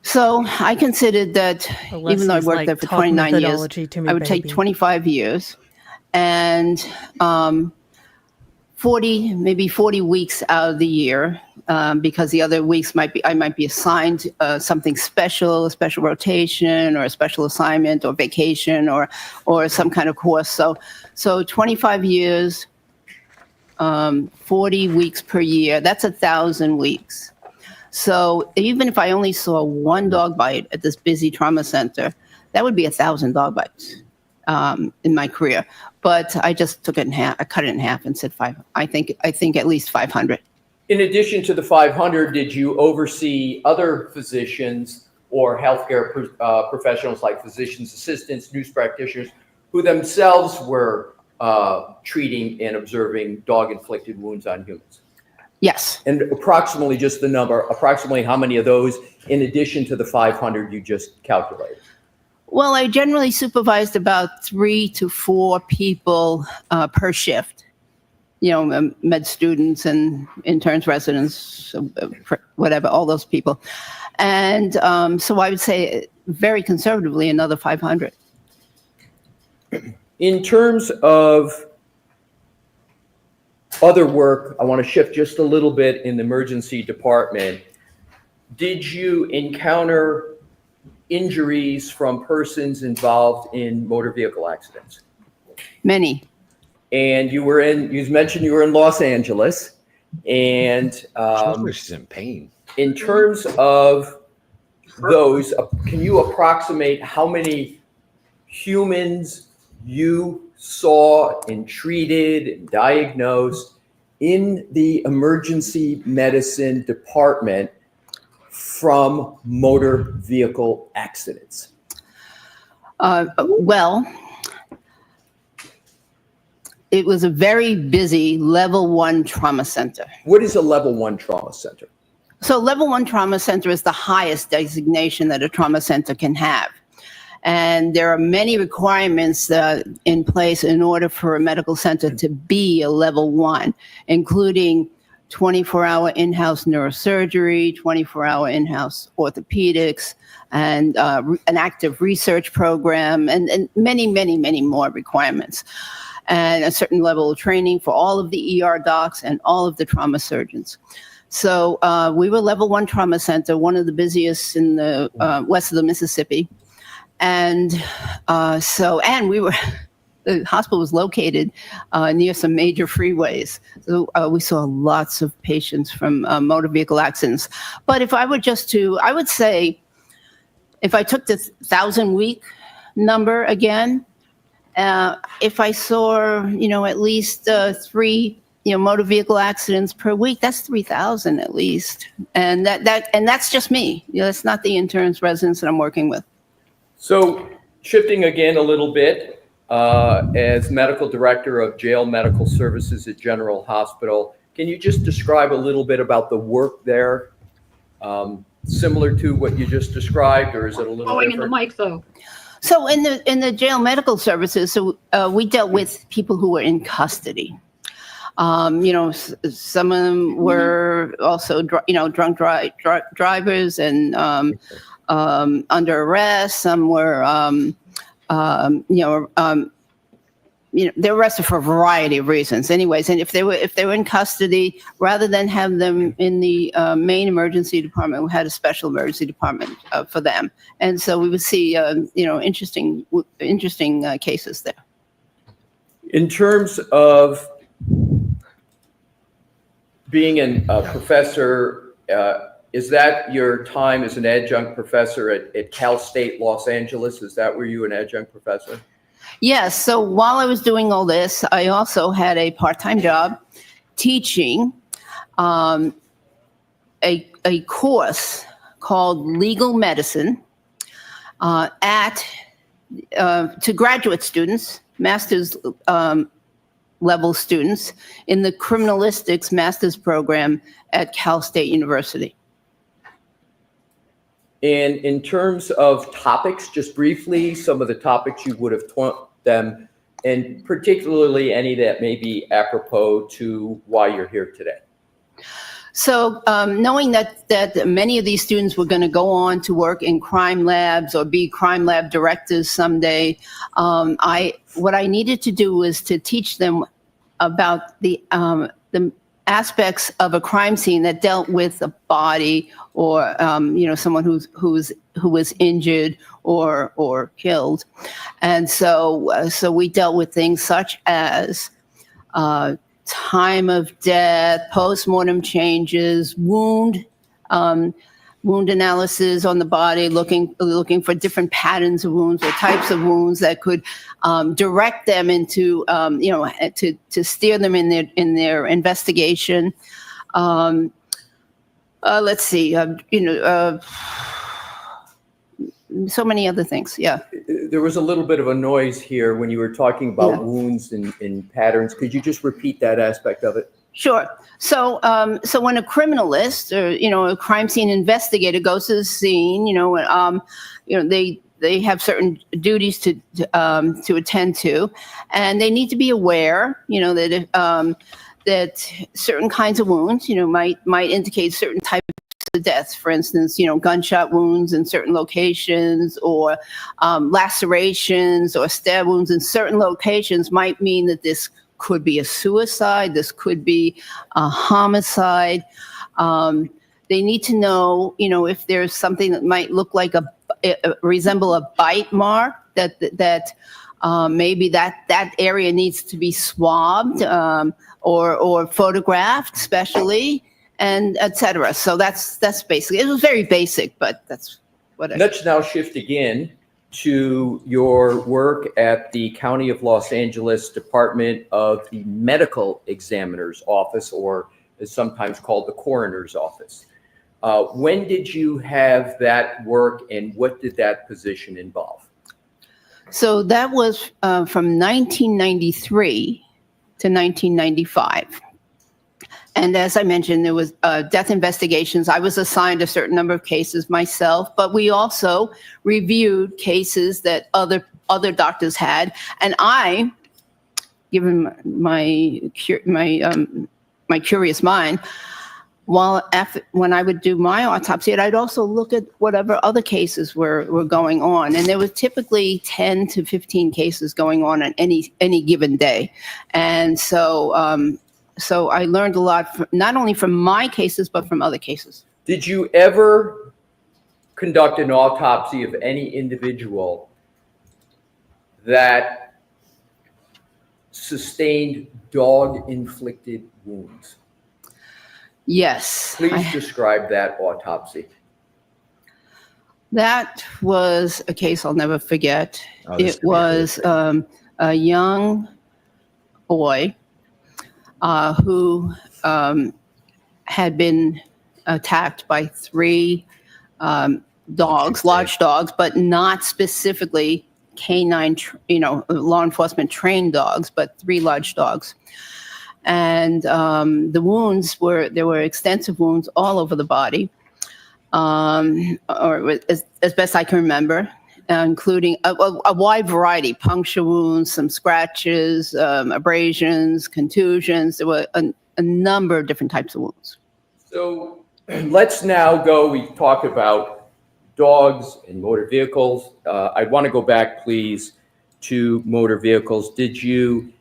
So I considered that even though I worked there for 29 years, I would take 25 years and 40 weeks out of the year, because the other weeks I might be assigned something special, a special rotation or a special assignment or vacation or some kind of course. So 25 years, 40 weeks per year, that's 1,000 weeks. So even if I only saw one dog bite at this busy trauma center, that would be 1,000 dog bites in my career. But I just took it in half. I cut it in half and said five. I think at least 500. In addition to the 500, did you oversee other physicians or healthcare professionals like physicians' assistants, nurse practitioners, who themselves were treating and observing dog-inflicted wounds on humans? Yes. And approximately just the number, approximately how many of those, in addition to the 500 you just calculated? Well, I generally supervised about 3 to 4 people per shift. You know, med students and interns, residents, whatever, all those people. And so I would say very conservatively another 500. In terms of other work, I want to shift just a little bit in the emergency department. Did you encounter injuries from persons involved in motor vehicle accidents? Many. And you mentioned you were in Los Angeles, and she's in pain. In terms of those, can you approximate how many humans you saw and treated and diagnosed in the emergency medicine department from motor vehicle accidents? Well, it was a very busy level 1 trauma center. What is a level 1 trauma center? So level 1 trauma center is the highest designation that a trauma center can have. And there are many requirements in place in order for a medical center to be a level 1, including 24-hour in-house neurosurgery, 24-hour in-house orthopedics, and an active research program, and many, many, many more requirements. And a certain level of training for all of the ER docs and all of the trauma surgeons. So we were level 1 trauma center, one of the busiest in the west of the Mississippi. And the hospital was located near some major freeways. So we saw lots of patients from motor vehicle accidents. But if I were I would say, if I took the 1,000-week number again, if I saw, at least 3, motor vehicle accidents per week, that's 3,000 at least. And that's just me. That's not the interns, residents that I'm working with. So shifting again a little bit, as medical director of jail medical services at General Hospital, can you just describe a little bit about the work there? Similar to what you just described, or is it a little different? In the mic though. So in the jail medical services, we dealt with people who were in custody. Some of them were also, drunk drivers and under arrest. Some were, they were arrested for a variety of reasons. Anyways, and if they were in custody, rather than have them in the main emergency department, we had a special emergency department for them. And so we would see, interesting cases there. In terms of being a professor, is that your time as an adjunct professor at Cal State Los Angeles? Is that where you were an adjunct professor? Yes. So while I was doing all this, I also had a part-time job teaching a course called legal medicine to graduate students, master's level students in the criminalistics master's program at Cal State University. And in terms of topics, just briefly, some of the topics you would have taught them, and particularly any that may be apropos to why you're here today. So knowing that many of these students were going to go on to work in crime labs or be crime lab directors someday, what I needed to do was to teach them about the aspects of a crime scene that dealt with a body or someone who was injured or killed, and so we dealt with things such as time of death, post-mortem changes, wound analysis on the body, looking for different patterns of wounds or types of wounds that could direct them into to steer them in their investigation. Let's see, so many other things. Yeah. There was a little bit of a noise here when you were talking about wounds and patterns. Could you just repeat that aspect of it? Sure. So when a criminalist or a crime scene investigator goes to the scene, they have certain duties to attend to, and they need to be aware, that certain kinds of wounds, might indicate certain types of deaths. For instance, gunshot wounds in certain locations, or lacerations or stab wounds in certain locations might mean that this could be a suicide. This could be a homicide. They need to know, if there's something that might look like resemble a bite mark, that maybe that area needs to be swabbed or photographed specially, and etc. So that's basically, it was very basic, but that's what I. Let's now shift again to your work at the County of Los Angeles Department of the Medical Examiner's Office, or is sometimes called the Coroner's Office. When did you have that work, and what did that position involve? So that was from 1993 to 1995. And as I mentioned, there was death investigations. I was assigned a certain number of cases myself, but we also reviewed cases that other doctors had. And I, given my curious mind, when I would do my autopsy, I'd also look at whatever other cases were going on. And there was typically 10 to 15 cases going on any given day. And so I learned a lot, not only from my cases, but from other cases. Did you ever conduct an autopsy of any individual that sustained dog-inflicted wounds? Yes. Please describe that autopsy. That was a case I'll never forget. It was a young boy who had been attacked by 3 dogs, large dogs, but not specifically canine, law enforcement trained dogs, but 3 large dogs. And the wounds there were extensive wounds all over the body, or as best I can remember, including a wide variety: puncture wounds, some scratches, abrasions, contusions. There were a number of different types of wounds. So let's now go, we talked about dogs and motor vehicles. I want to go back, please, to motor vehicles. Did you,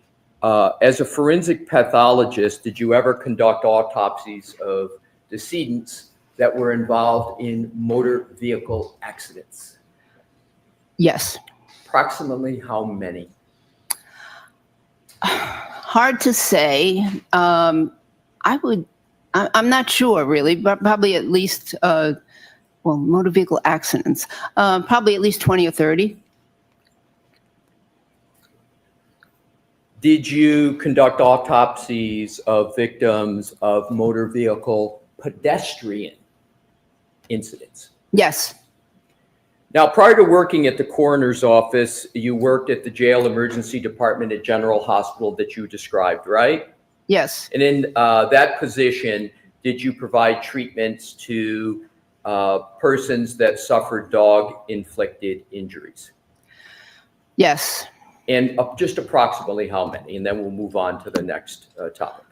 as a forensic pathologist, did you ever conduct autopsies of decedents that were involved in motor vehicle accidents? Yes. Approximately how many? Hard to say. I'm not sure really, but probably at least, motor vehicle accidents, probably at least 20 or 30. Did you conduct autopsies of victims of motor vehicle pedestrian incidents? Yes. Now, prior to working at the coroner's office, you worked at the jail emergency department at General Hospital that you described, right? Yes. And in that position, did you provide treatments to persons that suffered dog-inflicted injuries? Yes. And just approximately how many? And then we'll move on to the next topic.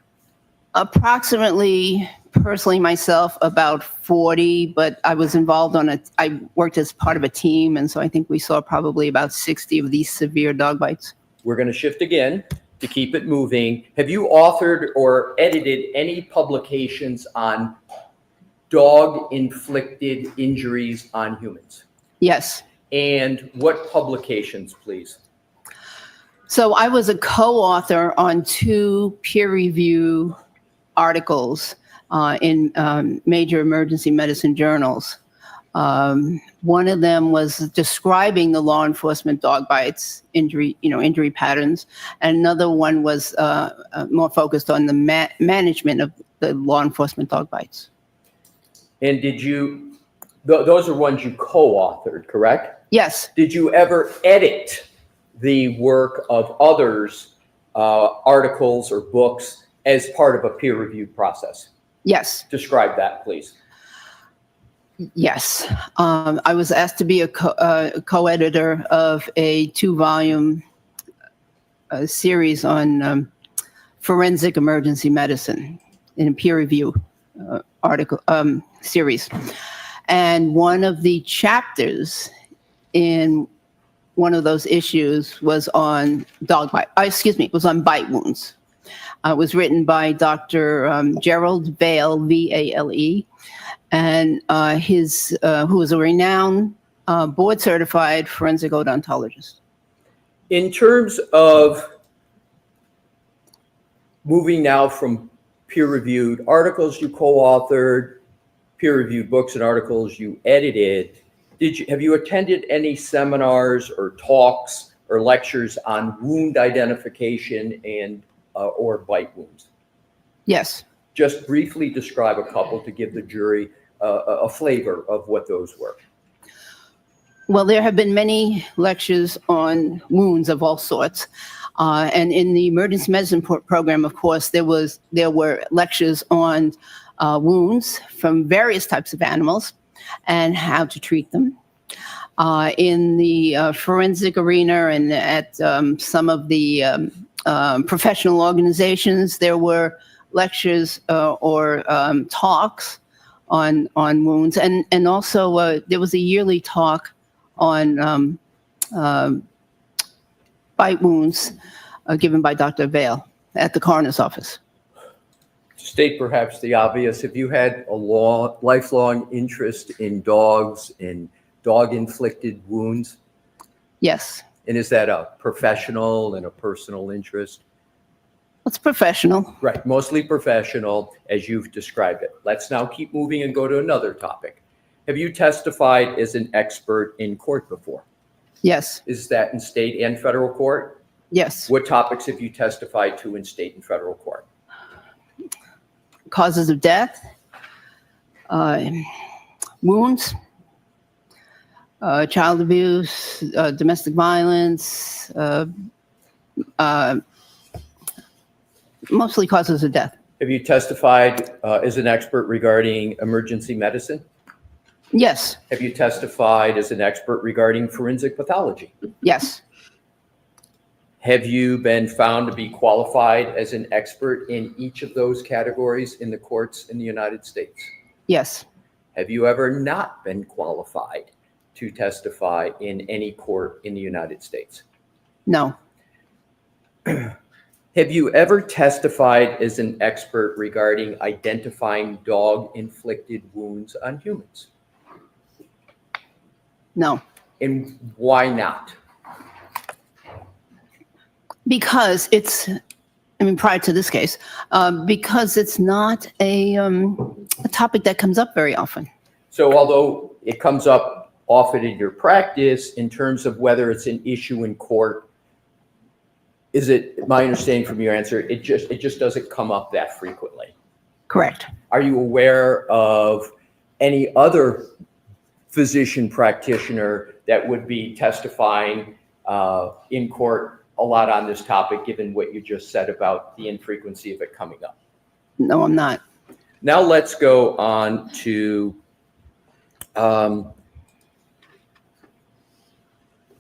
Approximately, personally myself, about 40, but I was involved I worked as part of a team, and so I think we saw probably about 60 of these severe dog bites. We're going to shift again to keep it moving. Have you authored or edited any publications on dog-inflicted injuries on humans? Yes. And what publications, please? So I was a co-author on 2 peer-review articles in major emergency medicine journals. One of them was describing the law enforcement dog bites, injury patterns, and another one was more focused on the management of the law enforcement dog bites. And did you, those are ones you co-authored, correct? Yes. Did you ever edit the work of others' articles or books as part of a peer review process? Yes. Describe that, please. Yes. I was asked to be a co-editor of a 2-volume series on forensic emergency medicine in a peer review article series. And one of the chapters in one of those issues was on was on bite wounds. It was written by Dr. Gerald Vale, Vale, and who is a renowned board-certified forensic odontologist. In terms of moving now from peer-reviewed articles you co-authored, peer-reviewed books and articles you edited, have you attended any seminars or talks or lectures on wound identification and or bite wounds? Yes. Just briefly describe a couple to give the jury a flavor of what those were. Well, there have been many lectures on wounds of all sorts. And in the emergency medicine program, of course, there were lectures on wounds from various types of animals and how to treat them. In the forensic arena and at some of the professional organizations, there were lectures or talks on wounds, and also there was a yearly talk on bite wounds given by Dr. Vale at the coroner's office. To state perhaps the obvious, have you had a lifelong interest in dogs and dog-inflicted wounds? Yes. And is that a professional and a personal interest? It's professional. Right, mostly professional, as you've described it. Let's now keep moving and go to another topic. Have you testified as an expert in court before? Yes. Is that in state and federal court? Yes. What topics have you testified to in state and federal court? Causes of death, wounds, child abuse, domestic violence, mostly causes of death. Have you testified as an expert regarding emergency medicine? Yes. Have you testified as an expert regarding forensic pathology? Yes. Have you been found to be qualified as an expert in each of those categories in the courts in the United States? Yes. Have you ever not been qualified to testify in any court in the United States? No. Have you ever testified as an expert regarding identifying dog-inflicted wounds on humans? No. And why not? Because prior to this case, because it's not a topic that comes up very often. So although it comes up often in your practice, in terms of whether it's an issue in court, Is it my understanding from your answer, it just doesn't come up that frequently? Correct. Are you aware of any other physician practitioner that would be testifying in court a lot on this topic, given what you just said about the infrequency of it coming up? No, I'm not. Now let's go on to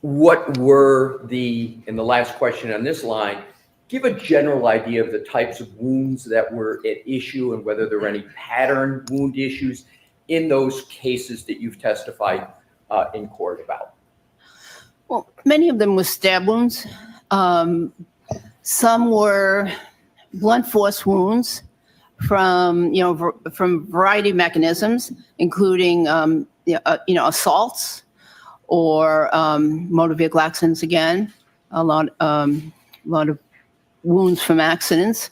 what were in the last question on this line, give a general idea of the types of wounds that were at issue and whether there were any pattern wound issues in those cases that you've testified in court about. Well, many of them were stab wounds. Some were blunt force wounds from, from variety of mechanisms, including, assaults or motor vehicle accidents again, a lot of wounds from accidents,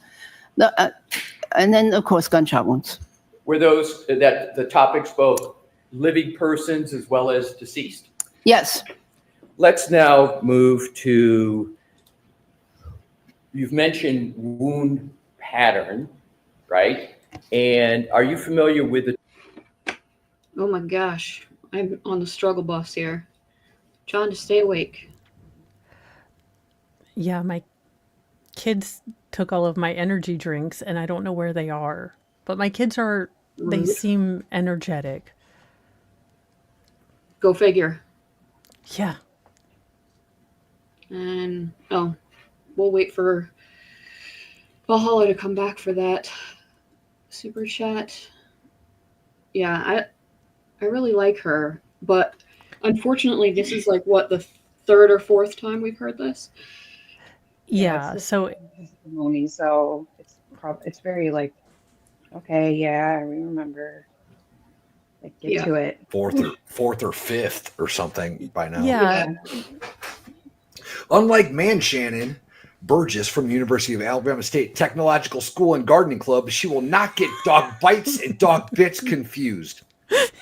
and then, of course, gunshot wounds. Were those, the topics both living persons as well as deceased? Yes. Let's now move to, you've mentioned wound pattern, right? And are you familiar with the... Oh my gosh, I'm on the struggle bus here. John, to stay awake. Yeah, my kids took all of my energy drinks and I don't know where they are. But my kids they seem energetic. Go figure. Yeah. And, we'll wait for Valhalla to come back for that super chat. Yeah, I really like her, but unfortunately, this is like what, the third or fourth time we've heard this. Yeah, so testimony, so it's very like, okay, yeah, we remember. Like, get to it. Fourth or fifth or something by now. Yeah. Unlike Shannon Burgess from the University of Alabama State Technological School and Gardening Club, she will not get dog bites and dog bits confused.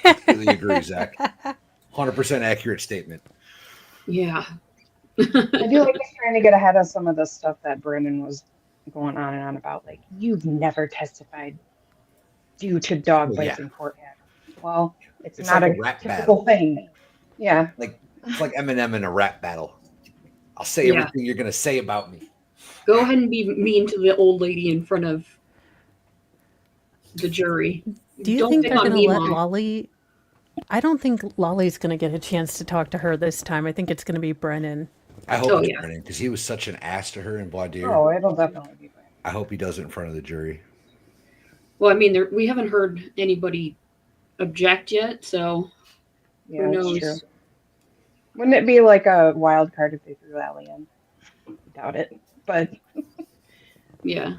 Completely agree, Zach. 100% accurate statement. Yeah. I feel like he's trying to get ahead of some of the stuff that Brandon was going on and on about. Like, you've never testified due to dog bites in court yet. Well, it's not like a rap typical thing. Yeah. It's like Eminem in a rap battle. I'll say everything you're going to say about me. Go ahead and be mean to the old lady in front of the jury. Do you think they're going to let Lolly? I don't think Lolly's going to get a chance to talk to her this time. I think it's going to be Brennan. I hope it's Brennan, because he was such an ass to her in voir dire. Oh, it'll definitely be Brennan. I hope he does it in front of the jury. Well, I mean, we haven't heard anybody object yet, so Yeah, who that's knows? true. Wouldn't it be like a wild card if they threw Allie in? Doubt it, but Yeah.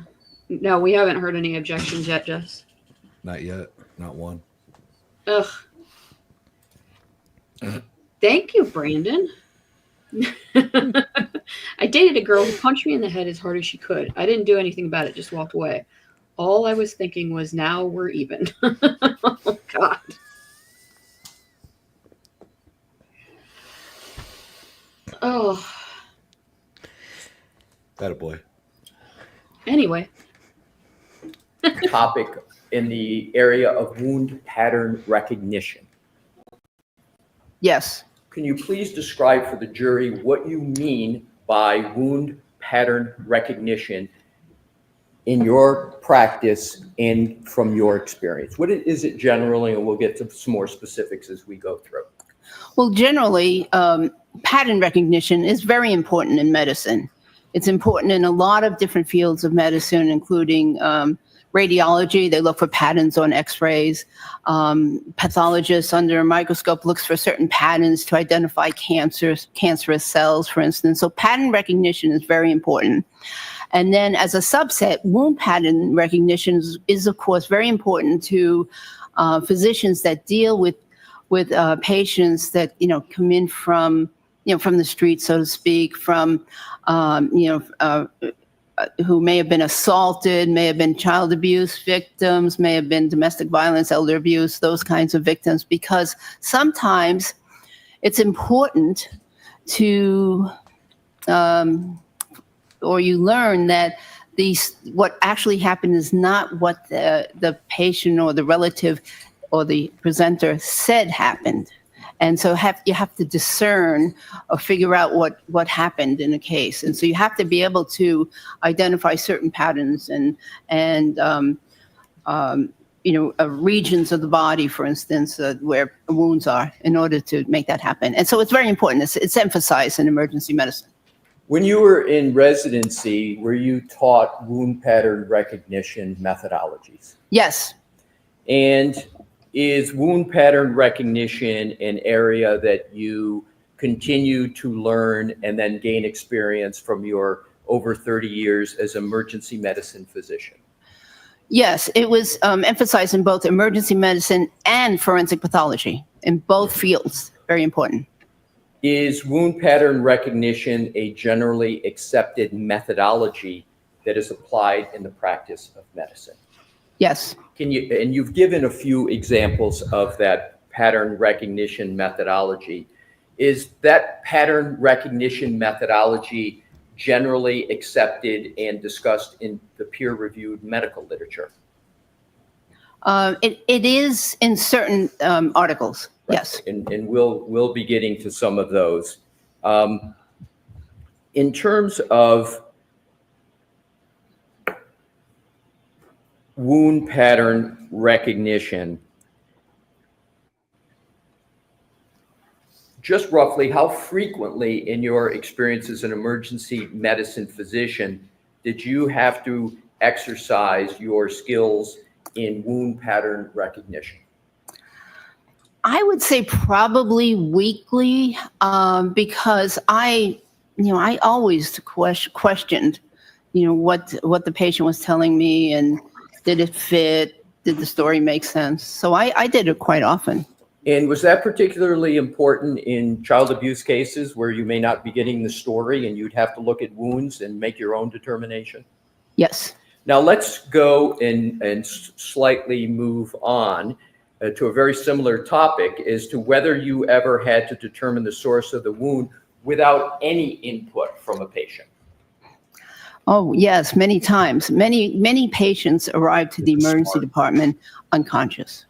No, we haven't heard any objections yet, Jess. Not yet. Not one. Ugh. Thank you, Brandon. I dated a girl who punched me in the head as hard as she could. I didn't do anything about it, just walked away. All I was thinking was, now we're even. Oh, God. Oh. That a boy. Anyway. Topic in the area of wound pattern recognition. Yes. Can you please describe for the jury what you mean by wound pattern recognition in your practice and from your experience? What is it generally, and we'll get to some more specifics as we go through. Well, generally, pattern recognition is very important in medicine. It's important in a lot of different fields of medicine, including radiology. They look for patterns on x-rays. Pathologists under a microscope looks for certain patterns to identify cancerous cells, for instance. So pattern recognition is very important. And then as a subset, wound pattern recognition is of course, very important to physicians that deal with patients that, come in from the street, so to speak, from, who may have been assaulted, may have been child abuse victims, may have been domestic violence, elder abuse, those kinds of victims, because sometimes it's important to or you learn that what actually happened is not what the patient or the relative or the presenter said happened. And so you have to discern or figure out what happened in a case. And so you have to be able to identify certain patterns and regions of the body, for instance, where wounds are, in order to make that happen. And so it's very important. It's emphasized in emergency medicine. When you were in residency, were you taught wound pattern recognition methodologies? Yes. And is wound pattern recognition an area that you continue to learn and then gain experience from your over 30 years as emergency medicine physician? Yes, it was emphasized in both emergency medicine and forensic pathology, in both fields. Very important. Is wound pattern recognition a generally accepted methodology that is applied in the practice of medicine? Yes. And you've given a few examples of that pattern recognition methodology. Is that pattern recognition methodology generally accepted and discussed in the peer-reviewed medical literature? It is in certain articles. Right. Yes. And we'll be getting to some of those. In terms of wound pattern recognition, just roughly how frequently in your experience as an emergency medicine physician did you have to exercise your skills in wound pattern recognition? I would say probably weekly, because I always questioned, what the patient was telling me, and did it fit? Did the story make sense? So I did it quite often. And was that particularly important in child abuse cases where you may not be getting the story and you'd have to look at wounds and make your own determination? Yes. Now let's go and slightly move on to a very similar topic as to whether you ever had to determine the source of the wound without any input from a patient. Oh, yes, many times. Many patients arrive to the emergency department unconscious.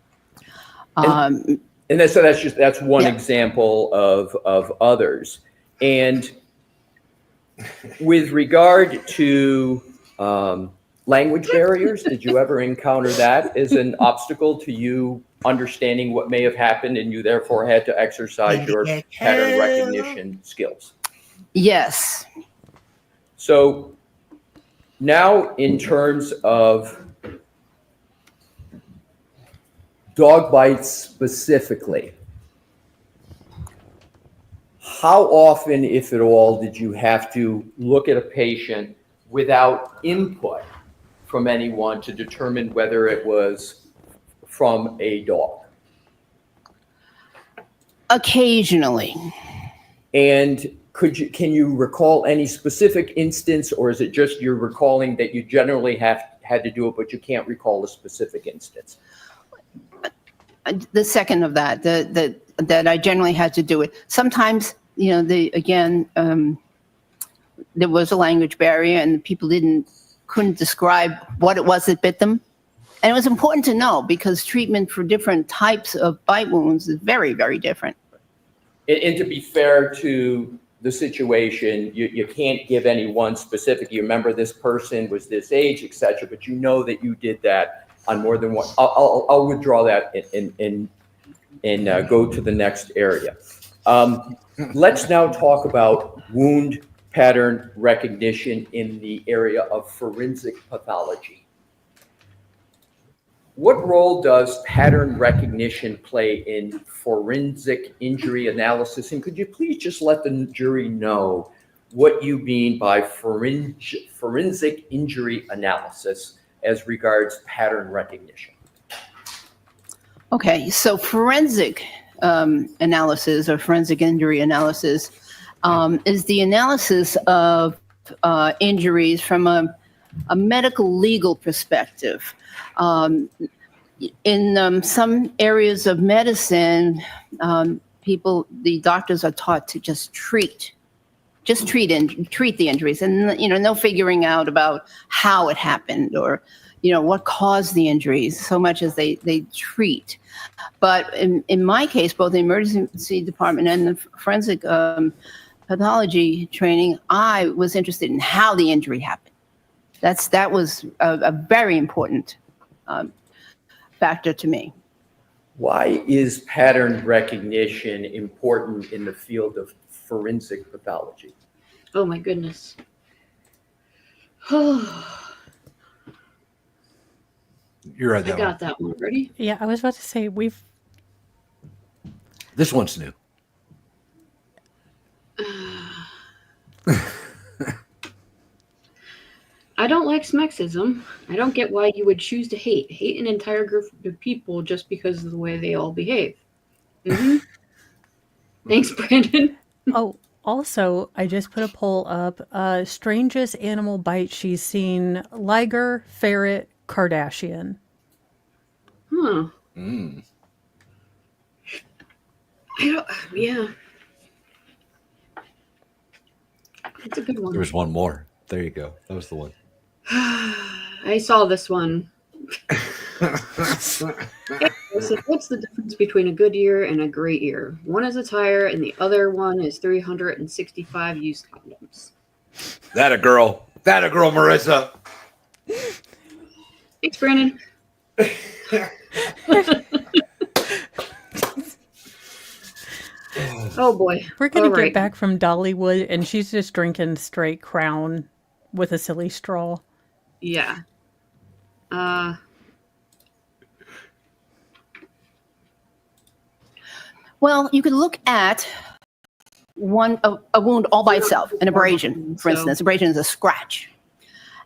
And that's one example of others. And with regard to language barriers, did you ever encounter that as an obstacle to you understanding what may have happened and you therefore had to exercise your pattern recognition skills? Yes. So now in terms of dog bites specifically, how often, if at all, did you have to look at a patient without input from anyone to determine whether it was from a dog? Occasionally. And can you recall any specific instance, or is it just you're recalling that you generally had to do it, but you can't recall a specific instance? The second of that I generally had to do it. Sometimes, there was a language barrier and people couldn't describe what it was that bit them. And it was important to know because treatment for different types of bite wounds is very, very different. And to be fair to the situation, you can't give any one specific, you remember this person was this age, et cetera, but you know that you did that on more than one. I'll withdraw that and go to the next area. Let's now talk about wound pattern recognition in the area of forensic pathology. What role does pattern recognition play in forensic injury analysis? And could you please just let the jury know what you mean by forensic injury analysis as regards pattern recognition? Okay, so forensic analysis or forensic injury analysis is the analysis of injuries from a medical legal perspective. In some areas of medicine, the doctors are taught to just treat just treat the injuries, and no figuring out about how it happened or what caused the injuries, so much as they treat. But in my case, both the emergency department and the forensic pathology training, I was interested in how the injury happened. That was a very important factor to me. Why is pattern recognition important in the field of forensic pathology? Oh my goodness. You're right. I got that one already. Yeah, I was about to say This one's new. I don't like smexism. I don't get why you would choose to hate an entire group of people just because of the way they all behave. Mm-hmm. Thanks, Brandon. Oh, also, I just put a poll up. Strangest animal bite she's seen: liger, ferret, Kardashian. Huh. Mm. Yeah. That's a good one. There was one more. There you go. That was the one. I saw this one. What's the difference between a good ear and a great ear? One is a tire, and the other one is 365 used condoms. That a girl, Marissa. Thanks, Brandon. Oh boy. We're going to All get right. back from Dollywood, and she's just drinking straight Crown with a silly straw. Yeah. Well, you could look at a wound all by itself, an abrasion, for instance. Abrasion is a scratch.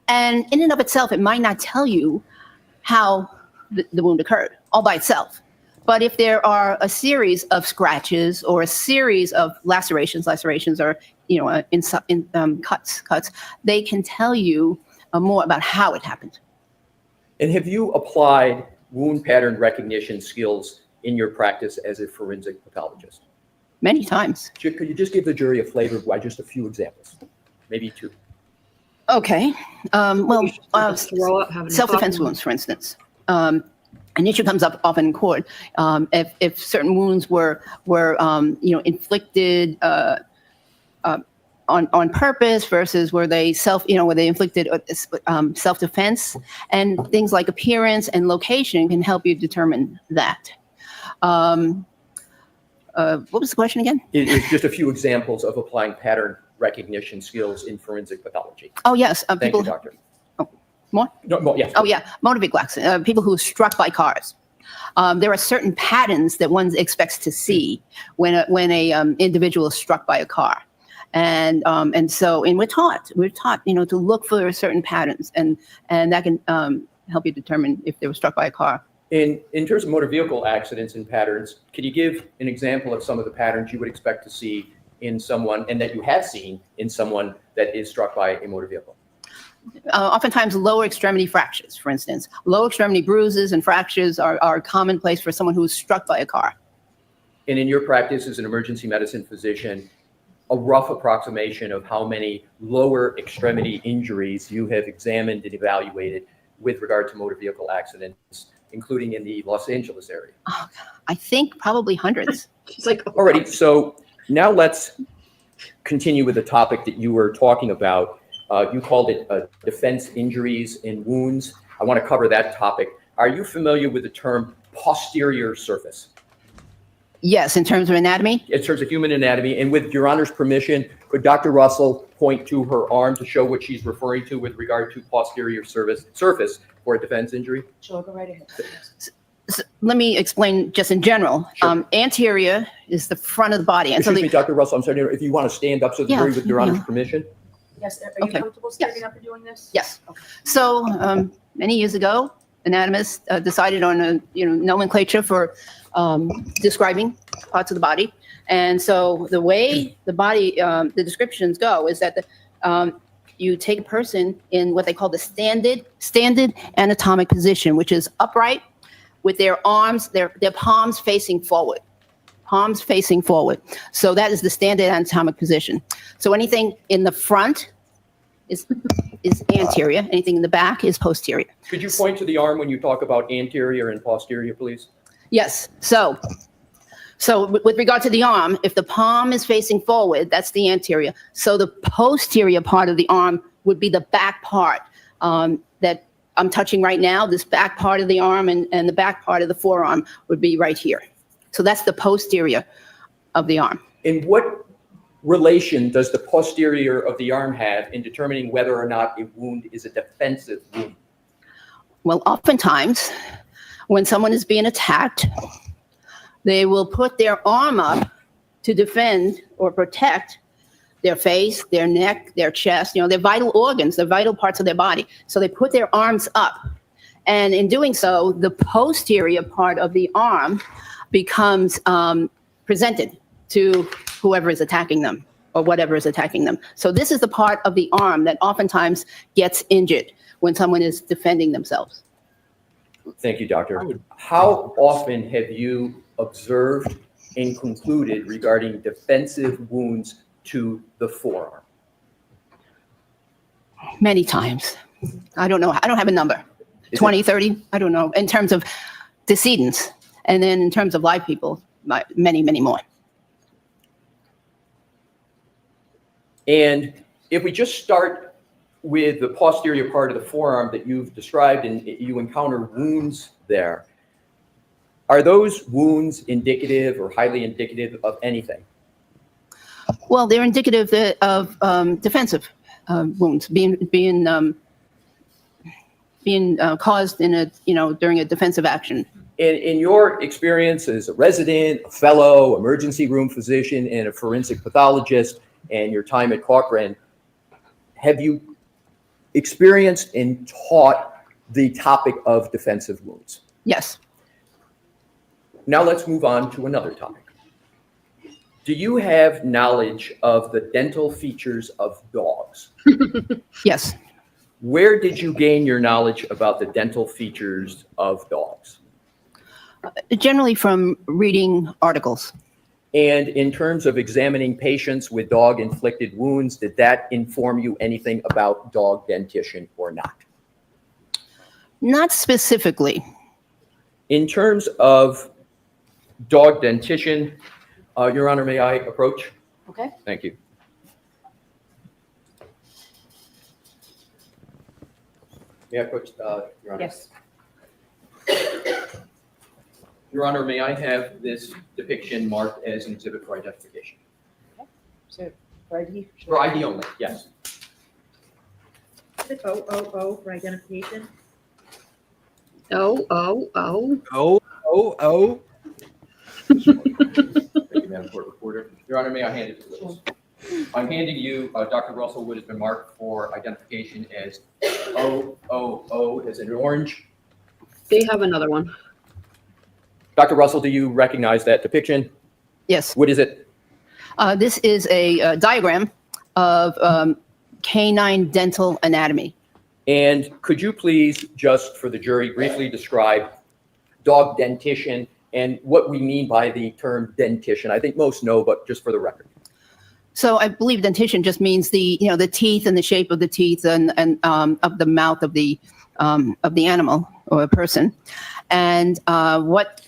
And in and of itself, it might not tell you how the wound occurred all by itself. But if there are a series of scratches or a series of lacerations or cuts, they can tell you more about how it happened. And have you applied wound pattern recognition skills in your practice as a forensic pathologist? Many times. Could you just give the jury a flavor by just a few examples? Maybe two. Okay. Self-defense wounds, for instance. An issue comes up often in court if certain wounds were inflicted on purpose versus were they inflicted self-defense, and things like appearance and location can help you determine that. What was the question again? It's just a few examples of applying pattern recognition skills in forensic pathology. Oh yes, Thank you, doctor. More? No, more, yes. Oh yeah, motor vehicle accident. People who are struck by cars. There are certain patterns that one expects to see when a individual is struck by a car, and we're taught to look for certain patterns, and that can help you determine if they were struck by a car. In terms of motor vehicle accidents and patterns, can you give an example of some of the patterns you would expect to see in someone, and that you have seen in someone that is struck by a motor vehicle? Oftentimes lower extremity fractures, for instance. Lower extremity bruises and fractures are commonplace for someone who is struck by a car. And in your practice as an emergency medicine physician, a rough approximation of how many lower extremity injuries you have examined and evaluated with regard to motor vehicle accidents, including in the Los Angeles area? Oh, I think probably hundreds. She's like, alrighty, so now let's continue with the topic that you were talking about. You called it defense injuries and wounds. I want to cover that topic. Are you familiar with the term posterior surface? Yes, in terms of anatomy? In terms of human anatomy. And with Your Honor's permission, could Dr. Russell point to her arm to show what she's referring to with regard to posterior surface for a defense injury? Sure, go right ahead. So let me explain just in general. Sure. Anterior is the front of the body. And Excuse me, Dr. Russell, I'm sorry, if you want to stand up so the jury with Your Honor's permission. Yes, are you comfortable standing up and doing this? Yes. Okay. So many years ago, anatomists decided on a nomenclature for describing parts of the body, and so the way the body the descriptions go is that you take a person in what they call the standard anatomic position, which is upright with their arms, their palms facing forward. palms facing forward. So that is the standard anatomic position. So anything in the front is anterior, anything in the back is posterior. Could you point to the arm when you talk about anterior and posterior, please? Yes. So with regard to the arm, if the palm is facing forward, that's the anterior. So the posterior part of the arm would be the back part that I'm touching right now. This back part of the arm and the back part of the forearm would be right here. So that's the posterior of the arm. In what relation does the posterior of the arm have in determining whether or not a wound is a defensive wound? Well, oftentimes, when someone is being attacked, they will put their arm up to defend or protect their face, their neck, their chest, their vital organs, the vital parts of their body. So they put their arms up. And in doing so, the posterior part of the arm becomes presented to whoever is attacking them or whatever is attacking them. So this is the part of the arm that oftentimes gets injured when someone is defending themselves. Thank you, Doctor. How often have you observed and concluded regarding defensive wounds to the forearm? Many times. I don't know. I don't have a number. 20, 30, I don't know. In terms of decedents. And then in terms of live people, many, many more. And if we just start with the posterior part of the forearm that you've described and you encounter wounds there, are those wounds indicative or highly indicative of anything? Well, they're indicative of defensive wounds being caused during a defensive action. In your experience as a resident, a fellow, emergency room physician, and a forensic pathologist, and your time at Cochrane, have you experienced and taught the topic of defensive wounds? Yes. Now let's move on to another topic. Do you have knowledge of the dental features of dogs? Yes. Where did you gain your knowledge about the dental features of dogs? Generally from reading articles. And in terms of examining patients with dog-inflicted wounds, did that inform you anything about dog dentition or not? Not specifically. In terms of dog dentition, Your Honor, may I approach? Okay. Thank you. May I approach, Your Honor? Yes. Your Honor, may I have this depiction marked as an exhibit for identification? So for ID? For ID only, yes. Oh, for identification? Thank you, Madam Court Reporter. Your Honor, may I hand it to Liz? I'm handing you Dr. Russell what has been marked for identification as 000 as in orange. They have another one. Dr. Russell, do you recognize that depiction? Yes. What is it? This is a diagram of canine dental anatomy. And could you please, just for the jury, briefly describe dog dentition and what we mean by the term dentition? I think most know, but just for the record. So I believe dentition just means the teeth and the shape of the teeth and of the mouth of the animal or a person. And what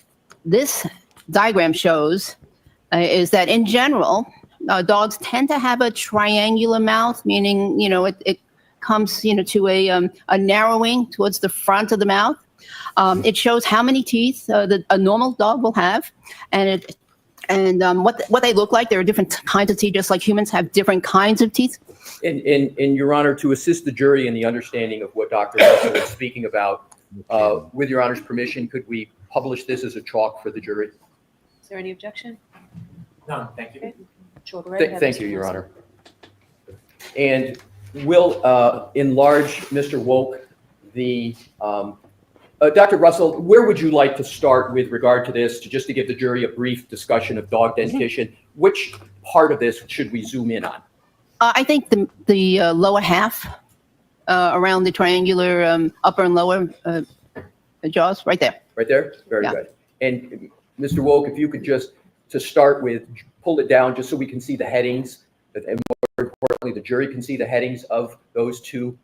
this diagram shows is that in general, dogs tend to have a triangular mouth, meaning it comes to a narrowing towards the front of the mouth. It shows how many teeth a normal dog will have, and what they look like. There are different kinds of teeth, just like humans have different kinds of teeth. In Your Honor, to assist the jury in the understanding of what Dr. Russell is speaking about, with Your Honor's permission, could we publish this as a chalk for the jury? Is there any objection? No, thank you. Okay. Thank you, Your Honor. And we'll enlarge Mr. Woke. Dr. Russell, where would you like to start with regard to this, just to give the jury a brief discussion of dog dentition? Which part of this should we zoom in on? I think the lower half around the triangular upper and lower jaws, right there. Right there? Very good. And Mr. Woke, if you could just to start with, pull it down just so we can see the headings, and more importantly, the jury can see the headings of those two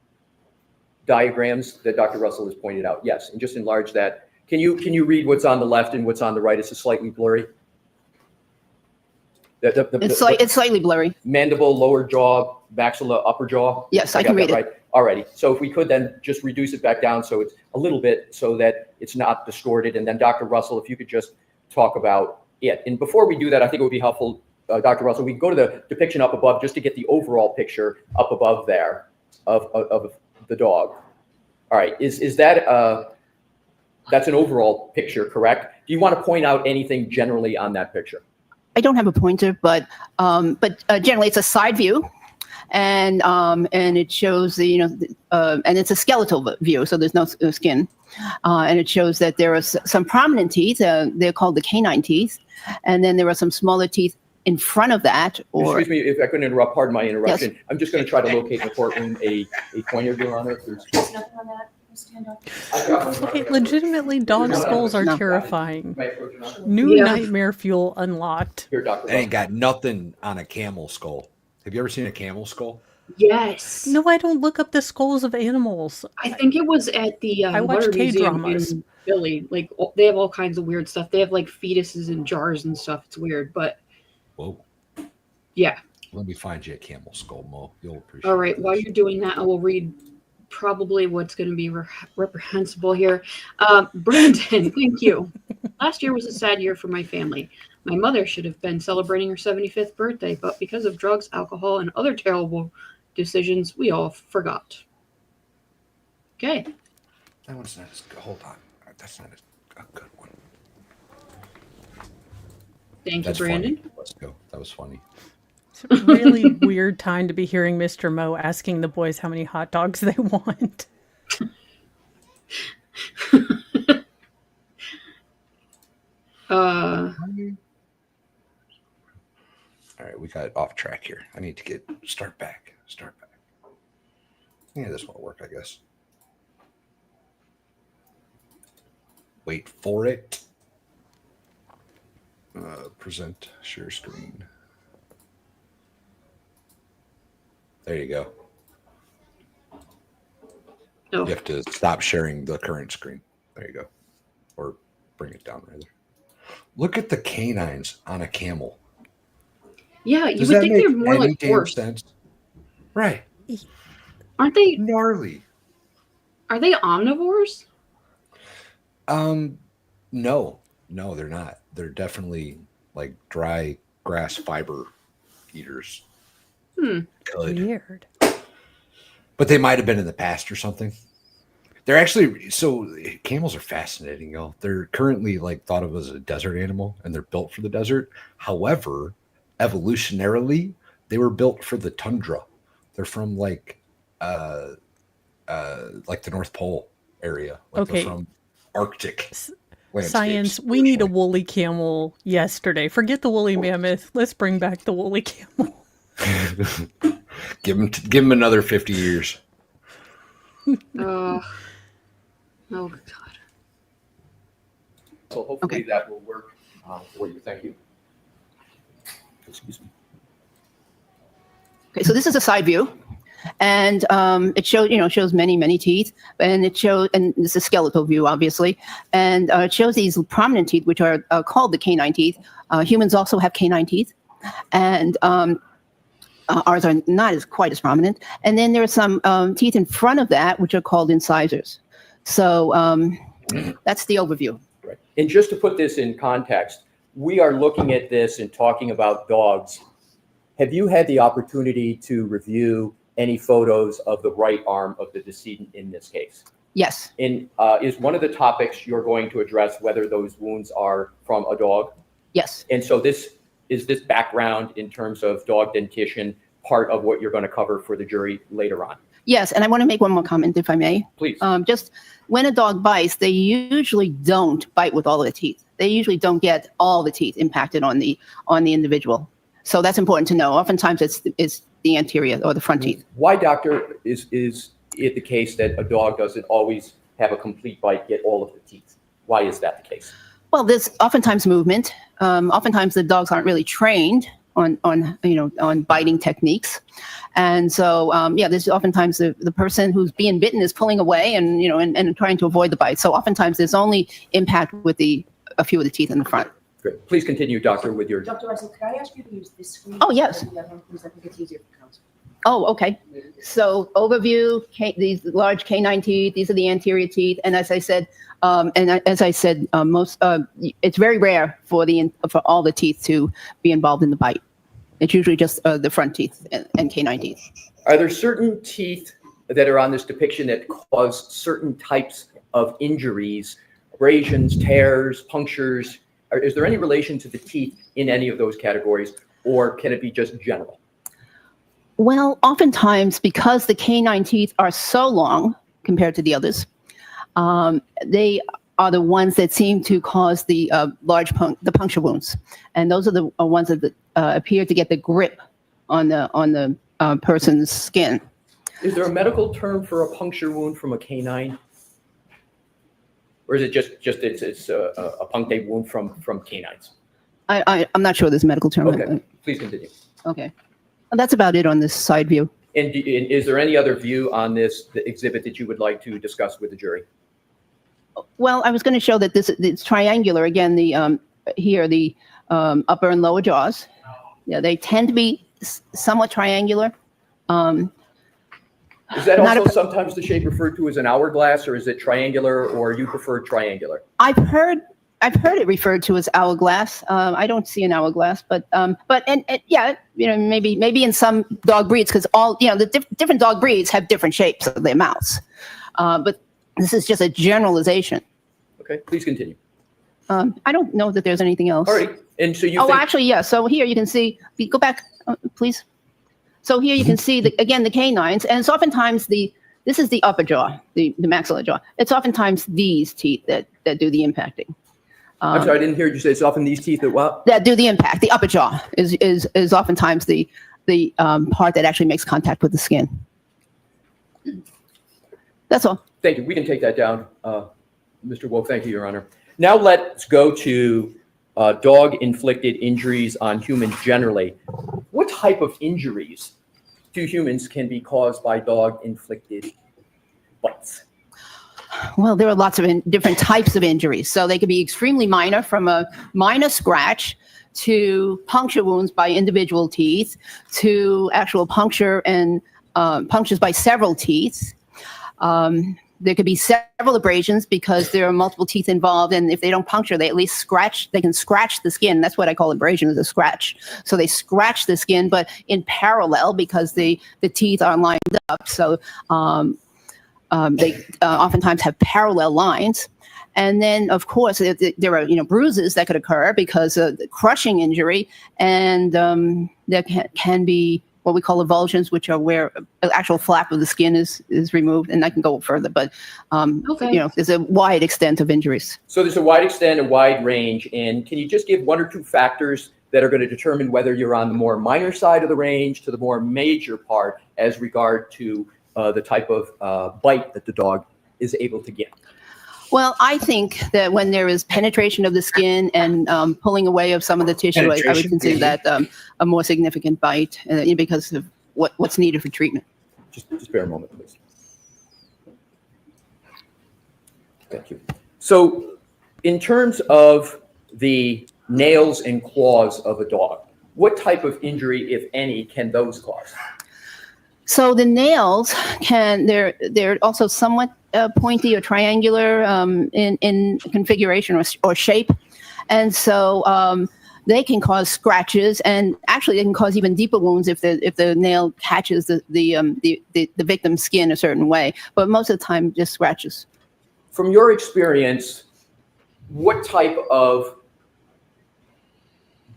diagrams that Dr. Russell has pointed out. Yes, and just enlarge that. Can you read what's on the left and what's on the right? It's slightly blurry. It's slightly blurry. Mandible, lower jaw, maxilla, upper jaw. Yes, I can read it. Right. Alrighty. So if we could then just reduce it back down so it's a little bit so that it's not distorted. And then Dr. Russell, if you could just talk about it. And before we do that, I think it would be helpful, Dr. Russell, we can go to the depiction up above just to get the overall picture up above there of the dog. All right. Is that that's an overall picture, correct? Do you want to point out anything generally on that picture? I don't have a pointer, but generally it's a side view, and it shows the and it's a skeletal view, so there's no skin, and it shows that there are some prominent teeth. They're called the canine teeth, and then there are some smaller teeth in front of that. Or excuse me if I couldn't interrupt. Pardon my interruption. Yes. I'm just going to try to locate in the courtroom a pointer, Your Honor. There's nothing on that. Stand up. Okay, legitimately, dog skulls are terrifying. New nightmare fuel unlocked. Here, Dr. That ain't got nothing on a camel skull. Have you ever seen a camel skull? Yes. No, I don't look up the skulls of animals. I think it was at the I watch Water Museum K-dramas. in Philly. Like they have all kinds of weird stuff. They have like fetuses in jars and stuff. It's weird, but Whoa. yeah. Let me find you a camel skull, Mo. You'll appreciate All right. this. While you're doing that, I will read probably what's going to be reprehensible here. Brandon, thank you. Last year was a sad year for my family. My mother should have been celebrating her 75th birthday, but because of drugs, alcohol, and other terrible decisions, we all forgot. Okay. That one's not as good. Hold on. That's not a good one. Thank That's you, Brandon. funny. Let's go. That was funny. It's a really weird time to be hearing Mr. Mo asking the boys how many hot dogs they want. All right, we got off track here. I need to start back. Yeah, this won't work, I guess. Wait for it. Present share screen. There you go. Oh. You have to stop sharing the current screen. There you go. Or bring it down, rather. Look at the canines on a camel. Yeah, you Does would that think make they're more any like damn horse. sense? Right. Aren't they? Gnarly. Are they omnivores? No, they're not. They're definitely like dry grass fiber eaters. Good. Weird. But they might have been in the past or something. They're actually, so camels are fascinating, y'all. They're currently like thought of as a desert animal and they're built for the desert. However, evolutionarily, they were built for the tundra. They're from like the North Pole area. Like Okay. They're from Arctic landscapes. Science, we need a woolly camel yesterday. Forget the woolly mammoth. Let's bring back the woolly camel. Give him another 50 years. Oh God. So hopefully that will work for you. Thank you. Excuse me. Okay, so this is a side view, and it shows many teeth, and and it's a skeletal view, obviously, and it shows these prominent teeth, which are called the canine teeth. Humans also have canine teeth, and ours are not quite as prominent. And then there are some teeth in front of that, which are called incisors. So that's the overview. Right. And just to put this in context, we are looking at this and talking about dogs. Have you had the opportunity to review any photos of the right arm of the decedent in this case? Yes. And is one of the topics you're going to address whether those wounds are from a dog? Yes. And so this background in terms of dog dentition part of what you're going to cover for the jury later on? Yes, and I want to make one more comment, if I may. Please. Just when a dog bites, they usually don't bite with all of the teeth. They usually don't get all the teeth impacted on the individual. So that's important to know. Oftentimes, it's the anterior or the front teeth. Why, doctor, is it the case that a dog doesn't always have a complete bite, get all of the teeth? Why is that the case? Well, there's oftentimes movement. Oftentimes the dogs aren't really trained on biting techniques. And so, yeah, there's oftentimes the person who's being bitten is pulling away and trying to avoid the bite. So oftentimes there's only impact with a few of the teeth in the front. Great. Please continue, Doctor, with your. Dr. Russell, could I ask you to use this screen? Oh, yes. Because I think it's easier for counsel. Oh, okay. So overview, these large canine teeth, these are the anterior teeth. And as I said, it's very rare for all the teeth to be involved in the bite. It's usually just the front teeth and canine teeth. Are there certain teeth that are on this depiction that cause certain types of injuries, abrasions, tears, punctures? Is there any relation to the teeth in any of those categories, or can it be just general? Well, oftentimes, because the canine teeth are so long compared to the others, they are the ones that seem to cause the the puncture wounds, and those are the ones that appear to get the grip on the person's skin. Is there a medical term for a puncture wound from a canine, or is it just it's a punctate wound from canines? I'm not sure there's a medical term. Okay, please continue. Okay. That's about it on this side view. And is there any other view on the exhibit that you would like to discuss with the jury? Well, I was going to show that it's triangular. Again, the upper and lower jaws. Yeah, they tend to be somewhat triangular. Is that also sometimes the shape referred to as an hourglass, or is it triangular, or you prefer triangular? I've heard it referred to as hourglass. I don't see an hourglass, but yeah, maybe in some dog breeds, because the different dog breeds have different shapes of their mouths. But this is just a generalization. Okay, please continue. I don't know that there's anything else. All right, and so you. Actually, yeah. So here you can see. Go back, please. So here you can see again the canines, and it's oftentimes this is the upper jaw, the maxilla jaw. It's oftentimes these teeth that do the impacting. I'm sorry, I didn't hear you say it's often these teeth that what? That do the impact. The upper jaw is oftentimes the part that actually makes contact with the skin. That's all. Thank you. We can take that down, Mr. Wolf. Thank you, Your Honor. Now let's go to dog-inflicted injuries on humans generally. What type of injuries to humans can be caused by dog-inflicted bites? Well, there are lots of different types of injuries. So they could be extremely minor, from a minor scratch to puncture wounds by individual teeth to actual puncture and punctures by several teeth. There could be several abrasions because there are multiple teeth involved, and if they don't puncture, they at least scratch. They can scratch the skin. That's what I call abrasion, is a scratch. So they scratch the skin, but in parallel because the teeth are lined up. So they oftentimes have parallel lines. And then, of course, there are bruises that could occur because of the crushing injury, and there can be what we call avulsions, which are where an actual flap of the skin is removed. And I can go further, but there's a wide extent of injuries. So there's a wide extent, a wide range. And can you just give one or two factors that are going to determine whether you're on the more minor side of the range to the more major part as regard to the type of bite that the dog is able to get? Well, I think that when there is penetration of the skin and pulling away of some of the tissue, I would consider that a more significant bite because of what's needed for treatment. Just bear a moment, please. Thank you. So in terms of the nails and claws of a dog, what type of injury, if any, can those cause? So the nails they're also somewhat pointy or triangular in configuration or shape, and so they can cause scratches, and actually they can cause even deeper wounds if the nail catches the victim's skin a certain way. But most of the time, just scratches. From your experience, what type of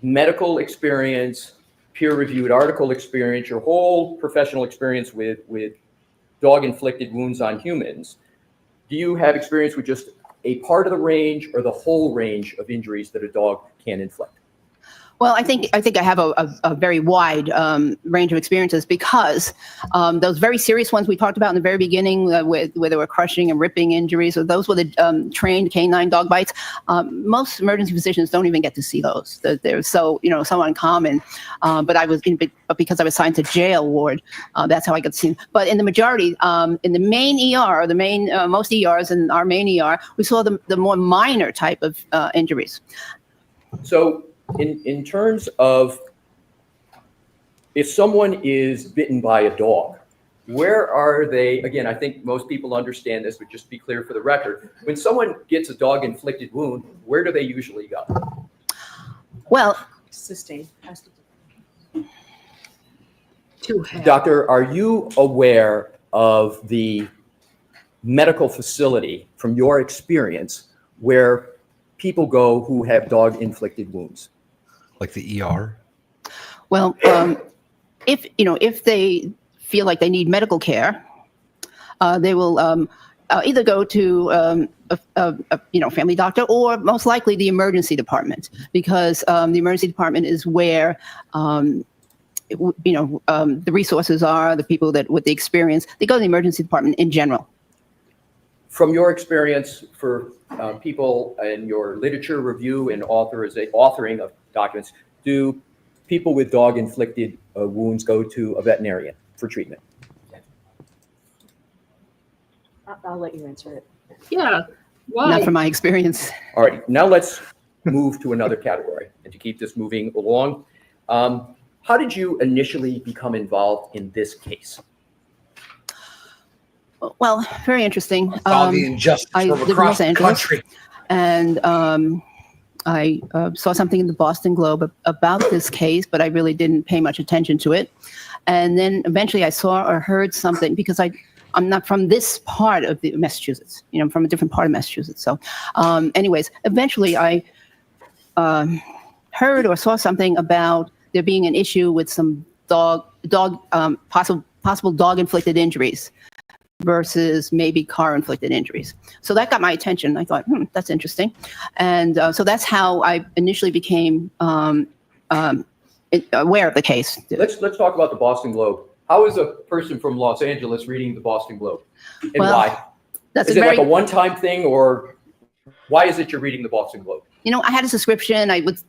medical experience, peer-reviewed article experience, your whole professional experience with dog-inflicted wounds on humans, do you have experience with just a part of the range or the whole range of injuries that a dog can inflict? Well, I think I have a very wide range of experiences because those very serious ones we talked about in the very beginning, where there were crushing and ripping injuries, so those were the trained canine dog bites. Most emergency physicians don't even get to see those. They're so uncommon. But because I was assigned to jail ward, that's how I got to see them. But in the majority, in the main ER, most ERs in our main ER, we saw the more minor type of injuries. So in terms of if someone is bitten by a dog, where are they? Again, I think most people understand this, but just to be clear for the record, when someone gets a dog-inflicted wound, where do they usually go? Well, Sustained. Doctor, are you aware of the medical facility from your experience where people go who have dog-inflicted wounds? Like the ER? Well, if they feel like they need medical care, they will either go to a family doctor or most likely the emergency department, because the emergency department is where the resources are, the people that with the experience. They go to the emergency department in general. From your experience for people in your literature review and authoring of documents, do people with dog-inflicted wounds go to a veterinarian for treatment? I'll let you answer it. Yeah. Why? Not from my experience. All right, now let's move to another category and to keep this moving along. How did you initially become involved in this case? Well, very interesting. All the injustice I from live in across Los the Angeles, country. and I saw something in the Boston Globe about this case, but I really didn't pay much attention to it. And then eventually I saw or heard something, because I'm not from this part of the Massachusetts. I'm from a different part of Massachusetts. So anyways, eventually I heard or saw something about there being an issue with some possible dog-inflicted injuries versus maybe car-inflicted injuries. So that got my attention. I thought, that's interesting. And so that's how I initially became aware of the case. Let's talk about the Boston Globe. How is a person from Los Angeles reading the Boston Globe, and why? Is it like a one-time thing, or why is it you're reading the Boston Globe? I had a subscription. I would,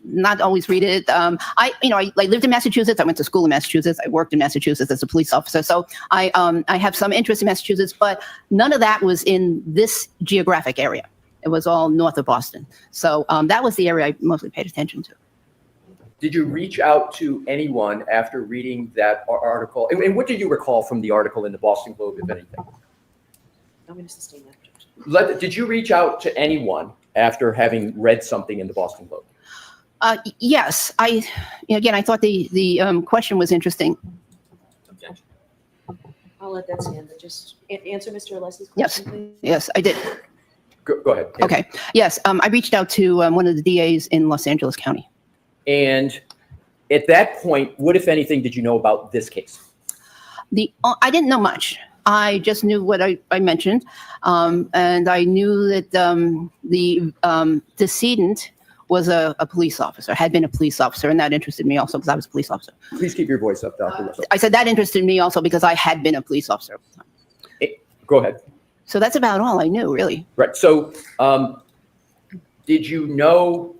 not always read it. I lived in Massachusetts. I went to school in Massachusetts. I worked in Massachusetts as a police officer. So I have some interest in Massachusetts, but none of that was in this geographic area. It was all north of Boston. So that was the area I mostly paid attention to. Did you reach out to anyone after reading that article? And what did you recall from the article in the Boston Globe, if anything? I'm going to sustain that. Did you reach out to anyone after having read something in the Boston Globe? Yes. I thought the question was interesting. I'll let that stand, but just answer Mr. Leslie's question, please. Yes, I did. Go ahead. Okay. Yes, I reached out to one of the DAs in Los Angeles County. And at that point, what, if anything, did you know about this case? I didn't know much. I just knew what I mentioned, and I knew that the decedent was a police officer, had been a police officer, and that interested me also because I was a police officer. Please keep your voice up, Dr. Russell. I said that interested me also because I had been a police officer. Go ahead. So that's about all I knew, really. Right. So did you know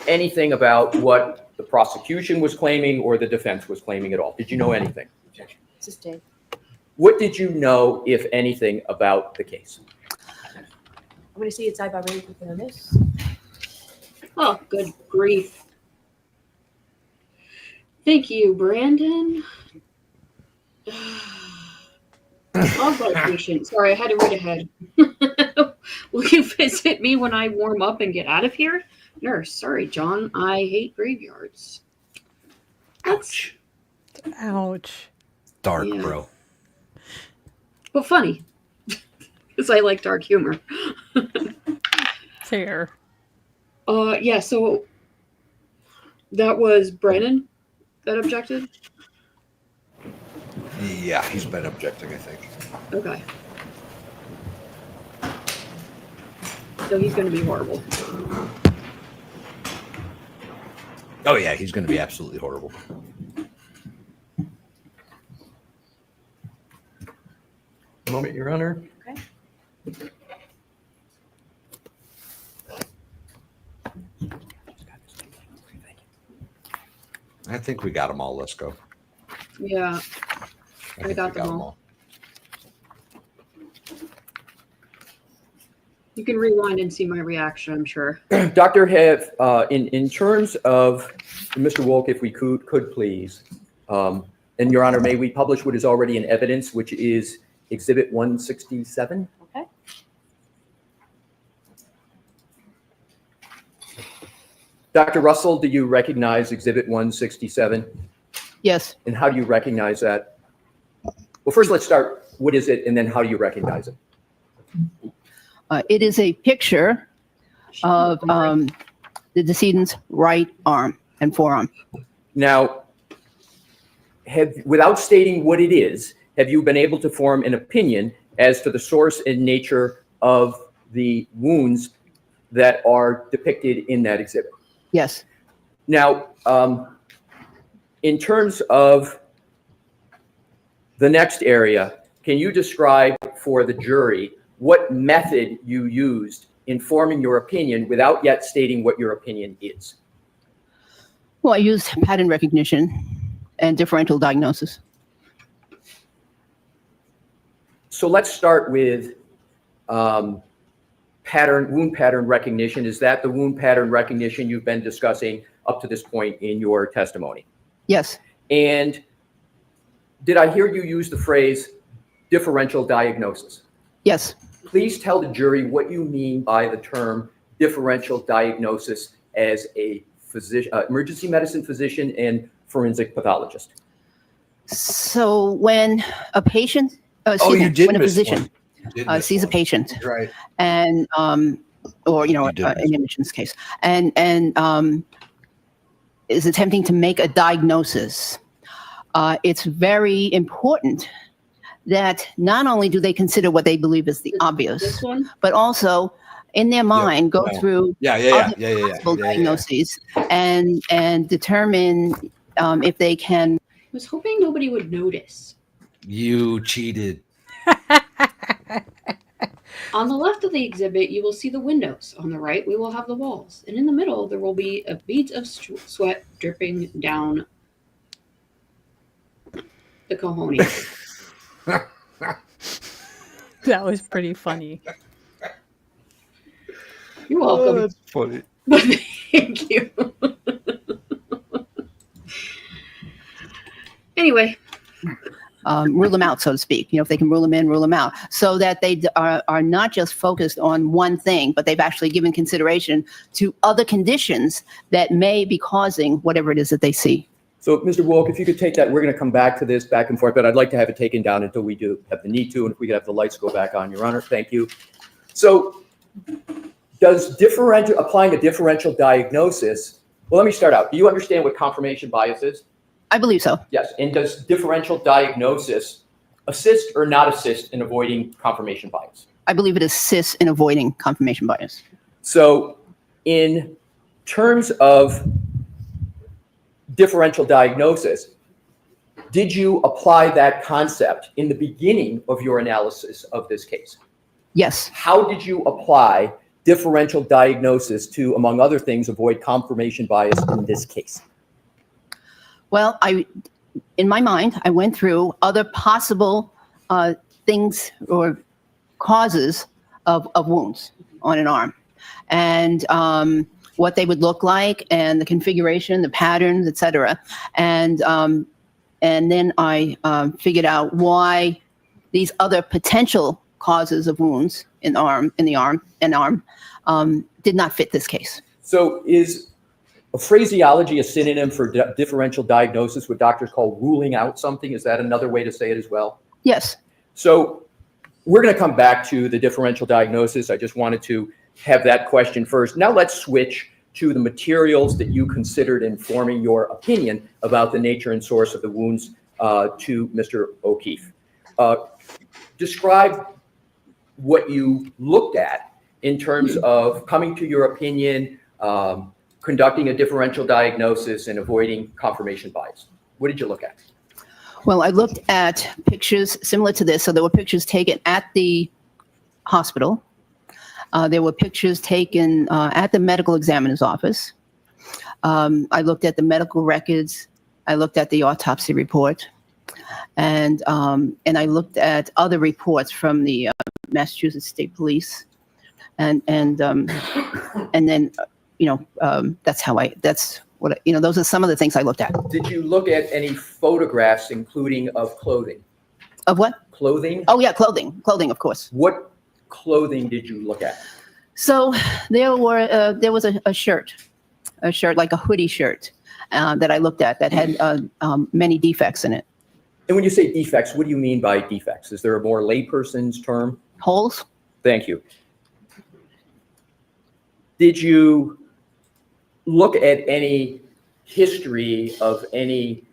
anything about what the prosecution was claiming or the defense was claiming at all? Did you know anything? Sustain. What did you know, if anything, about the case? I'm going to see it's Iba ready on this. Oh, good grief. Thank you, Brandon. Dog patient. Sorry, I had to read ahead. Will you visit me when I warm up and get out of here? Nurse, sorry, John. I hate graveyards. Ouch. Ouch. Dark, bro. But funny. Because I like dark humor. Fair. Yeah, so that was Brandon that objected? Yeah, he's been objecting, I think. Okay. So he's going to be horrible. Oh yeah, he's going to be absolutely horrible. Moment, Your Honor. Okay. I think we got them all. Let's go. Yeah, I think got we them all. You can rewind and see my reaction, I'm sure. Dr. Have, in terms of, Mr. Wolk, if we could please, and Your Honor, may we publish what is already in evidence, which is Exhibit 167? Okay. Dr. Russell, do you recognize Exhibit 167? Yes. And how do you recognize that? Well, first let's start, what is it, and then how do you recognize it? It is a picture of the decedent's right arm and forearm. Now, without stating what it is, have you been able to form an opinion as to the source and nature of the wounds that are depicted in that exhibit? Yes. Now, in terms of the next area, can you describe for the jury what method you used in forming your opinion without yet stating what your opinion is? Well, I used pattern recognition and differential diagnosis. So let's start with wound pattern recognition. Is that the wound pattern recognition you've been discussing up to this point in your testimony? Yes. And did I hear you use the phrase differential diagnosis? Yes. Please tell the jury what you mean by the term differential diagnosis as a physician, emergency medicine physician and forensic pathologist. So when a patient, when a physician sees a patient, right, and or in Imogen's case, and is attempting to make a diagnosis, it's very important that not only do they consider what they believe is the obvious, but also in their mind go through other possible diagnoses and determine if they can. I was hoping nobody would notice. You cheated. On the left of the exhibit, you will see the windows. On the right, we will have the walls. And in the middle, there will be a bead of sweat dripping down the cojones. That was pretty funny. You're welcome. Oh, that's funny. Thank you. Anyway. Rule them out, so to speak. If they can rule them in, rule them out, so that they are not just focused on one thing, but they've actually given consideration to other conditions that may be causing whatever it is that they see. So, Mr. Wolk, if you could take that, we're going to come back to this back and forth, but I'd like to have it taken down until we do have the need to, and if we could have the lights go back on, Your Honor. Thank you. So, does applying a differential diagnosis, well, let me start out. Do you understand what confirmation bias is? I believe so. Yes. And does differential diagnosis assist or not assist in avoiding confirmation bias? I believe it assists in avoiding confirmation bias. So in terms of differential diagnosis, did you apply that concept in the beginning of your analysis of this case? Yes. How did you apply differential diagnosis to, among other things, avoid confirmation bias in this case? Well, in my mind, I went through other possible things or causes of wounds on an arm, and what they would look like, and the configuration, the patterns, etc. And then I figured out why these other potential causes of wounds in the arm did not fit this case. So is a phraseology a synonym for differential diagnosis, what doctors call ruling out something? Is that another way to say it as well? Yes. So we're going to come back to the differential diagnosis. I just wanted to have that question first. Now let's switch to the materials that you considered in forming your opinion about the nature and source of the wounds to Mr. O'Keefe. Describe what you looked at in terms of coming to your opinion, conducting a differential diagnosis and avoiding confirmation bias. What did you look at? Well, I looked at pictures similar to this. So there were pictures taken at the hospital. There were pictures taken at the medical examiner's office. I looked at the medical records. I looked at the autopsy report. And I looked at other reports from the Massachusetts State Police. And then, that's what, those are some of the things I looked at. Did you look at any photographs, including of clothing? Of what? Clothing? Oh, yeah, clothing, of course. What clothing did you look at? So there was a shirt, like a hoodie shirt that I looked at that had many defects in it. And when you say defects, what do you mean by defects? Is there a more layperson's term? Holes. Thank you. Did you look at any history of any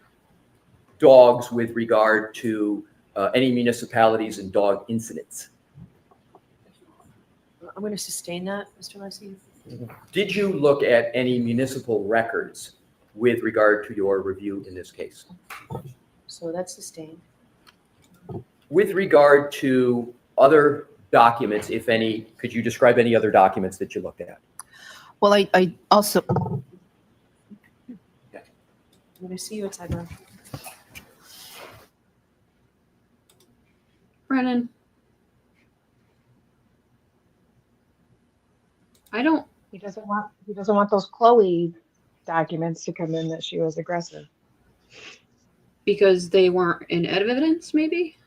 dogs with regard to any municipalities and dog incidents? I'm going to sustain that, Mr. Leslie. Did you look at any municipal records with regard to your review in this case? So that's sustained. With regard to other documents, if any, could you describe any other documents that you looked at? Well, I also. I'm going to see you outside, Ron. Brennan. He doesn't want those Chloe documents to come in that she was aggressive. Because they weren't in evidence, maybe?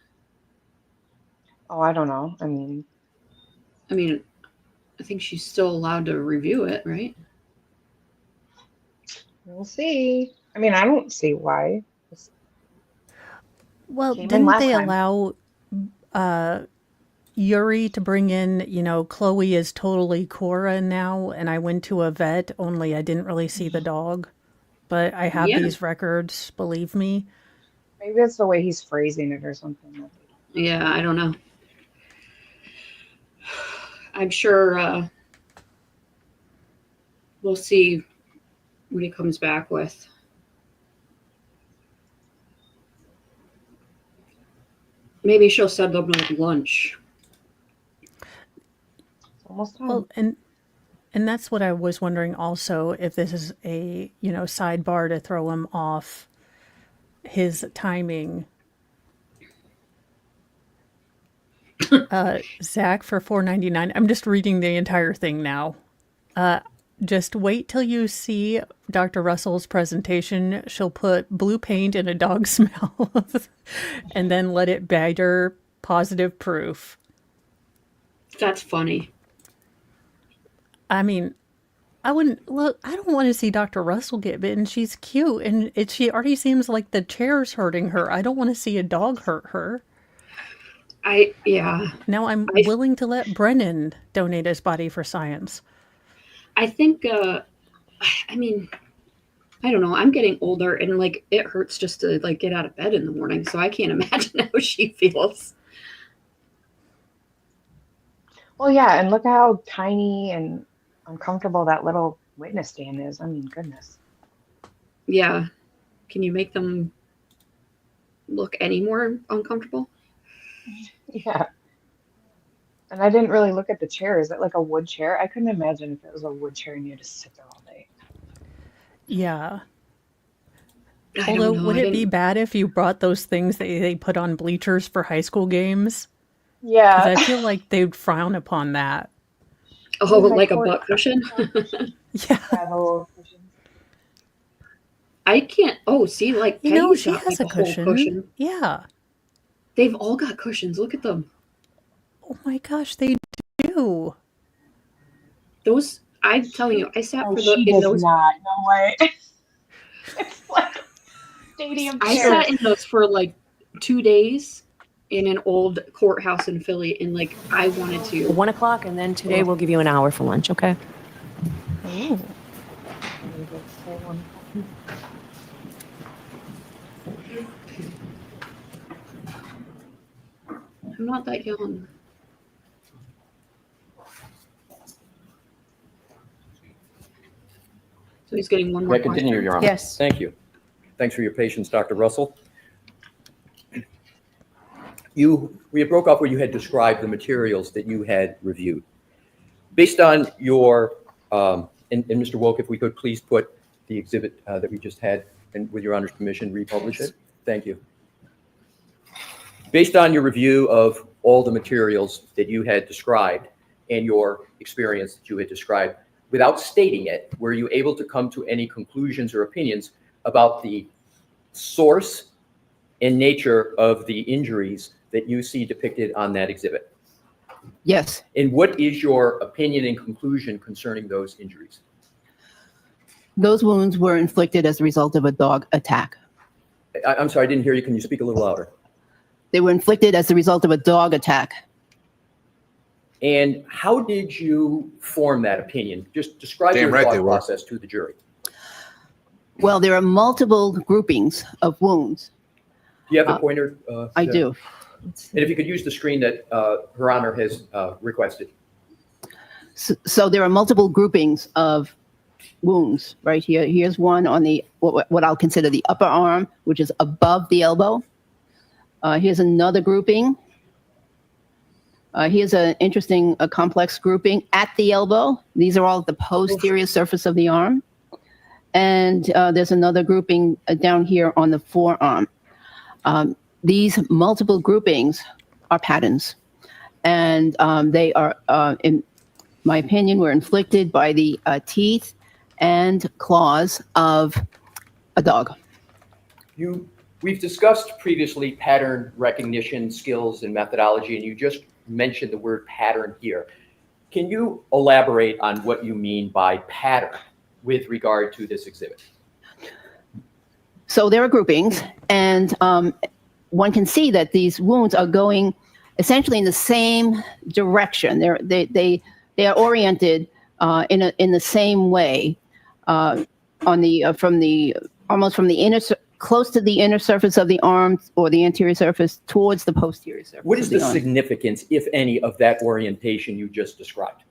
Oh, I don't know. I mean, I think she's still allowed to review it, right? we'll see. I mean, I don't see why. Well, Came in didn't last they time. allow Yuri to bring in, Chloe is totally Cora now, and I went to a vet, only I didn't really see the dog. But I have Yeah. these records, believe me. Maybe it's the way he's phrasing it or something. Yeah, I don't know. I'm sure we'll see what he comes back with. Maybe she'll send them like lunch. Almost time. Well, and that's what I was wondering also, if this is a, sidebar to throw him off his timing. Zach for $4.99. I'm just reading the entire thing now. Just wait till you see Dr. Russell's presentation. She'll put blue paint in a dog's mouth and then let it batter positive proof. That's funny. I mean, I don't want to see Dr. Russell get bitten. She's cute, and she already seems like the chair's hurting her. I don't want to see a dog hurt her. Now I'm willing to let Brennan donate his body for science. I think, I don't know. I'm getting older, and it hurts just to get out of bed in the morning. So I can't imagine how she feels. Well, yeah, and look how tiny and uncomfortable that little witness stand is. I mean, goodness. Yeah. Can you make them look any more uncomfortable? Yeah. And I didn't really look at the chair. Is it like a wood chair? I couldn't imagine if it was a wood chair and you had to sit there all day. Yeah. I Although, don't know. would it be bad if you brought those things that they put on bleachers for high school games? Yeah. 'Cause I feel like they'd frown upon that. Oh, like a butt cushion? Yeah. I can't. Oh, see, Peggy's she got, has a a whole cushion. cushion. Yeah. They've all got cushions. Look at them. Oh my gosh, they do. Those, I'm telling you, I sat Oh, for she in does those. not. No way. It's like stadium I chair. sat in those for 2 days in an old courthouse in Philly, and I wanted to. 1 o'clock, and then today we'll give you an hour for lunch, okay? Oh. I'm not that young. So he's getting one more May I continue, question? Your Honor? Yes. Thank you. Thanks for your patience, Dr. Russell. We had broke off where you had described the materials that you had reviewed. Based on your, and Mr. Woke, if we could please put the exhibit that we just had, and with Your Honor's permission, republish it. Thank you. Based on your review of all the materials that you had described and your experience that you had described, without stating it, were you able to come to any conclusions or opinions about the source and nature of the injuries that you see depicted on that exhibit? Yes. And what is your opinion and conclusion concerning those injuries? Those wounds were inflicted as a result of a dog attack. I'm sorry, I didn't hear you. Can you speak a little louder? They were inflicted as a result of a dog attack. And how did you form that opinion? Just describe your thought process to the jury. Well, there are multiple groupings of wounds. Do you have the pointer? I do. And if you could use the screen that Her Honor has requested. So there are multiple groupings of wounds right here. Here's one on the what I'll consider the upper arm, which is above the elbow. Here's another grouping. Here's an interesting, complex grouping at the elbow. These are all at the posterior surface of the arm. And there's another grouping down here on the forearm. These multiple groupings are patterns. And they are, in my opinion, were inflicted by the teeth and claws of a dog. We've discussed previously pattern recognition skills and methodology, and you just mentioned the word pattern here. Can you elaborate on what you mean by pattern with regard to this exhibit? So there are groupings, and one can see that these wounds are going essentially in the same direction. They are oriented in the same way on the almost from the inner, close to the inner surface of the arm or the anterior surface towards the posterior surface. What is the arm. significance, if any, of that orientation you just described?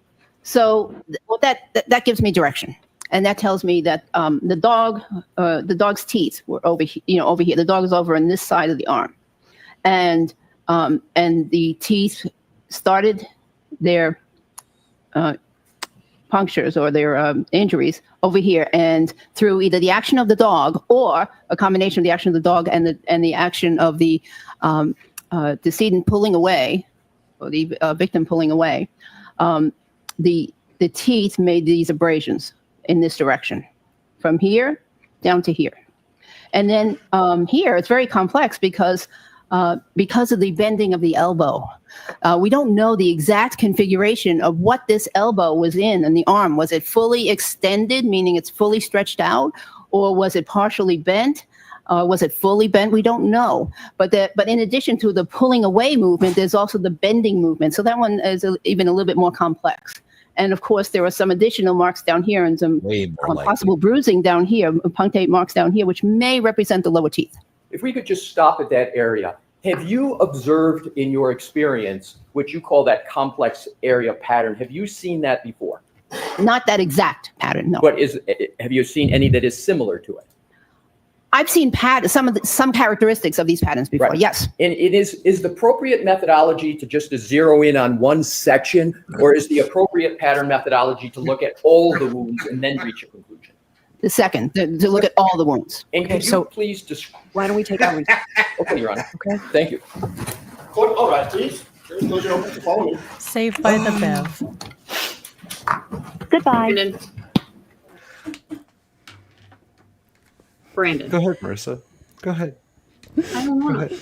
So well, that gives me direction, and that tells me that the dog's teeth were over here. Over here. The dog is over on this side of the arm, and the teeth started their punctures or their injuries over here, and through either the action of the dog or a combination of the action of the dog and the action of the decedent pulling away, or the victim pulling away, the teeth made these abrasions in this direction, from here down to here. And then here it's very complex because of the bending of the elbow. We don't know the exact configuration of what this elbow was in the arm. Was it fully extended, meaning it's fully stretched out, or was it partially bent? Was it fully bent? We don't know. But in addition to the pulling away movement, there's also the bending movement. So that one is even a little bit more complex. And of course, there are some additional marks down here and some possible bruising down here, punctate marks down here, which may represent the lower teeth. If we could just stop at that area. Have you observed in your experience what you call that complex area pattern? Have you seen that before? Not that exact pattern, no. But have you seen any that is similar to it? I've seen some characteristics of these patterns before, Right. yes. And it is the appropriate methodology to just to zero in on one section, or is the appropriate pattern methodology to look at all the wounds and then reach a conclusion? The second, to look at all the wounds. And could you please describe? Why don't we take our Okay, Your Honor. Okay. Thank you. All right, please. Follow me. Saved by the Bev. Goodbye. Brandon. Go ahead, Marissa. Go ahead. I don't Go know. ahead.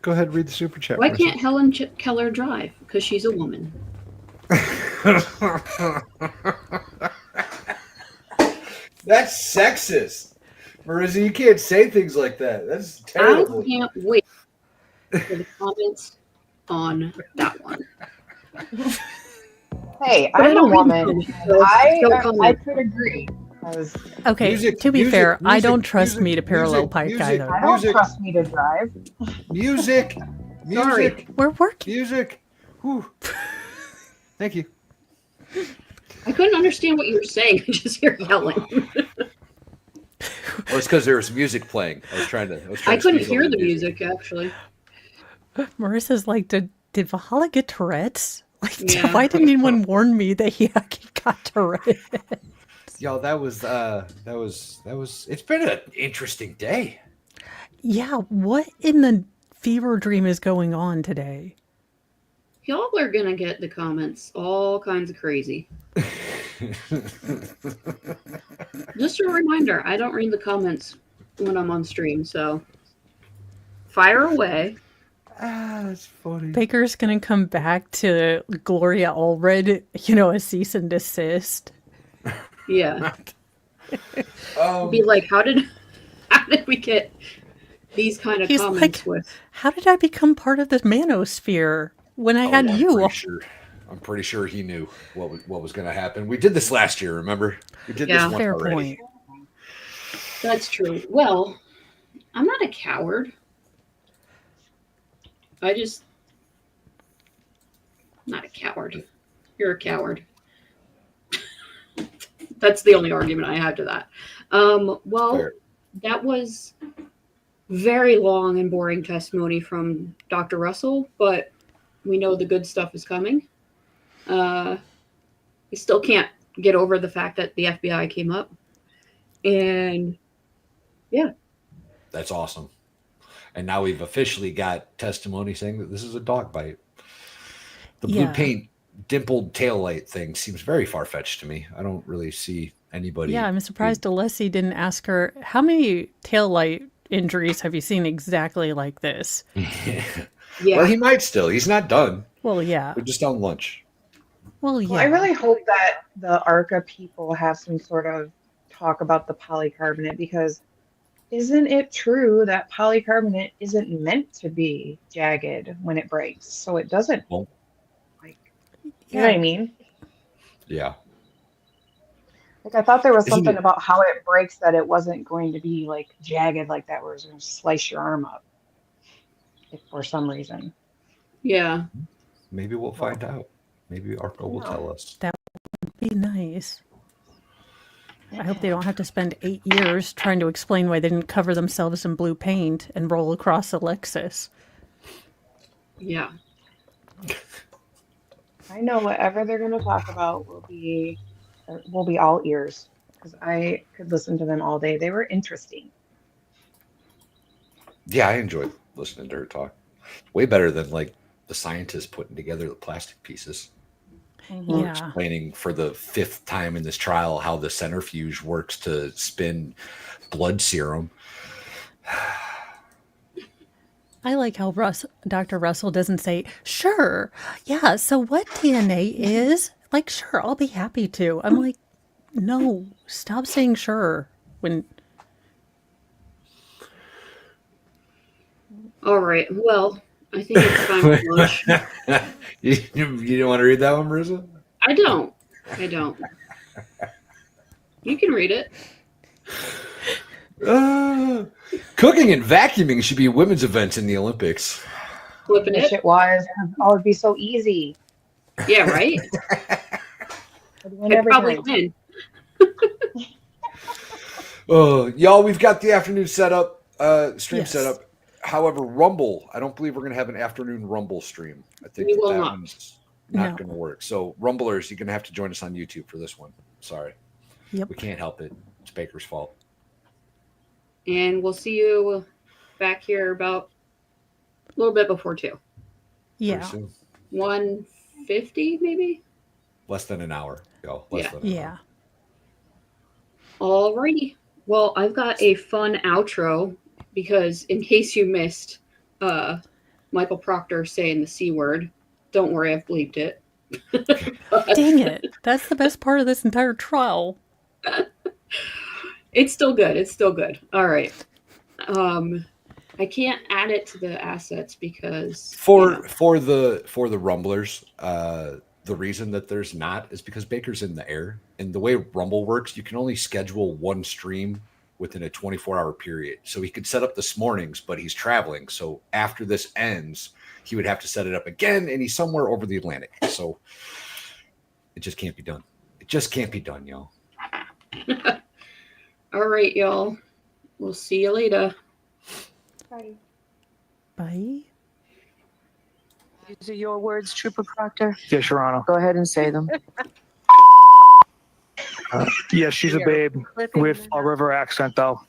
Go ahead. Read the super chat. Why Marissa. can't Helen Keller drive? Because she's a woman. That's sexist, Marissa. You can't say things like that. That's terrible. I can't wait for the comments on that one. Hey, But I I'm a don't read woman. them, I could agree. Okay, Music- to be music- fair, I music- don't trust music- me to parallel music- pike music- either. I don't Music. trust me to drive. Music. Sorry, we're working. Music. Whew. Thank you. I couldn't understand what you were saying. I just hear yelling. Well, it's because there was music playing. I couldn't hear the music actually. Marissa's like, did Valhalla get Tourette's? Like, Yeah. why didn't anyone warn me that he got Tourette's? Yo, that was. It's been an interesting day. Yeah, what in the fever dream is going on today? Y'all are gonna get the comments all kinds of crazy. Just a reminder, I don't read the comments when I'm on stream, so fire away. That's funny. Baker's gonna come back to Gloria Allred, a cease and desist. Yeah. Be like, how did we get these kind of comments with? How did I become part of the manosphere when I had you? I'm pretty sure he knew what was going to happen. We did this last year, remember? We did this once fair already. point. That's true. Well, I'm not a coward. Not a coward. You're a coward. That's the only argument I have to that. Fair. That was very long and boring testimony from Dr. Russell, but we know the good stuff is coming. I still can't get over the fact that the FBI came up. And yeah. That's awesome. And now we've officially got testimony saying that this is a dog bite. The blue paint dimpled taillight thing seems very far-fetched to me. I don't really see anybody. Yeah, I'm surprised Alessi didn't ask her, how many taillight injuries have you seen exactly like this? Yeah. Well, he might still. He's not done. Well, yeah. We're just on lunch. Well, yeah. Well, I really hope that the ARCA people have some sort of talk about the polycarbonate, because isn't it true that polycarbonate isn't meant to be jagged when it breaks? So it doesn't, you know what I mean? Yeah. Like, I thought there was something about how it breaks that it wasn't going to be like jagged like that, where it was going to slice your arm up if for some reason. Yeah. Maybe we'll find out. Maybe ARCA will tell us. That would be nice. I hope they don't have to spend 8 years trying to explain why they didn't cover themselves in blue paint and roll across a Lexus. Yeah. I know whatever they're going to talk about will be all ears, because I could listen to them all day. They were interesting. Yeah, I enjoyed listening to her talk. Way better than like the scientists putting together the plastic pieces. Yeah. Explaining for the 5th time in this trial how the centrifuge works to spin blood serum. I like how Dr. Russell doesn't say, sure, yeah, so what DNA is? Like, sure, I'll be happy to. I'm like, no, stop saying sure. When. All right. Well, I think it's time for lunch. You don't want to read that one, Marissa? I don't. You can read it. Cooking and vacuuming should be women's events in the Olympics. Flipping it. It was. Oh, it'd be so easy. Yeah, right? I'd probably win. Y'all, we've got the afternoon setup, stream Yes. setup. However, Rumble, I don't believe we're going to have an afternoon Rumble stream. I think We will that not. one's not going to work. So, Rumblers, you're going to have to join us on YouTube for this one. Sorry. Yep. We can't help it. It's Baker's fault. And we'll see you back here about a little bit before 2. Yeah. Pretty soon. 1:50 maybe? Less than an hour, y'all. Less than an hour. Alrighty. Well, I've got a fun outro because in case you missed Michael Proctor saying the C word, don't worry, I've bleeped it. Dang it. That's the best part of this entire trial. It's still good. All right. I can't add it to the assets because For the Rumblers, the reason that there's not is because Baker's in the air, and the way Rumble works, you can only schedule one stream within a 24-hour period. So he could set up this morning's, but he's traveling. So after this ends, he would have to set it up again, and he's somewhere over the Atlantic. So it just can't be done. It just can't be done, y'all. All right, y'all. We'll see you later. Bye. Bye. These are your words, Trooper Proctor? Yes, Your Honor. Go ahead and say them. Yes, she's a babe with a river accent, though.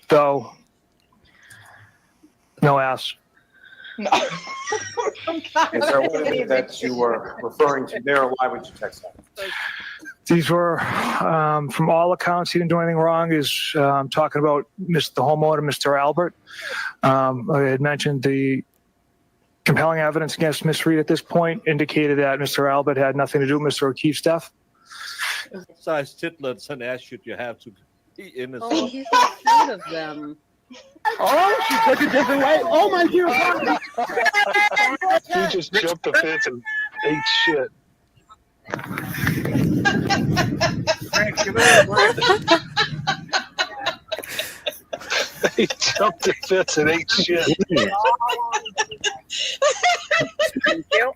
Though, no ass. Is there one that you were referring to there, or why would you text that? These were, from all accounts, he didn't do anything wrong. Is talking about the homeowner, Mr. Albert. I had mentioned the compelling evidence against Miss Reed at this point indicated that Mr. Albert had nothing to do with Mr. O'Keefe's death. Size titlets and ass should you have to be innocent. Oh, he's not proud of them. Oh, she took a different way. Oh my dear God. He just jumped the fence and ate shit. Frank, come here, Frank. He jumped the fence and ate shit. Thank you.